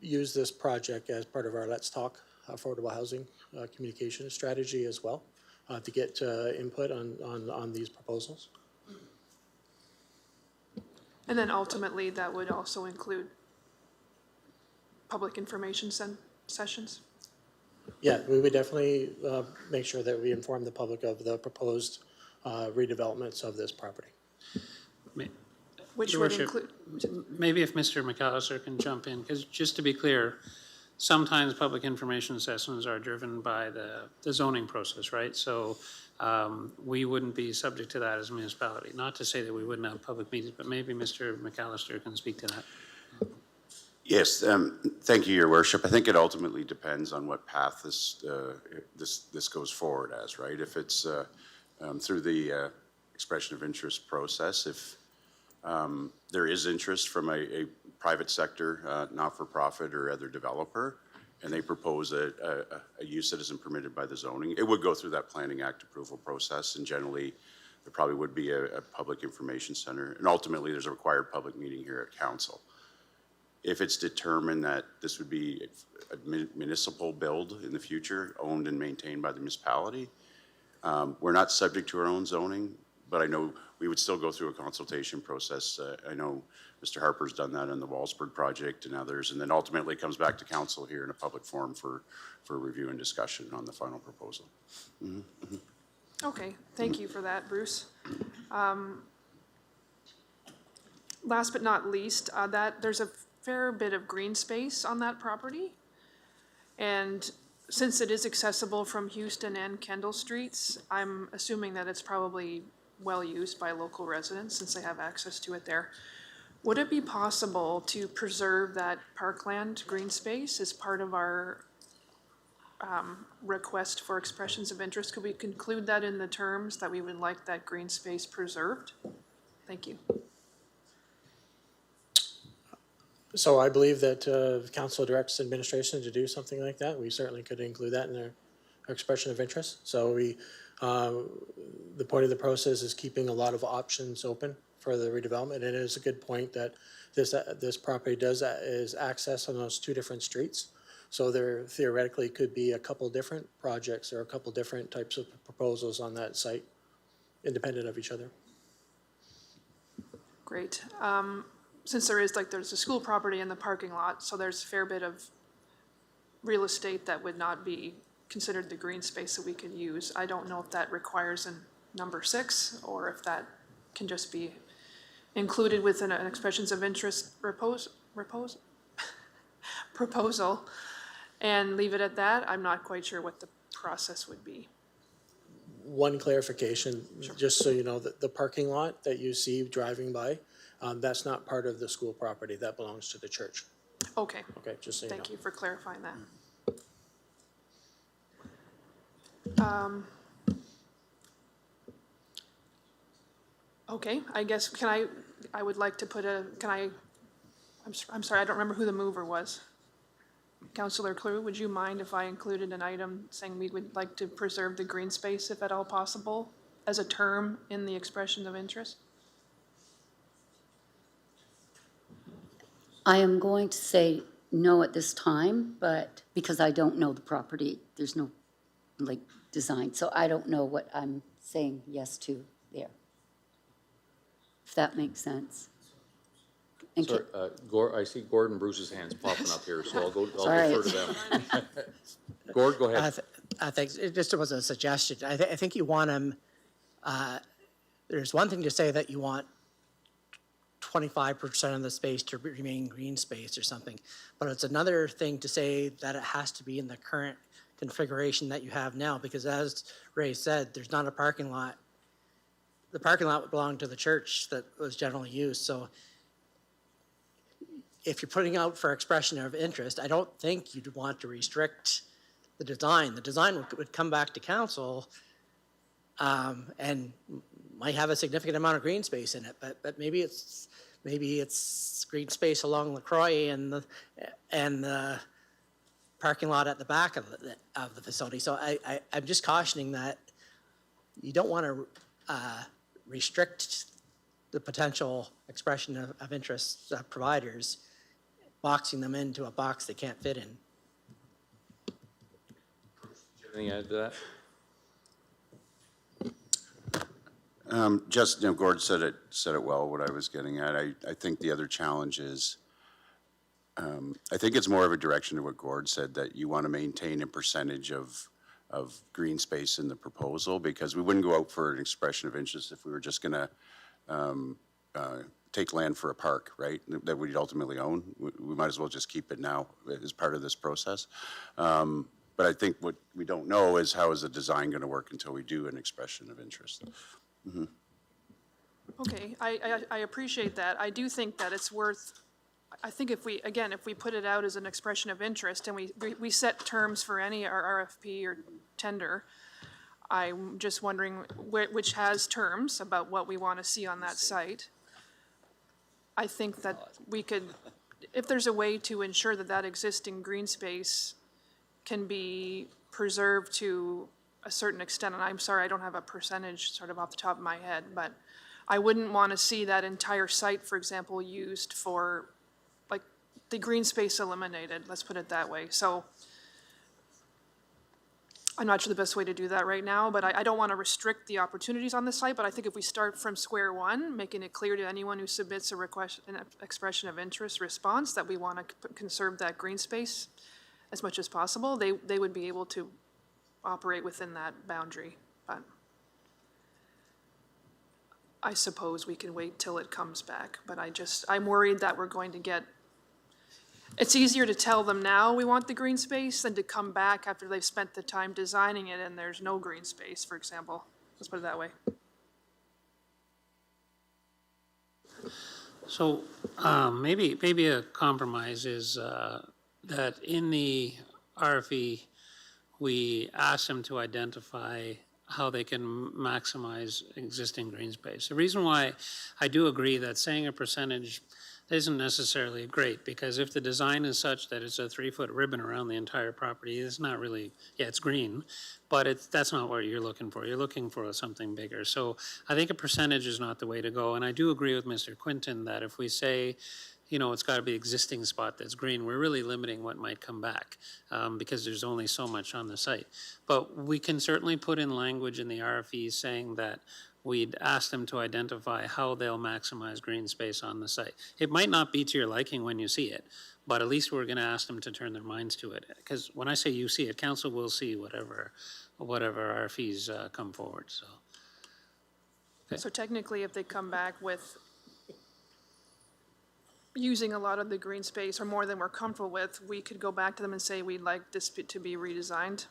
use this project as part of our Let's Talk affordable housing communication strategy as well to get input on these proposals. And then ultimately, that would also include public information sessions? Yeah, we would definitely make sure that we inform the public of the proposed redevelopments of this property. Which Your would Worship, include, maybe if Mr. McAllister can jump in, because just to be clear, sometimes public information sessions are driven by the zoning process, right? So we wouldn't be subject to that as a municipality. Not to say that we wouldn't have public meetings, but maybe Mr. McAllister can speak to that. Yes, thank you, Your Worship. I think it ultimately depends on what path this goes forward as, right? If it's through the expression of interest process, if there is interest from a private sector, not-for-profit or other developer, and they propose a use that isn't permitted by the zoning, it would go through that Planning Act approval process, and generally there probably would be a public information center, and ultimately there's a required public meeting here at council. If it's determined that this would be a municipal build in the future, owned and maintained by the municipality, we're not subject to our own zoning, but I know we would still go through a consultation process. I know Mr. Harper's done that on the Wallsburg project and others, and then ultimately comes back to council here in a public forum for review and discussion on the final proposal. okay, thank you for that, Bruce. Last but not least, there's a fair bit of green space on that property. And since it is accessible from Houston and Kendall Streets, I'm assuming that it's probably well used by local residents since they have access to it there. Would it be possible to preserve that parkland green space as part of our request for expressions of interest? Could we conclude that in the terms that we would like that green space preserved? Thank you. So I believe that if council directs administration to do something like that, we certainly could include that in our expression of interest. So the point of the process is keeping a lot of options open for the redevelopment. And it is a good point that this property is accessed on those two different streets. So there theoretically could be a couple different projects or a couple different types of proposals on that site, independent of each other. Great. Since there's a school property in the parking lot, so there's a fair bit of real estate that would not be considered the green space that we could use. I don't know if that requires a number 6 or if that can just be included within an expressions of interest proposal and leave it at that. I'm not quite sure what the process would be. One clarification, just so you know, the parking lot that you see driving by, that's not part of the school property. That belongs to the church. Okay. Okay, just so you know. Thank you for clarifying that. Okay, I guess, I would like to put I'm sorry, I don't remember who the mover was. Councillor Clue, would you mind if I included an item saying we would like to preserve the green space if at all possible as a term in the expression of interest? I am going to say no at this time, but because I don't know the property, there's no like design, so I don't know what I'm saying yes to there. If that makes sense. And Sorry, I see Gordon Bruce's hands popping up here, so I'll Sorry. defer to them. Gord, go ahead. Thanks. It just was a suggestion. I think you want them, there's one thing to say that you want 25% of the space to remain green space or something, but it's another thing to say that it has to be in the current configuration that you have now, because as Ray said, there's not a parking lot. The parking lot would belong to the church that was generally used, so if you're putting out for expression of interest, I don't think you'd want to restrict the design. The design would come back to council and might have a significant amount of green space in it, but maybe it's green space along LaCroix and the parking lot at the back of the facility. So I'm just cautioning that you don't want to restrict the potential expression of interest providers, boxing them into a box they can't fit in. Anything to add to that? Just, Gord said it well, what I was getting at. I think the other challenge is, I think it's more of a direction to what Gord said, that you want to maintain a percentage of green space in the proposal, because we wouldn't go out for an expression of interest if we were just going to take land for a park, right, that we'd ultimately own. We might as well just keep it now as part of this process. But I think what we don't know is how is the design going to work until we do an expression of interest. Mm-hmm. Okay, I appreciate that. I do think that it's worth, I think if we put it out as an expression of interest and we set terms for any RFP or tender, I'm just wondering which has terms about what we want to see on that site. I think that we could, if there's a way to ensure that that existing green space can be preserved to a certain extent, and I'm sorry, I don't have a percentage sort of off the top of my head, but I wouldn't want to see that entire site, for example, used for, like, the green space eliminated, let's put it that way. So I'm not sure the best way to do that right now, but I don't want to restrict the opportunities on the site, but I think if we start from square one, making it clear to anyone who submits a request, an expression of interest response, that we want to conserve that green space as much as possible, they would be able to operate within that boundary. But I suppose we can wait till it comes back, but I'm worried that we're going to get, it's easier to tell them now we want the green space than to come back after they've spent the time designing it and there's no green space, for example. Let's put it that way. So maybe a compromise is that in the RFE, we ask them to identify how they can maximize existing green space. The reason why I do agree that saying a percentage isn't necessarily great, because if the design is such that it's a 3-foot ribbon around the entire property, it's not really, it's green, but that's not what you're looking for. You're looking for something bigger. So I think a percentage is not the way to go. And I do agree with Mr. Quinton that if we say, it's got to be existing spot that's green, we're really limiting what might come back because there's only so much on the site. But we can certainly put in language in the RFE saying that we'd ask them to identify how they'll maximize green space on the site. It might not be to your liking when you see it, but at least we're going to ask them to turn their minds to it. Because when I say you see it, council will see whatever RFEs come forward. So, okay. So technically, if they come back with using a lot of the green space or more than we're comfortable with, we could go back to them and say we'd like this to be redesigned?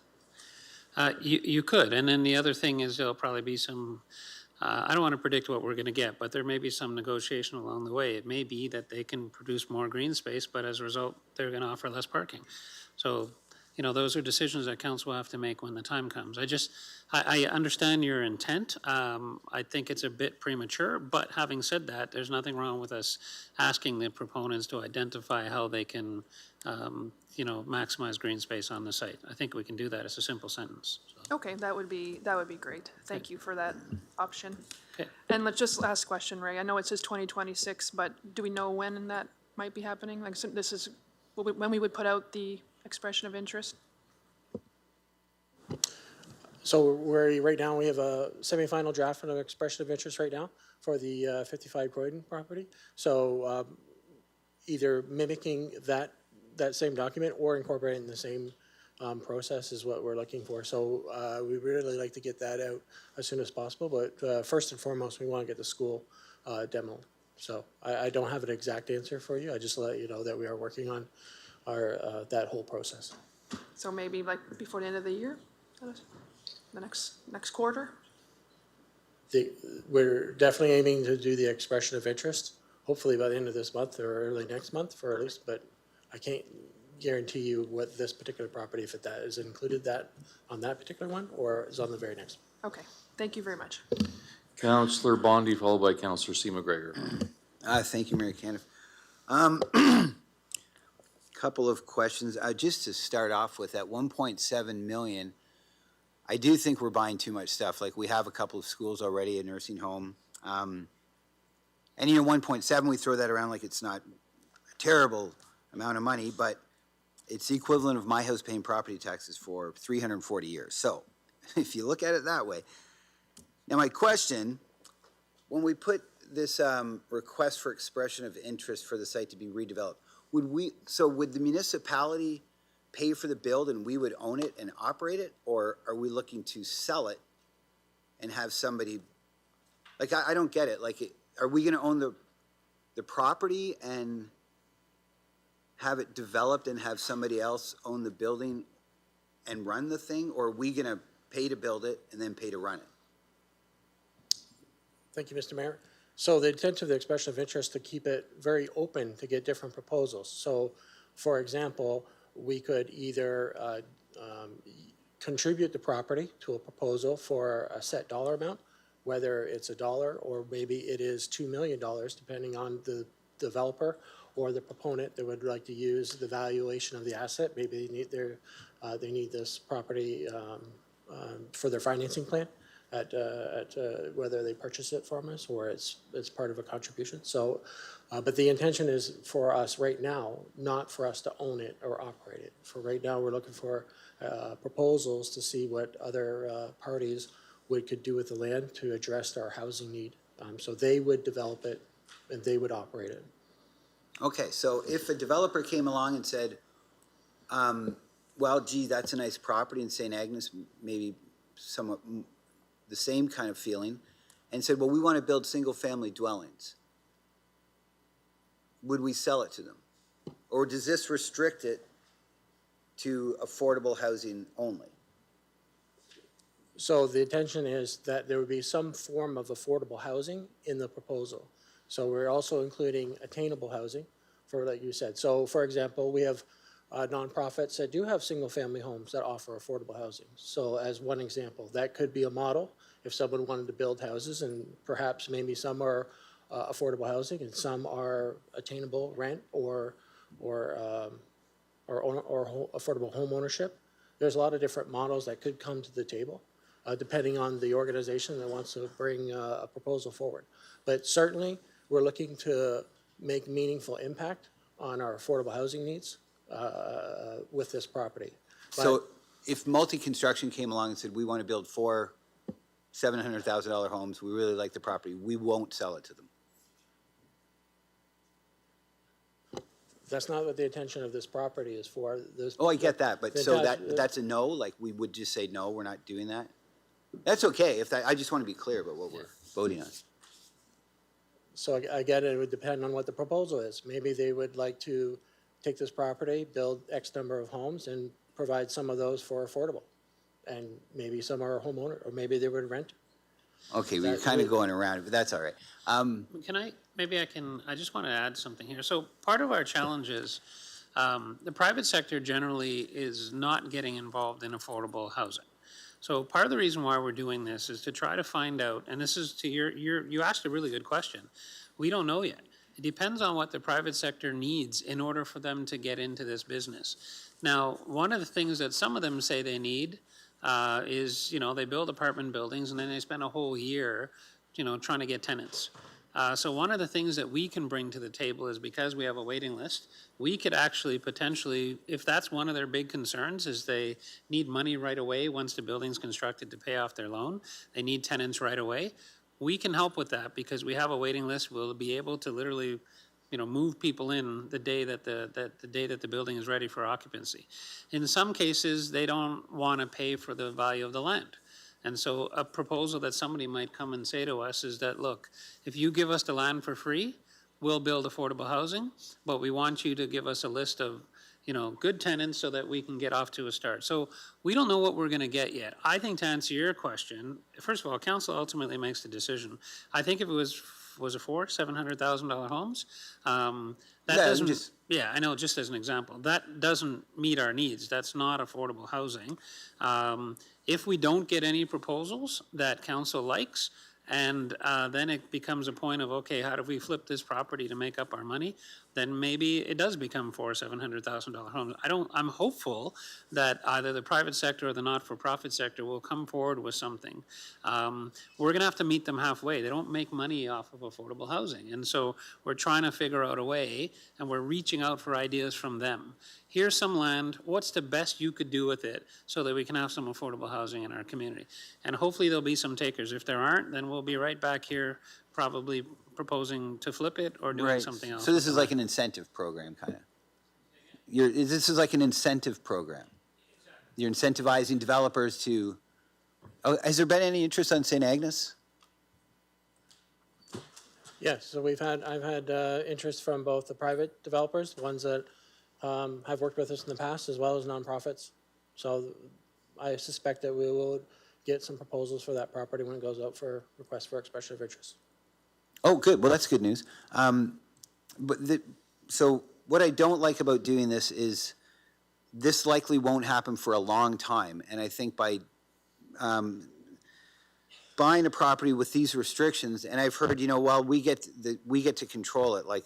You could. And then the other thing is there'll probably be some, I don't want to predict what we're going to get, but there may be some negotiation along the way. It may be that they can produce more green space, but as a result, they're going to offer less parking. So, you know, those are decisions that council will have to make when the time comes. I understand your intent. I think it's a bit premature, but having said that, there's nothing wrong with us asking the proponents to identify how they can, you know, maximize green space on the site. I think we can do that. It's a simple sentence. So. Okay, that would be great. Thank you for that option. Okay. And let's just last question, Ray. I know it says 2026, but do we know when that might be happening? Like, so this is when we would put out the expression of interest? So right now, we have a semifinal draft of expression of interest right now for the 55 Croydon property. So either mimicking that same document or incorporating the same process is what we're looking for. So we really like to get that out as soon as possible. But first and foremost, we want to get the school demo. So I don't have an exact answer for you. I just let you know that we are working on that whole process. So maybe like before the end of the year? The next quarter? We're definitely aiming to do the expression of interest, hopefully by the end of this month or early next month for at least, but I can't guarantee you what this particular property, if that is included that on that particular one or is on the very next. Okay, thank you very much. Councillor Bondi, followed by Councillor C. McGregor. Thank you, Mayor Caniff. Couple of questions. Just to start off with, at 1.7 million, I do think we're buying too much stuff. Like, we have a couple of schools already, a nursing home. And, you know, 1.7, we throw that around like it's not a terrible amount of money, but it's the equivalent of my house paying property taxes for 340 years. So, if you look at it that way. Now, my question, when we put this request for expression of interest for the site to be redeveloped, would the municipality pay for the build and we would own it and operate it, or are we looking to sell it and have somebody, like, I don't get it. Like, are we going to own the property and have it developed and have somebody else own the building and run the thing, or are we going to pay to build it and then pay to run it? Thank you, Mr. Mayor. So the intent of the expression of interest to keep it very open to get different proposals. So, for example, we could either contribute the property to a proposal for a set dollar amount, whether it's $1 or maybe it is $2 million, depending on the developer or the proponent that would like to use the valuation of the asset. Maybe they need this property for their financing plan at whether they purchase it from us or it's part of a contribution. So, but the intention is for us right now, not for us to own it or operate it. For right now, we're looking for proposals to see what other parties could do with the land to address our housing need. So they would develop it and they would operate it. Okay, so if a developer came along and said, well, gee, that's a nice property in St. Agnes, maybe somewhat the same kind of feeling, and said, well, we want to build single-family dwellings, would we sell it to them? Or does this restrict it to affordable housing only? So the intention is that there would be some form of affordable housing in the proposal. So we're also including attainable housing for, like you said. So, for example, we have nonprofits that do have single-family homes that offer affordable housing. So as one example, that could be a model if someone wanted to build houses, and perhaps maybe some are affordable housing and some are attainable rent or affordable home ownership. There's a lot of different models that could come to the table, depending on the organization that wants to bring a proposal forward. But certainly, we're looking to make meaningful impact on our affordable housing needs with this property. So if multi-construction came along and said, we want to build 4 $700,000 homes, we really like the property, we won't sell it to them? That's not what the intention of this property is for. Oh, I get that, but so that's a no? Like, we would just say, no, we're not doing that? That's okay, I just want to be clear about what we're voting on. So again, it would depend on what the proposal is. Maybe they would like to take this property, build X number of homes, and provide some of those for affordable. And maybe some are a homeowner, or maybe they would rent. Okay, we're kind of going around it, but that's all right. I just want to add something here. So part of our challenge is The private sector generally is not getting involved in affordable housing. So part of the reason why we're doing this is to try to find out, and this is to you asked a really good question. We don't know yet. It depends on what the private sector needs in order for them to get into this business. Now, one of the things that some of them say they need is, they build apartment buildings and then they spend a whole year, trying to get tenants. So one of the things that we can bring to the table is, because we have a waiting list, we could actually potentially, if that's one of their big concerns, is they need money right away once the building's constructed to pay off their loan. They need tenants right away. We can help with that because we have a waiting list. We'll be able to literally, move people in the day that the building is ready for occupancy. In some cases, they don't want to pay for the value of the land. And so a proposal that somebody might come and say to us is that, look, if you give us the land for free, we'll build affordable housing, but we want you to give us a list of, good tenants so that we can get off to a start. So we don't know what we're going to get yet. I think, to answer your question, first of all, council ultimately makes the decision. I think if it was it $700,000 homes? That doesn't, yeah, I know, just as an example, that doesn't meet our needs. That's not affordable housing. If we don't get any proposals that council likes, and then it becomes a point of, okay, how do we flip this property to make up our money? Then maybe it does become $400,000 or $700,000 homes. I'm hopeful that either the private sector or the not-for-profit sector will come forward with something. We're gonna have to meet them halfway. They don't make money off of affordable housing. And so we're trying to figure out a way, and we're reaching out for ideas from them. Here's some land, what's the best you could do with it so that we can have some affordable housing in our community? And hopefully there'll be some takers. If there aren't, then we'll be right back here probably proposing to flip it or doing something else. So this is like an incentive program, kind of? This is like an incentive program? You're incentivizing developers to, has there been any interest on St. Agnes? Yes, so I've had interest from both the private developers, ones that have worked with us in the past, as well as nonprofits. So I suspect that we will get some proposals for that property when it goes out for request for expression of interest. Oh, good. Well, that's good news. So what I don't like about doing this is this likely won't happen for a long time. And I think by buying a property with these restrictions, and I've heard, well, we get to control it. Like,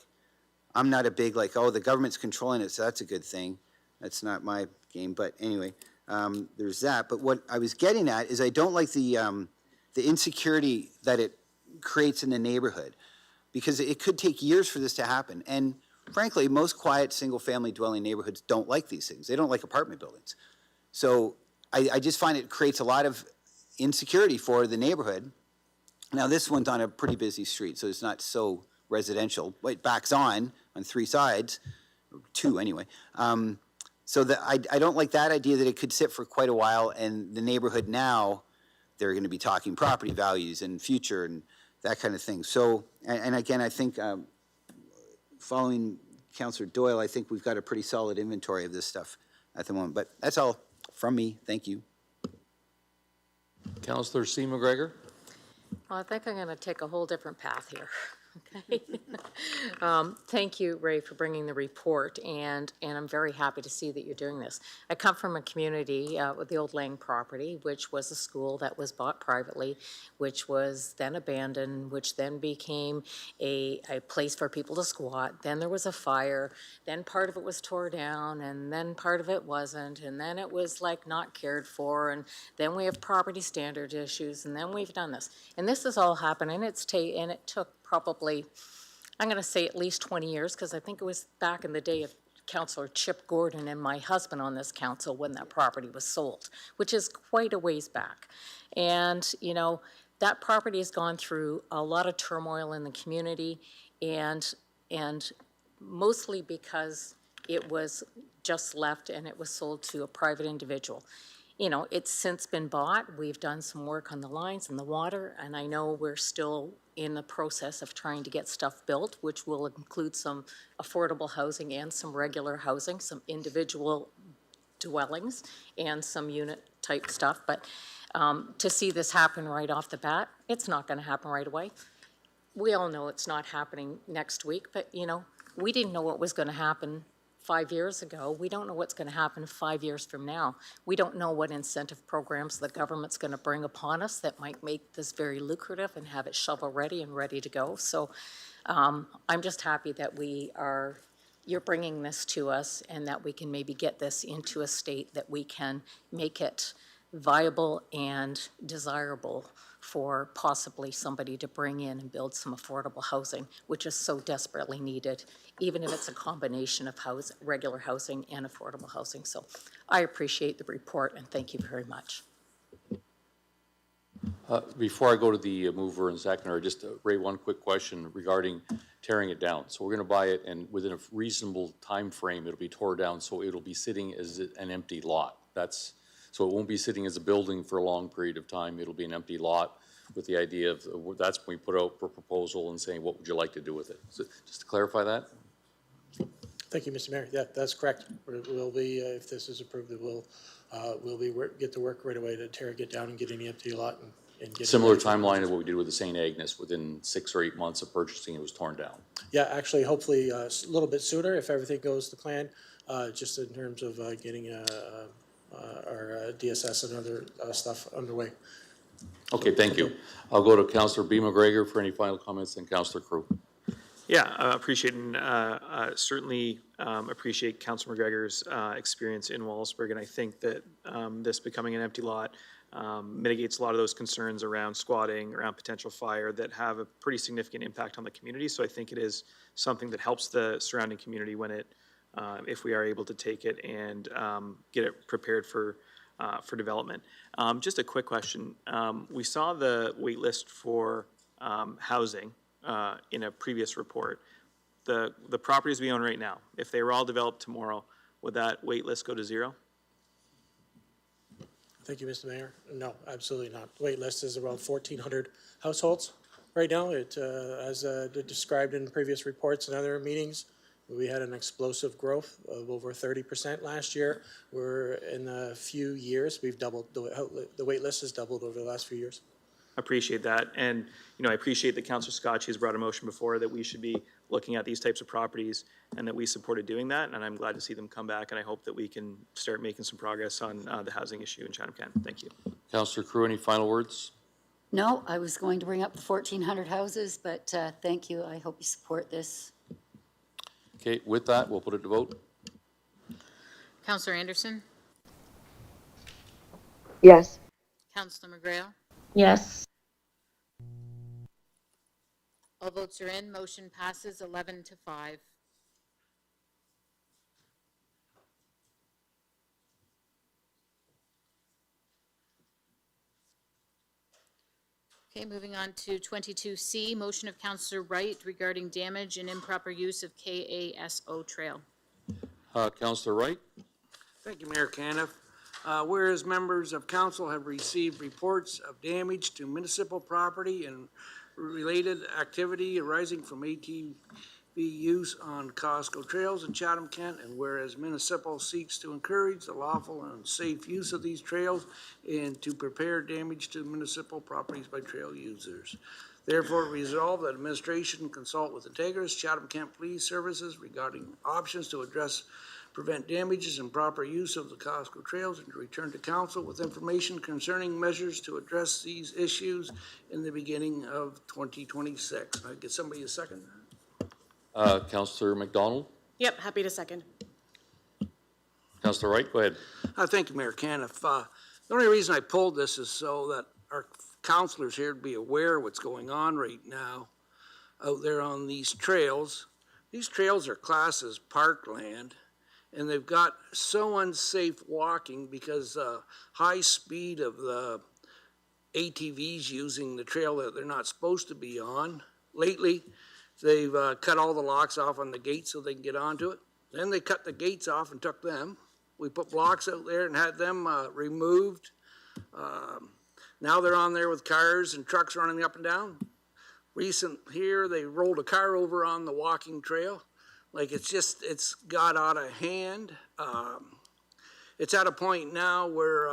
I'm not a big, the government's controlling it, so that's a good thing. That's not my game. But anyway, there's that. But what I was getting at is I don't like the insecurity that it creates in the neighborhood, because it could take years for this to happen. And frankly, most quiet single-family dwelling neighborhoods don't like these things. They don't like apartment buildings. So I just find it creates a lot of insecurity for the neighborhood. Now, this one's on a pretty busy street, so it's not so residential. It backs on three sides, or two anyway. So I don't like that idea that it could sit for quite a while, and the neighborhood now, they're going to be talking property values and future and that kind of thing. So, and again, I think following Councillor Doyle, I think we've got a pretty solid inventory of this stuff at the moment. But that's all from me. Thank you. Councillor C. McGregor. Well, I think I'm going to take a whole different path here. Okay. Thank you, Ray, for bringing the report, and I'm very happy to see that you're doing this. I come from a community with the old Lang property, which was a school that was bought privately, which was then abandoned, which then became a place for people to squat. Then there was a fire, then part of it was tore down, and then part of it wasn't, and then it was like not cared for, and then we have property standard issues, and then we've done this. And this is all happening, and it took probably, I'm going to say at least 20 years, because I think it was back in the day of Councillor Chip Gordon and my husband on this council when that property was sold, which is quite a ways back. And, that property has gone through a lot of turmoil in the community, and mostly because it was just left and it was sold to a private individual. It's since been bought. We've done some work on the lines and the water, and I know we're still in the process of trying to get stuff built, which will include some affordable housing and some regular housing, some individual dwellings and some unit type stuff. But to see this happen right off the bat, it's not going to happen right away. We all know it's not happening next week, but we didn't know what was going to happen 5 years ago. We don't know what's going to happen 5 years from now. We don't know what incentive programs the government's going to bring upon us that might make this very lucrative and have it shovel-ready and ready to go. So I'm just happy that you're bringing this to us and that we can maybe get this into a state that we can make it viable and desirable for possibly somebody to bring in and build some affordable housing, which is so desperately needed, even if it's a combination of regular housing and affordable housing. So I appreciate the report and thank you very much. Before I go to the mover and seconder, just Ray, one quick question regarding tearing it down. So we're going to buy it, and within a reasonable time frame, it'll be tore down, so it'll be sitting as an empty lot. So it won't be sitting as a building for a long period of time. It'll be an empty lot with the idea of that's when we put out for proposal and saying, what would you like to do with it? So just to clarify that. Thank you, Mr. Mayor. Yeah, that's correct. We'll be, if this is approved, we'll get to work right away to tear it down and get any empty lot and get Similar timeline of what we did with the St. Agnes. Within 6 or 8 months of purchasing, it was torn down. Yeah, actually, hopefully a little bit sooner if everything goes to plan, just in terms of getting our DSS and other stuff underway. Okay, thank you. I'll go to Councillor B. McGregor for any final comments, and Councillor Crew. Yeah, appreciate and certainly appreciate Councillor McGregor's experience in Wallaceburg, and I think that this becoming an empty lot mitigates a lot of those concerns around squatting, around potential fire that have a pretty significant impact on the community. So I think it is something that helps the surrounding community when if we are able to take it and get it prepared for development. Just a quick question. We saw the wait list for housing in a previous report. The properties we own right now, if they were all developed tomorrow, would that wait list go to zero? Thank you, Mr. Mayor. No, absolutely not. Wait list is around 1,400 households right now. It, as described in previous reports and other meetings, we had an explosive growth of over 30% last year. We're in a few years, we've doubled, the wait list has doubled over the last few years. Appreciate that. And, I appreciate that Councillor Scotchy has brought a motion before that we should be looking at these types of properties and that we supported doing that. And I'm glad to see them come back. And I hope that we can start making some progress on the housing issue in Chatham-Kent. Thank you. Councillor Crew, any final words? No, I was going to bring up the 1,400 houses, but thank you. I hope you support this. Okay, with that, we'll put it to vote. Councillor Anderson? Yes. Councillor McGrail? Yes. All votes are in. Motion passes 11-5. Okay, moving on to 22C, motion of Councillor Wright regarding damage and improper use of KASO Trail. Councillor Wright? Thank you, Mayor Caniff. Whereas members of council have received reports of damage to municipal property and related activity arising from ATV use on Costco trails in Chatham-Kent, and whereas municipal seeks to encourage the lawful and safe use of these trails and to prepare damage to municipal properties by trail users. Therefore, resolve that administration consult with Integris Chatham-Kent Police Services regarding options to prevent damages and proper use of the Costco trails, and to return to council with information concerning measures to address these issues in the beginning of 2026. Can I get somebody a second? Councillor McDonald? Yep, happy to second. Councillor Wright, go ahead. Thank you, Mayor Caniff. The only reason I pulled this is so that our councilors here would be aware of what's going on right now out there on these trails. These trails are classed as parkland, and they've got so unsafe walking because high speed of the ATVs using the trail that they're not supposed to be on. Lately, they've cut all the locks off on the gates so they can get onto it. Then they cut the gates off and took them. We put blocks out there and had them removed. Now they're on there with cars and trucks running up and down. Recent here, they rolled a car over on the walking trail. Like it's got out of hand. It's at a point now where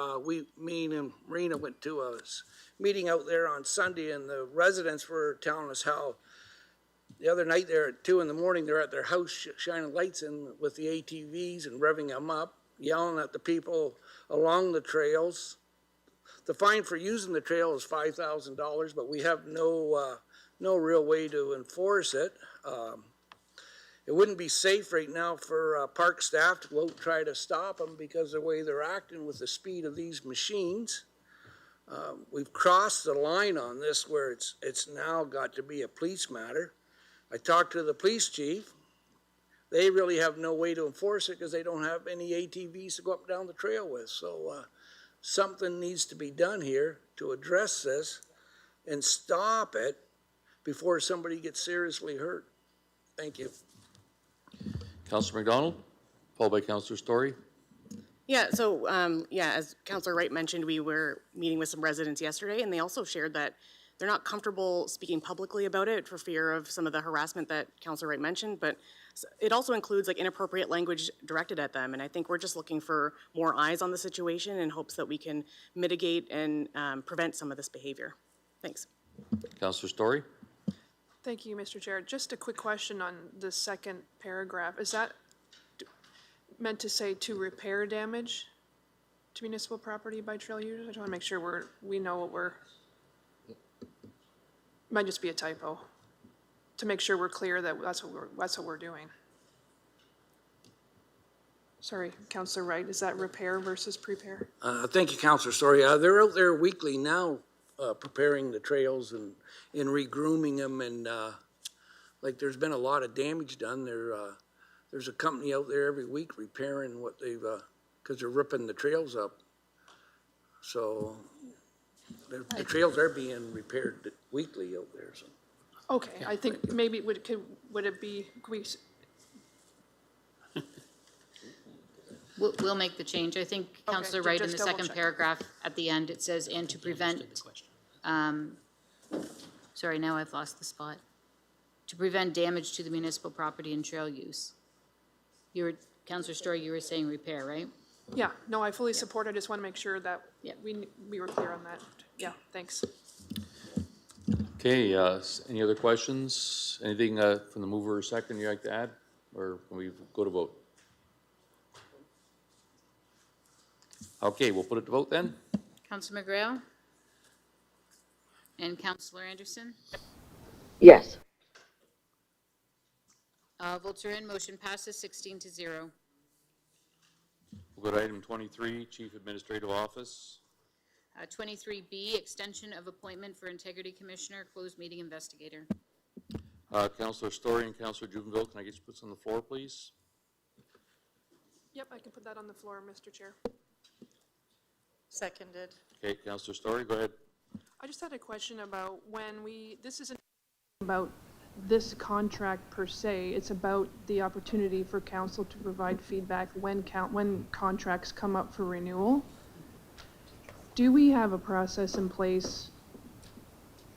me and Marina went to a meeting out there on Sunday, and the residents were telling us how the other night there at 2 a.m, they're at their house shining lights in with the ATVs and revving them up, yelling at the people along the trails. The fine for using the trail is $5,000, but we have no real way to enforce it. It wouldn't be safe right now for park staff to go out and try to stop them because of the way they're acting with the speed of these machines. We've crossed the line on this where it's now got to be a police matter. I talked to the police chief. They really have no way to enforce it because they don't have any ATVs to go up and down the trail with. So something needs to be done here to address this and stop it before somebody gets seriously hurt. Thank you. Councillor McDonald, followed by Councillor Story. Yeah, so, as Councillor Wright mentioned, we were meeting with some residents yesterday, and they also shared that they're not comfortable speaking publicly about it for fear of some of the harassment that Councillor Wright mentioned, but it also includes like inappropriate language directed at them, and I think we're just looking for more eyes on the situation in hopes that we can mitigate and prevent some of this behavior. Thanks. Councillor Story. Thank you, Mr. Chair. Just a quick question on the second paragraph. Is that meant to say to repair damage to municipal property by trail users? I just want to make sure we know what we're, might just be a typo, to make sure we're clear that that's what we're doing. Sorry, Councillor Wright, is that repair versus prepare? Thank you, Councillor Story. They're out there weekly now preparing the trails and re-grooming them, and like there's been a lot of damage done. There's a company out there every week repairing what they've, because they're ripping the trails up. So the trails are being repaired weekly out there. So. Okay, I think maybe would it be, could we, We'll make the change. I think Councillor Wright, in the second paragraph at the end, it says, and to prevent, sorry, now I've lost the spot. To prevent damage to the municipal property and trail use. Councillor Story, you were saying repair, right? yeah, no, I fully support. I just want to make sure that we were clear on that. Yeah, thanks. Okay, any other questions? Anything from the mover or second you'd like to add? Or can we go to vote? Okay, we'll put it to vote then. Councillor McGrail? And Councillor Anderson? Yes. Votes are in. Motion passes 16-0. We'll go to item 23, Chief Administrative Office. 23B, extension of appointment for Integrity Commissioner, closed meeting investigator. Councillor Story and Councillor Jubenville, can I get you put on the floor, please? Yep, I can put that on the floor, Mr. Chair. Seconded. Okay, Councillor Story, go ahead. I just had a question about this isn't about this contract per se, it's about the opportunity for council to provide feedback when contracts come up for renewal. Do we have a process in place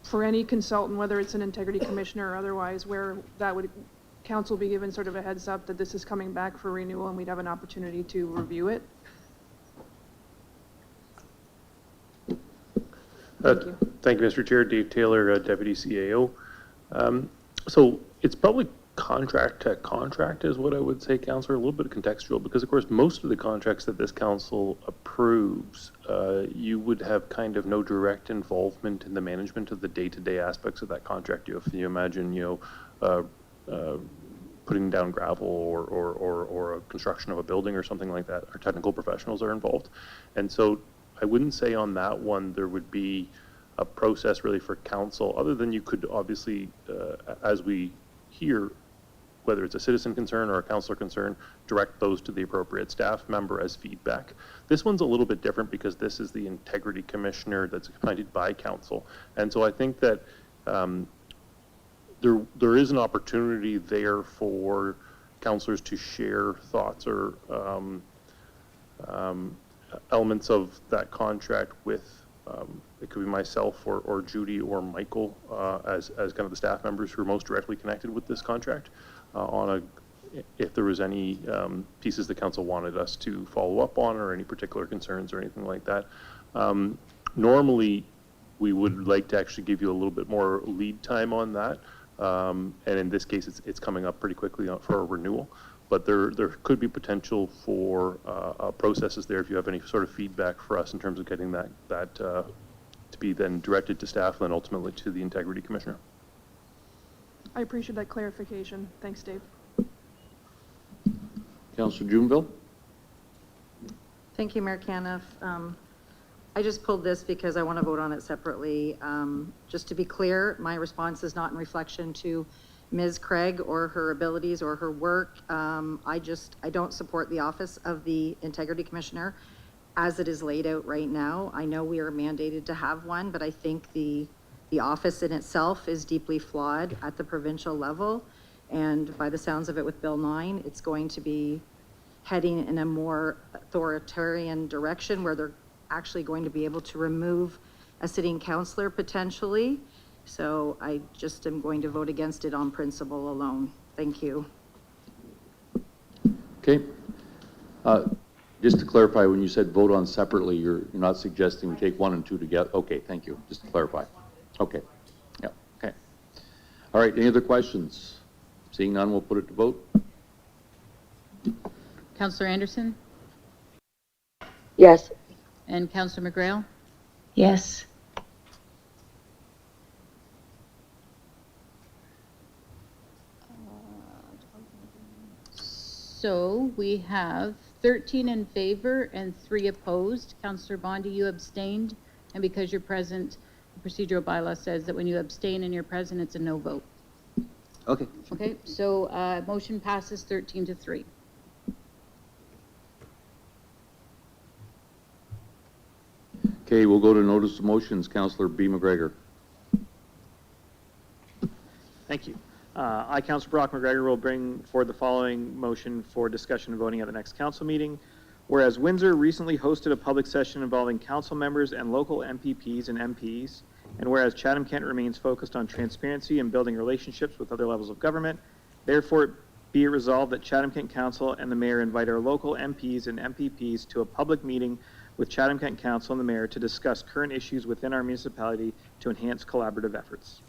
for any consultant, whether it's an integrity commissioner or otherwise, where that would council be given sort of a heads up that this is coming back for renewal and we'd have an opportunity to review it? Thank you, Mr. Chair. Dave Taylor, Deputy CAO. So it's probably contract to contract is what I would say, Councillor, a little bit contextual, because of course most of the contracts that this council approves, you would have kind of no direct involvement in the management of the day-to-day aspects of that contract. If you imagine, putting down gravel or a construction of a building or something like that, our technical professionals are involved. And so I wouldn't say on that one there would be a process really for council, other than you could obviously, as we hear, whether it's a citizen concern or a councillor concern, direct those to the appropriate staff member as feedback. This one's a little bit different because this is the integrity commissioner that's appointed by council. And so I think that there is an opportunity there for councillors to share thoughts or elements of that contract with, it could be myself or Judy or Michael as kind of the staff members who are most directly connected with this contract if there was any pieces the council wanted us to follow up on or any particular concerns or anything like that. Normally, we would like to actually give you a little bit more lead time on that. And in this case, it's coming up pretty quickly for a renewal. But there could be potential for processes there if you have any sort of feedback for us in terms of getting that to be then directed to staff and then ultimately to the Integrity Commissioner. I appreciate that clarification. Thanks, Dave. Councillor Juneville? Thank you, Mayor Caniff. I just pulled this because I want to vote on it separately. Just to be clear, my response is not in reflection to Ms. Craig or her abilities or her work. I don't support the office of the Integrity Commissioner as it is laid out right now. I know we are mandated to have one, but I think the office in itself is deeply flawed at the provincial level. And by the sounds of it with Bill 9, it's going to be heading in a more authoritarian direction where they're actually going to be able to remove a sitting councillor potentially. So I just am going to vote against it on principle alone. Thank you. Okay. Just to clarify, when you said vote on separately, you're not suggesting we take 1 and 2 together? Okay, thank you. Just to clarify. Okay. Yeah, okay. All right, any other questions? Seeing none, we'll put it to vote. Councillor Anderson Yes. and Councillor McGrail. Yes. So we have 13 in favor and 3 opposed. Councillor Bondi, you abstained, and because you're present, the procedural bylaw says that when you abstain and you're present, it's a no vote. Okay. Okay, so motion passes 13-3. Okay, we'll go to notice of motions. Councillor B. McGregor. Thank you. I, Councillor Brock McGregor, will bring forward the following motion for discussion and voting at the next council meeting. Whereas Windsor recently hosted a public session involving council members and local MPPs and MPs, and whereas Chatham-Kent remains focused on transparency and building relationships with other levels of government, therefore be it resolved that Chatham-Kent Council and the Mayor invite our local MPs and MPPs to a public meeting with Chatham-Kent Council and the Mayor to discuss current issues within our municipality to enhance collaborative efforts.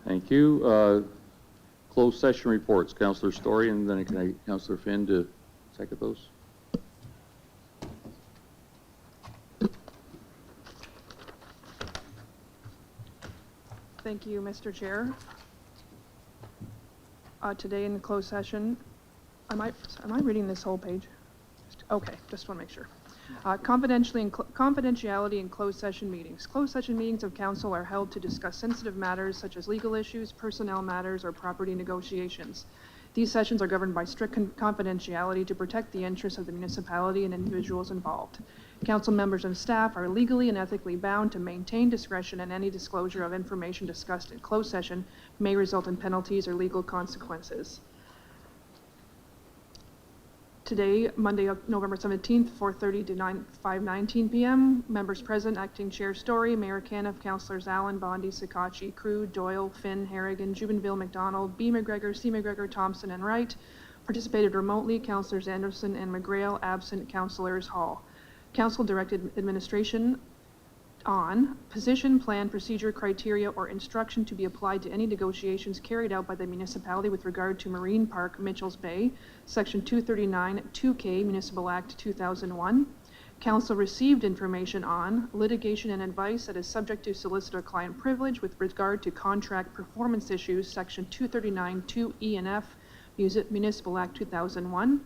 Thank you. Closed session reports. Councillor Story, and then can I Councillor Finn to second those? Thank you, Mr. Chair. Today in the closed session, am I reading this whole page? Okay, just want to make sure. Confidentiality in closed session meetings. Closed session meetings of council are held to discuss sensitive matters such as legal issues, personnel matters, or property negotiations. These sessions are governed by strict confidentiality to protect the interests of the municipality and individuals involved. Council members and staff are legally and ethically bound to maintain discretion, and any disclosure of information discussed in closed session may result in penalties or legal consequences. Today, Monday, November 17th, 4:30 to 5:19 p.m. Members present, Acting Chair Story, Mayor Caniff, Councillors Allen, Bondi, Sikachi, Crew, Doyle, Finn, Harrigan, Jubenville, McDonald, B. McGregor, C. McGregor, Thompson, and Wright. Participated remotely, Councillors Anderson and McGrail, absent Councillors Hall. Council directed administration on position, plan, procedure, criteria, or instruction to be applied to any negotiations carried out by the municipality with regard to Marine Park, Mitchell's Bay, Section 239, 2K, Municipal Act 2001. Council received information on litigation and advice that is subject to solicitor-client privilege with regard to contract performance issues, Section 239, 2E and F, Municipal Act 2001.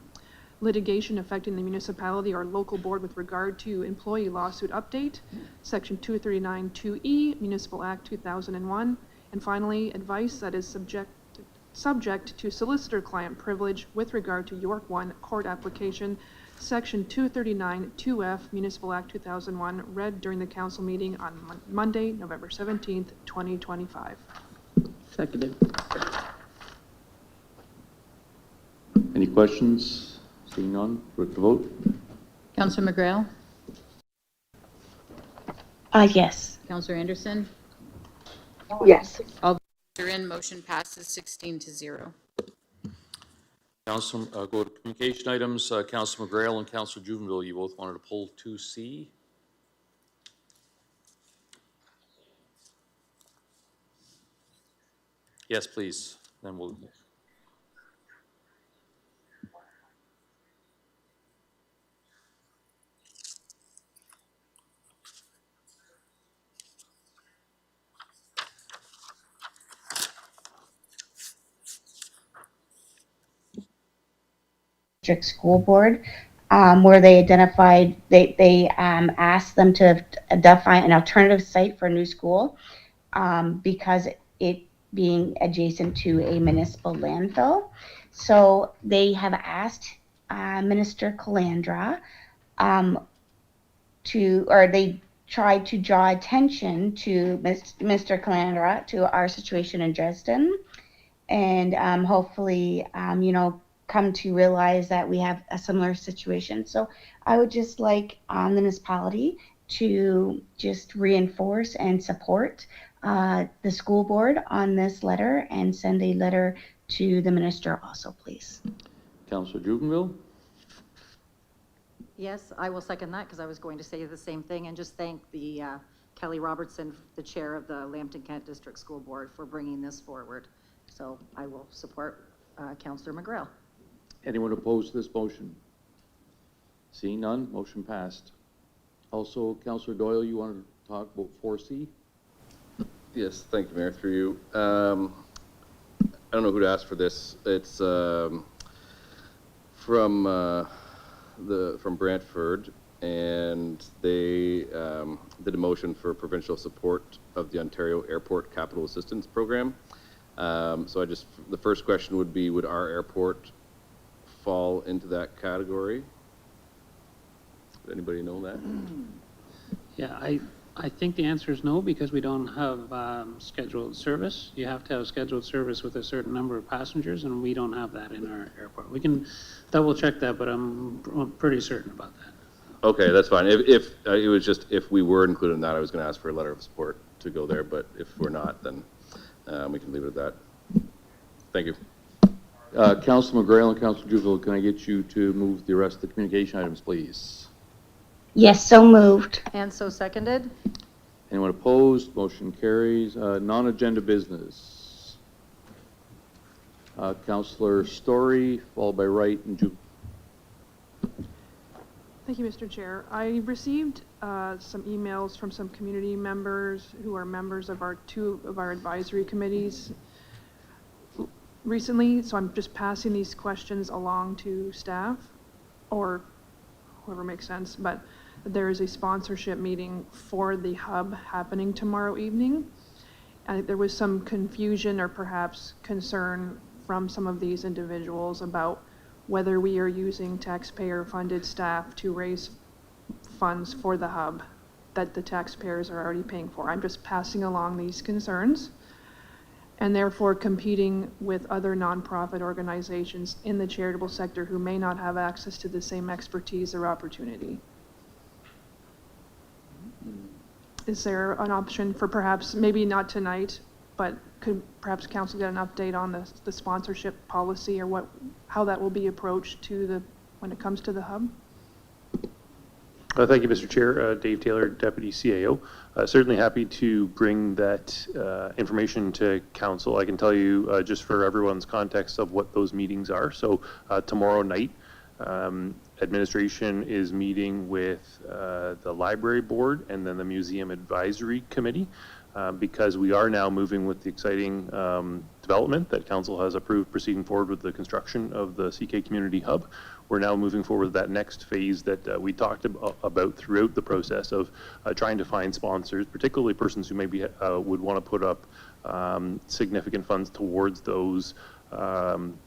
Litigation affecting the municipality or local board with regard to employee lawsuit update, Section 239 2E, Municipal Act 2001. And finally, advice that is subject to solicitor-client privilege with regard to York 1 court application, Section 239 2F, Municipal Act 2001, read during the council meeting on Monday, November 17th, 2025. Seconded. Any questions? Seeing none, put it to vote. Councillor McGrail. Yes. Councillor Anderson. Yes. All votes are in. Motion passes 16-0. Council, go to communication items. Councillor McGrail and Councillor Juvenile, you both wanted to pull 2C. Yes, please. Then we'll. District School Board, where they identified, they asked them to define an alternative site for a new school because it being adjacent to a municipal landfill. So they have asked Minister Calandra or they tried to draw attention to Mr. Calandra to our situation in Dresden, and hopefully, come to realize that we have a similar situation. So I would just like the municipality to just reinforce and support the school board on this letter and send a letter to the minister also, please. Councillor Jubenville? Yes, I will second that because I was going to say the same thing, and just thank the Kelly Robertson, the chair of the Lambton-Kent District School Board, for bringing this forward. So I will support Councillor McGrail. Anyone opposed to this motion? Seeing none, motion passed. Also, Councillor Doyle, you wanted to talk about 4C? Yes, thank you, Mayor, through you. I don't know who to ask for this. It's from Brantford, and they did a motion for provincial support of the Ontario Airport Capital Assistance Program. So the first question would be, would our airport fall into that category? Does anybody know that? Yeah, I think the answer is no, because we don't have scheduled service. You have to have scheduled service with a certain number of passengers, and we don't have that in our airport. We can double check that, but I'm pretty certain about that. Okay, that's fine. If it was just, if we were included in that, I was going to ask for a letter of support to go there, but if we're not, then we can leave it at that. Thank you. Councillor McGrail and Councillor Juvenile, can I get you to move the rest of the communication items, please? Yes, so moved. And so seconded. Anyone opposed? Motion carries. Non-agenda business. Councillor Story, followed by Wright and Juvenile. Thank you, Mr. Chair. I received some emails from some community members who are members of two of our advisory committees recently, so I'm just passing these questions along to staff, or whoever makes sense, but there is a sponsorship meeting for the hub happening tomorrow evening. And there was some confusion or perhaps concern from some of these individuals about whether we are using taxpayer-funded staff to raise funds for the hub that the taxpayers are already paying for. I'm just passing along these concerns, and therefore competing with other nonprofit organizations in the charitable sector who may not have access to the same expertise or opportunity. Is there an option for perhaps, maybe not tonight, but could perhaps council get an update on the sponsorship policy, or how that will be approached when it comes to the hub? Thank you, Mr. Chair. Dave Taylor, Deputy CAO. Certainly happy to bring that information to council. I can tell you just for everyone's context of what those meetings are. So tomorrow night, administration is meeting with the library board and then the museum advisory committee because we are now moving with the exciting development that council has approved, proceeding forward with the construction of the CK Community Hub. We're now moving forward with that next phase that we talked about throughout the process of trying to find sponsors, particularly persons who maybe would want to put up significant funds towards those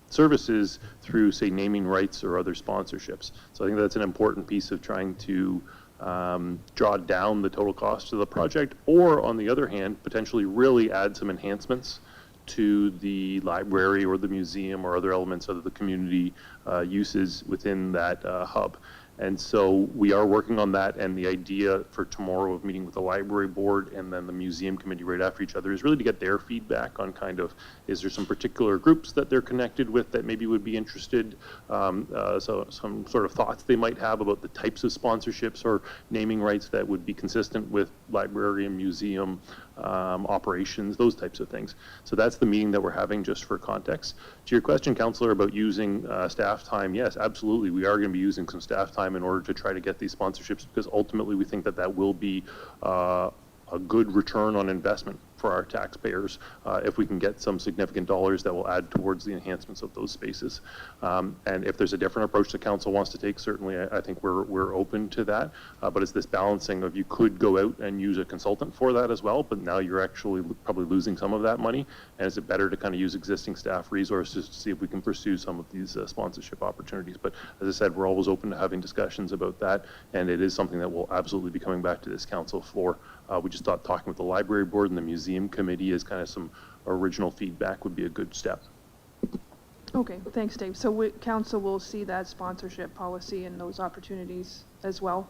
services through, say, naming rights or other sponsorships. So I think that's an important piece of trying to draw down the total cost of the project, or on the other hand, potentially really add some enhancements to the library or the museum or other elements of the community uses within that hub. And so we are working on that, and the idea for tomorrow of meeting with the library board and then the museum committee right after each other is really to get their feedback on kind of, is there some particular groups that they're connected with that maybe would be interested, so some sort of thoughts they might have about the types of sponsorships or naming rights that would be consistent with library and museum operations, those types of things. So that's the meeting that we're having, just for context. To your question, Councillor, about using staff time, yes, absolutely. We are going to be using some staff time in order to try to get these sponsorships, because ultimately we think that that will be a good return on investment for our taxpayers if we can get some significant dollars that will add towards the enhancements of those spaces. And if there's a different approach the council wants to take, certainly I think we're open to that. But it's this balancing of, you could go out and use a consultant for that as well, but now you're actually probably losing some of that money. And is it better to kind of use existing staff resources to see if we can pursue some of these sponsorship opportunities? But as I said, we're always open to having discussions about that, and it is something that we'll absolutely be coming back to this council for. We just thought talking with the library board and the museum committee as kind of some original feedback would be a good step. Okay, thanks, Dave. So council will see that sponsorship policy and those opportunities as well?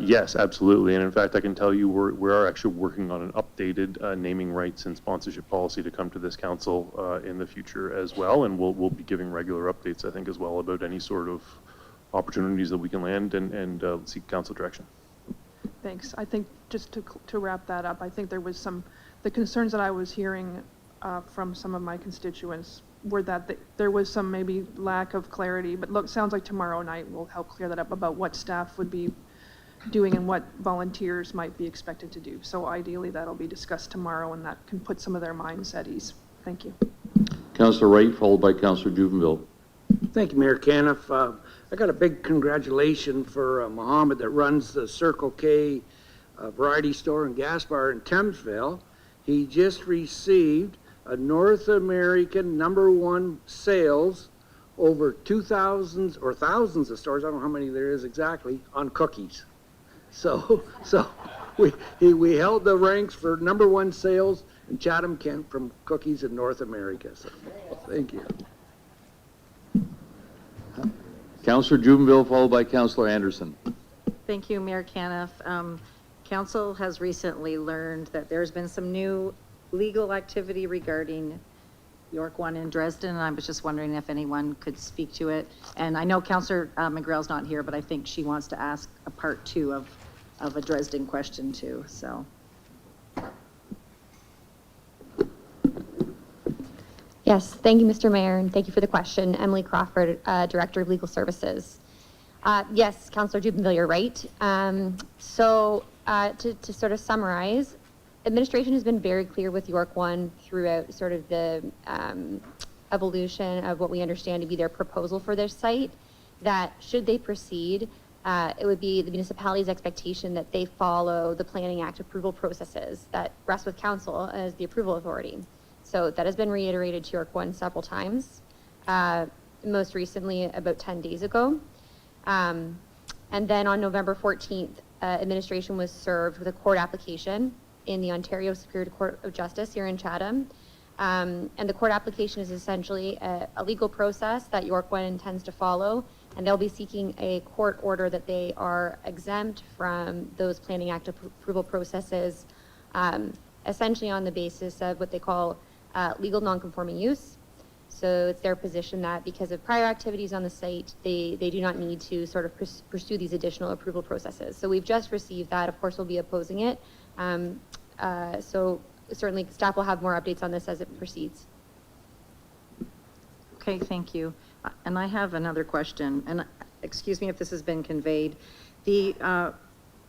Yes, absolutely. And in fact, I can tell you we are actually working on an updated naming rights and sponsorship policy to come to this council in the future as well. And we'll be giving regular updates, I think, as well, about any sort of opportunities that we can land and seek council direction. Thanks. I think just to wrap that up, I think there was the concerns that I was hearing from some of my constituents were that there was some maybe lack of clarity, but look, sounds like tomorrow night will help clear that up about what staff would be doing and what volunteers might be expected to do. So ideally that'll be discussed tomorrow, and that can put some of their minds at ease. Thank you. Councillor Wright, followed by Councillor Juvenville. Thank you, Mayor Caniff. I got a big congratulation for Mohammed that runs the Circle K variety store and gas bar in Thamesville. He just received a North American #1 sales over 2,000 or thousands of stores, I don't know how many there is exactly, on cookies. So we held the ranks for #1 sales in Chatham-Kent from cookies in North America. So thank you. Councillor Juvenville, followed by Councillor Anderson. Thank you, Mayor Caniff. Council has recently learned that there's been some new legal activity regarding York 1 in Dresden, and I was just wondering if anyone could speak to it. And I know Councillor McGrail's not here, but I think she wants to ask a part 2 of a Dresden question too, so. Yes, thank you, Mr. Mayor, and thank you for the question. Emily Crawford, Director of Legal Services. Yes, Councillor Jubenville, you're right. To sort of summarize, administration has been very clear with York 1 throughout sort of the evolution of what we understand to be their proposal for their site, that should they proceed, it would be the municipality's expectation that they follow the Planning Act approval processes that rest with council as the approval authority. So that has been reiterated to York 1 several times, most recently about 10 days ago. And then on November 14th, administration was served with a court application in the Ontario Superior Court of Justice here in Chatham. And the court application is essentially a legal process that York 1 intends to follow, and they'll be seeking a court order that they are exempt from those Planning Act approval processes, essentially on the basis of what they call legal non-conforming use. So it's their position that because of prior activities on the site, they do not need to sort of pursue these additional approval processes. So we've just received that. Of course, we'll be opposing it. So certainly staff will have more updates on this as it proceeds. Okay, thank you. And I have another question, and excuse me if this has been conveyed. The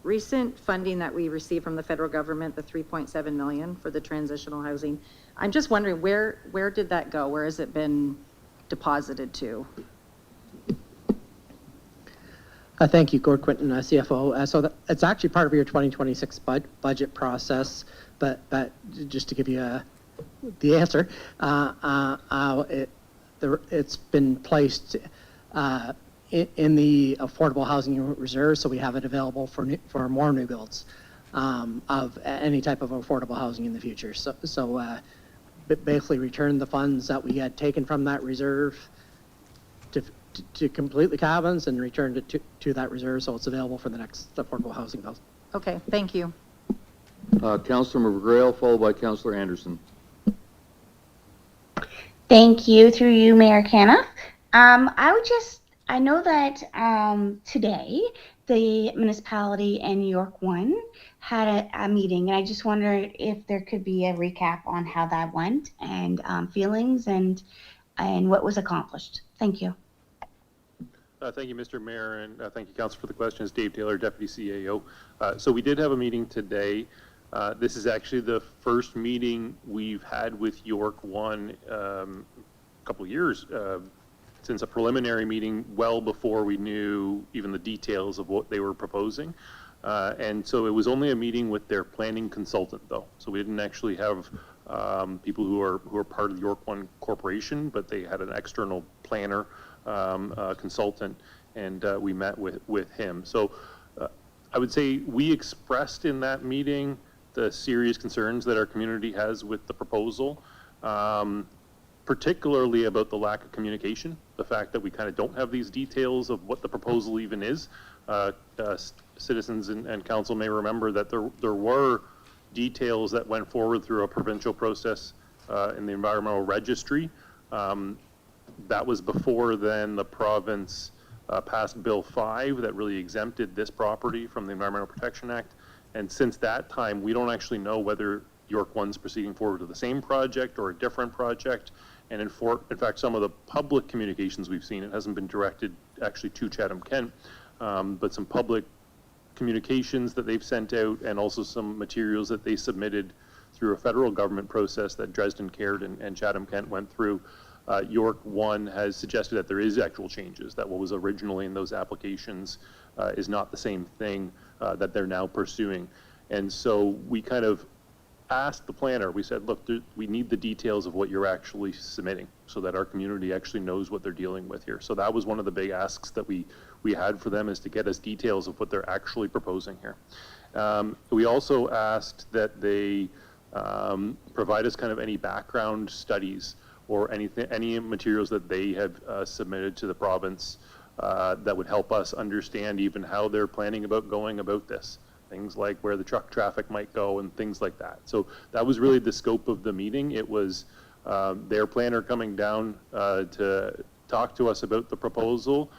recent funding that we received from the federal government, the $3.7 million for the transitional housing, I'm just wondering where did that go? Where has it been deposited to? Thank you, Gord Quinton, CFO. So it's actually part of your 2026 budget process, but just to give you the answer, it's been placed in the affordable housing reserve, so we have it available for more new builds of any type of affordable housing in the future. So basically return the funds that we had taken from that reserve to complete the cabins and return it to that reserve, so it's available for the next affordable housing bills. Okay, thank you. Councillor McGrail, followed by Councillor Anderson. Thank you, through you, Mayor Caniff. I know that today the municipality and York 1 had a meeting, and I just wondered if there could be a recap on how that went and feelings and what was accomplished. Thank you. Thank you, Mr. Mayor, and thank you, Council, for the questions. Dave Taylor, Deputy CAO. So we did have a meeting today. This is actually the first meeting we've had with York One a couple of years, since a preliminary meeting well before we knew even the details of what they were proposing. And so it was only a meeting with their planning consultant, though. So we didn't actually have people who are part of the York One Corporation, but they had an external planner consultant, and we met with him. So I would say we expressed in that meeting the serious concerns that our community has with the proposal, particularly about the lack of communication, the fact that we kind of don't have these details of what the proposal even is. Citizens and council may remember that there were details that went forward through a provincial process in the environmental registry. That was before then the province passed Bill 5 that really exempted this property from the Environmental Protection Act. And since that time, we don't actually know whether York One's proceeding forward with the same project or a different project. And in fact, some of the public communications we've seen, it hasn't been directed actually to Chatham-Kent, but some public communications that they've sent out, and also some materials that they submitted through a federal government process that Dresden Cared and Chatham-Kent went through. York One has suggested that there is actual changes, that what was originally in those applications is not the same thing that they're now pursuing. And so we kind of asked the planner, we said, look, we need the details of what you're actually submitting so that our community actually knows what they're dealing with here. So that was one of the big asks that we had for them, is to get us details of what they're actually proposing here. We also asked that they provide us kind of any background studies or any materials that they have submitted to the province that would help us understand even how they're planning about going about this. Things like where the truck traffic might go and things like that. So that was really the scope of the meeting. It was their planner coming down to talk to us about the proposal,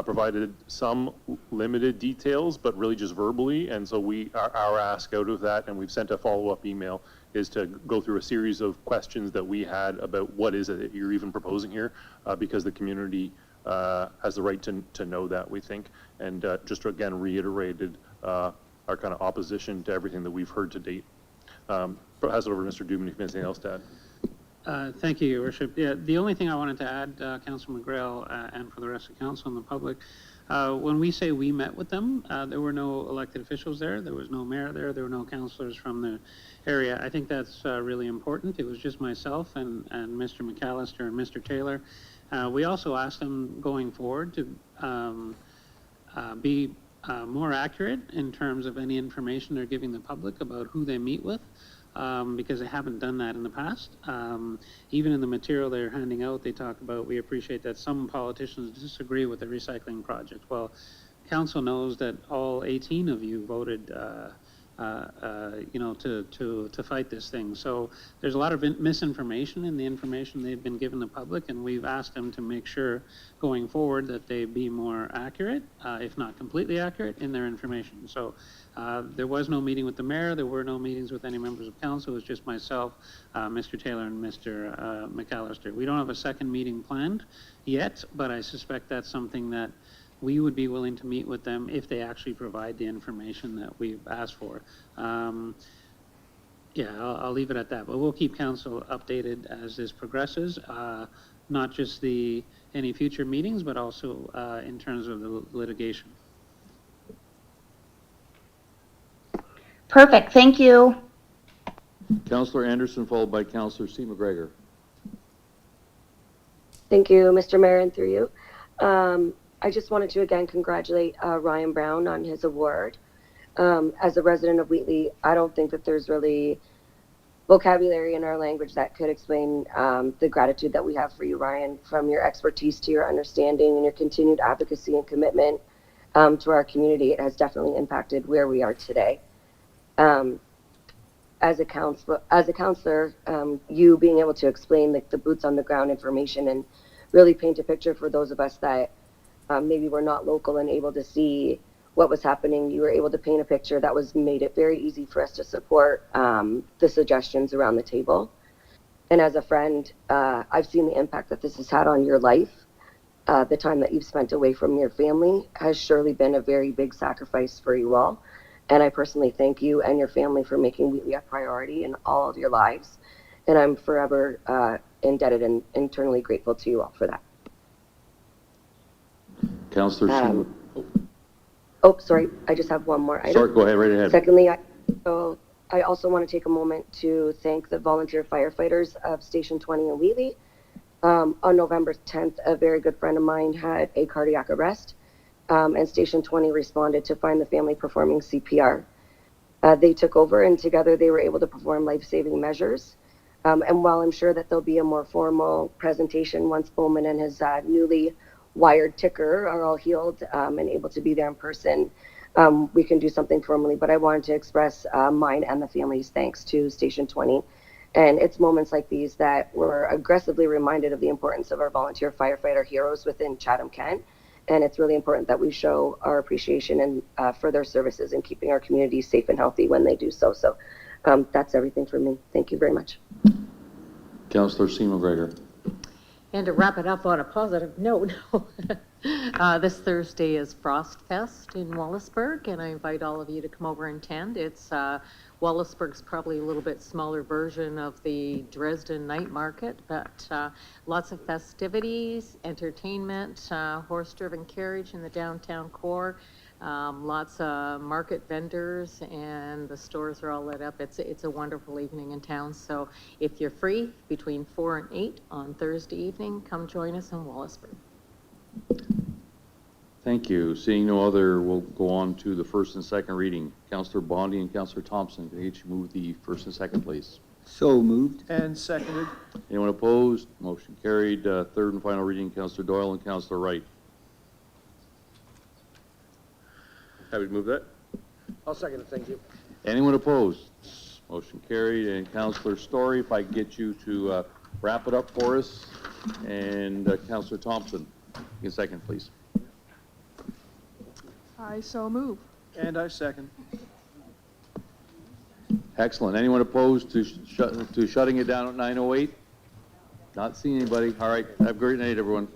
provided some limited details, but really just verbally. And so our ask out of that, and we've sent a follow-up email, is to go through a series of questions that we had about what is it that you're even proposing here, because the community has the right to know that, we think, and just again reiterated our kind of opposition to everything that we've heard to date. Pass it over to Mr. Dubin if you have anything else to add. Thank you, Your Worship. Yeah, the only thing I wanted to add, Councillor McGrail, and for the rest of council and the public, when we say we met with them, there were no elected officials there. There was no mayor there. There were no councillors from the area. I think that's really important. It was just myself and Mr. McAllister and Mr. Taylor. We also asked them going forward to be more accurate in terms of any information they're giving the public about who they meet with, because they haven't done that in the past. Even in the material they're handing out, they talk about, we appreciate that some politicians disagree with the recycling project. Well, council knows that all 18 of you voted to fight this thing. So there's a lot of misinformation in the information they've been given the public, and we've asked them to make sure going forward that they be more accurate, if not completely accurate, in their information. So there was no meeting with the mayor. There were no meetings with any members of council. It was just myself, Mr. Taylor, and Mr. McAllister. We don't have a second meeting planned yet, but I suspect that's something that we would be willing to meet with them if they actually provide the information that we've asked for. Yeah, I'll leave it at that, but we'll keep council updated as this progresses, not just any future meetings, but also in terms of the litigation. Perfect, thank you. Councillor Anderson, followed by Councillor C. McGregor. Thank you, Mr. Mayor, and through you. I just wanted to again congratulate Ryan Brown on his award. As a resident of Wheatley, I don't think that there's really vocabulary in our language that could explain the gratitude that we have for you, Ryan, from your expertise to your understanding and your continued advocacy and commitment to our community. It has definitely impacted where we are today. As a counselor, you being able to explain the boots on the ground information and really paint a picture for those of us that maybe we're not local and able to see what was happening. You were able to paint a picture that made it very easy for us to support the suggestions around the table. And as a friend, I've seen the impact that this has had on your life. The time that you've spent away from your family has surely been a very big sacrifice for you all. And I personally thank you and your family for making Wheatley a priority in all of your lives. And I'm forever indebted and internally grateful to you all for that. Councillor Seymour. Oh, sorry, I just have one more item. Sorry, go ahead, right ahead. Secondly, I also want to take a moment to thank the volunteer firefighters of Station 20 in Wheatley. On November 10th, a very good friend of mine had a cardiac arrest, and Station 20 responded to find the family performing CPR. They took over, and together they were able to perform life-saving measures. And while I'm sure that there'll be a more formal presentation once Bowman and his newly wired ticker are all healed and able to be there in person, we can do something formally. But I wanted to express mine and the family's thanks to Station 20. And it's moments like these that we're aggressively reminded of the importance of our volunteer firefighter heroes within Chatham-Kent. And it's really important that we show our appreciation and for their services and keeping our communities safe and healthy when they do so. So that's everything for me. Thank you very much. Councillor Seymour Gregor. And to wrap it up on a positive note, this Thursday is Frost Fest in Wallaceburg, and I invite all of you to come over and attend. It's Wallaceburg's probably a little bit smaller version of the Dresden night market, but lots of festivities, entertainment, horse-driven carriage in the downtown core, lots of market vendors, and the stores are all lit up. It's a wonderful evening in town. So if you're free between 4 and 8 on Thursday evening, come join us in Wallaceburg. Thank you. Seeing no other, we'll go on to the first and second reading. Councillor Bondi and Councillor Thompson, can I get you move the first and second, please? So moved. And seconded. Anyone opposed? Motion carried. Third and final reading, Councillor Doyle and Councillor Wright. Happy to move that. I'll second it, thank you. Anyone opposed? Motion carried. And Councillor Story, if I can get you to wrap it up for us. And Councillor Thompson, you can second, please. I so move. And I second. Excellent. Anyone opposed to shutting it down at 9:08? Not seeing anybody. All right. Have a great night, everyone.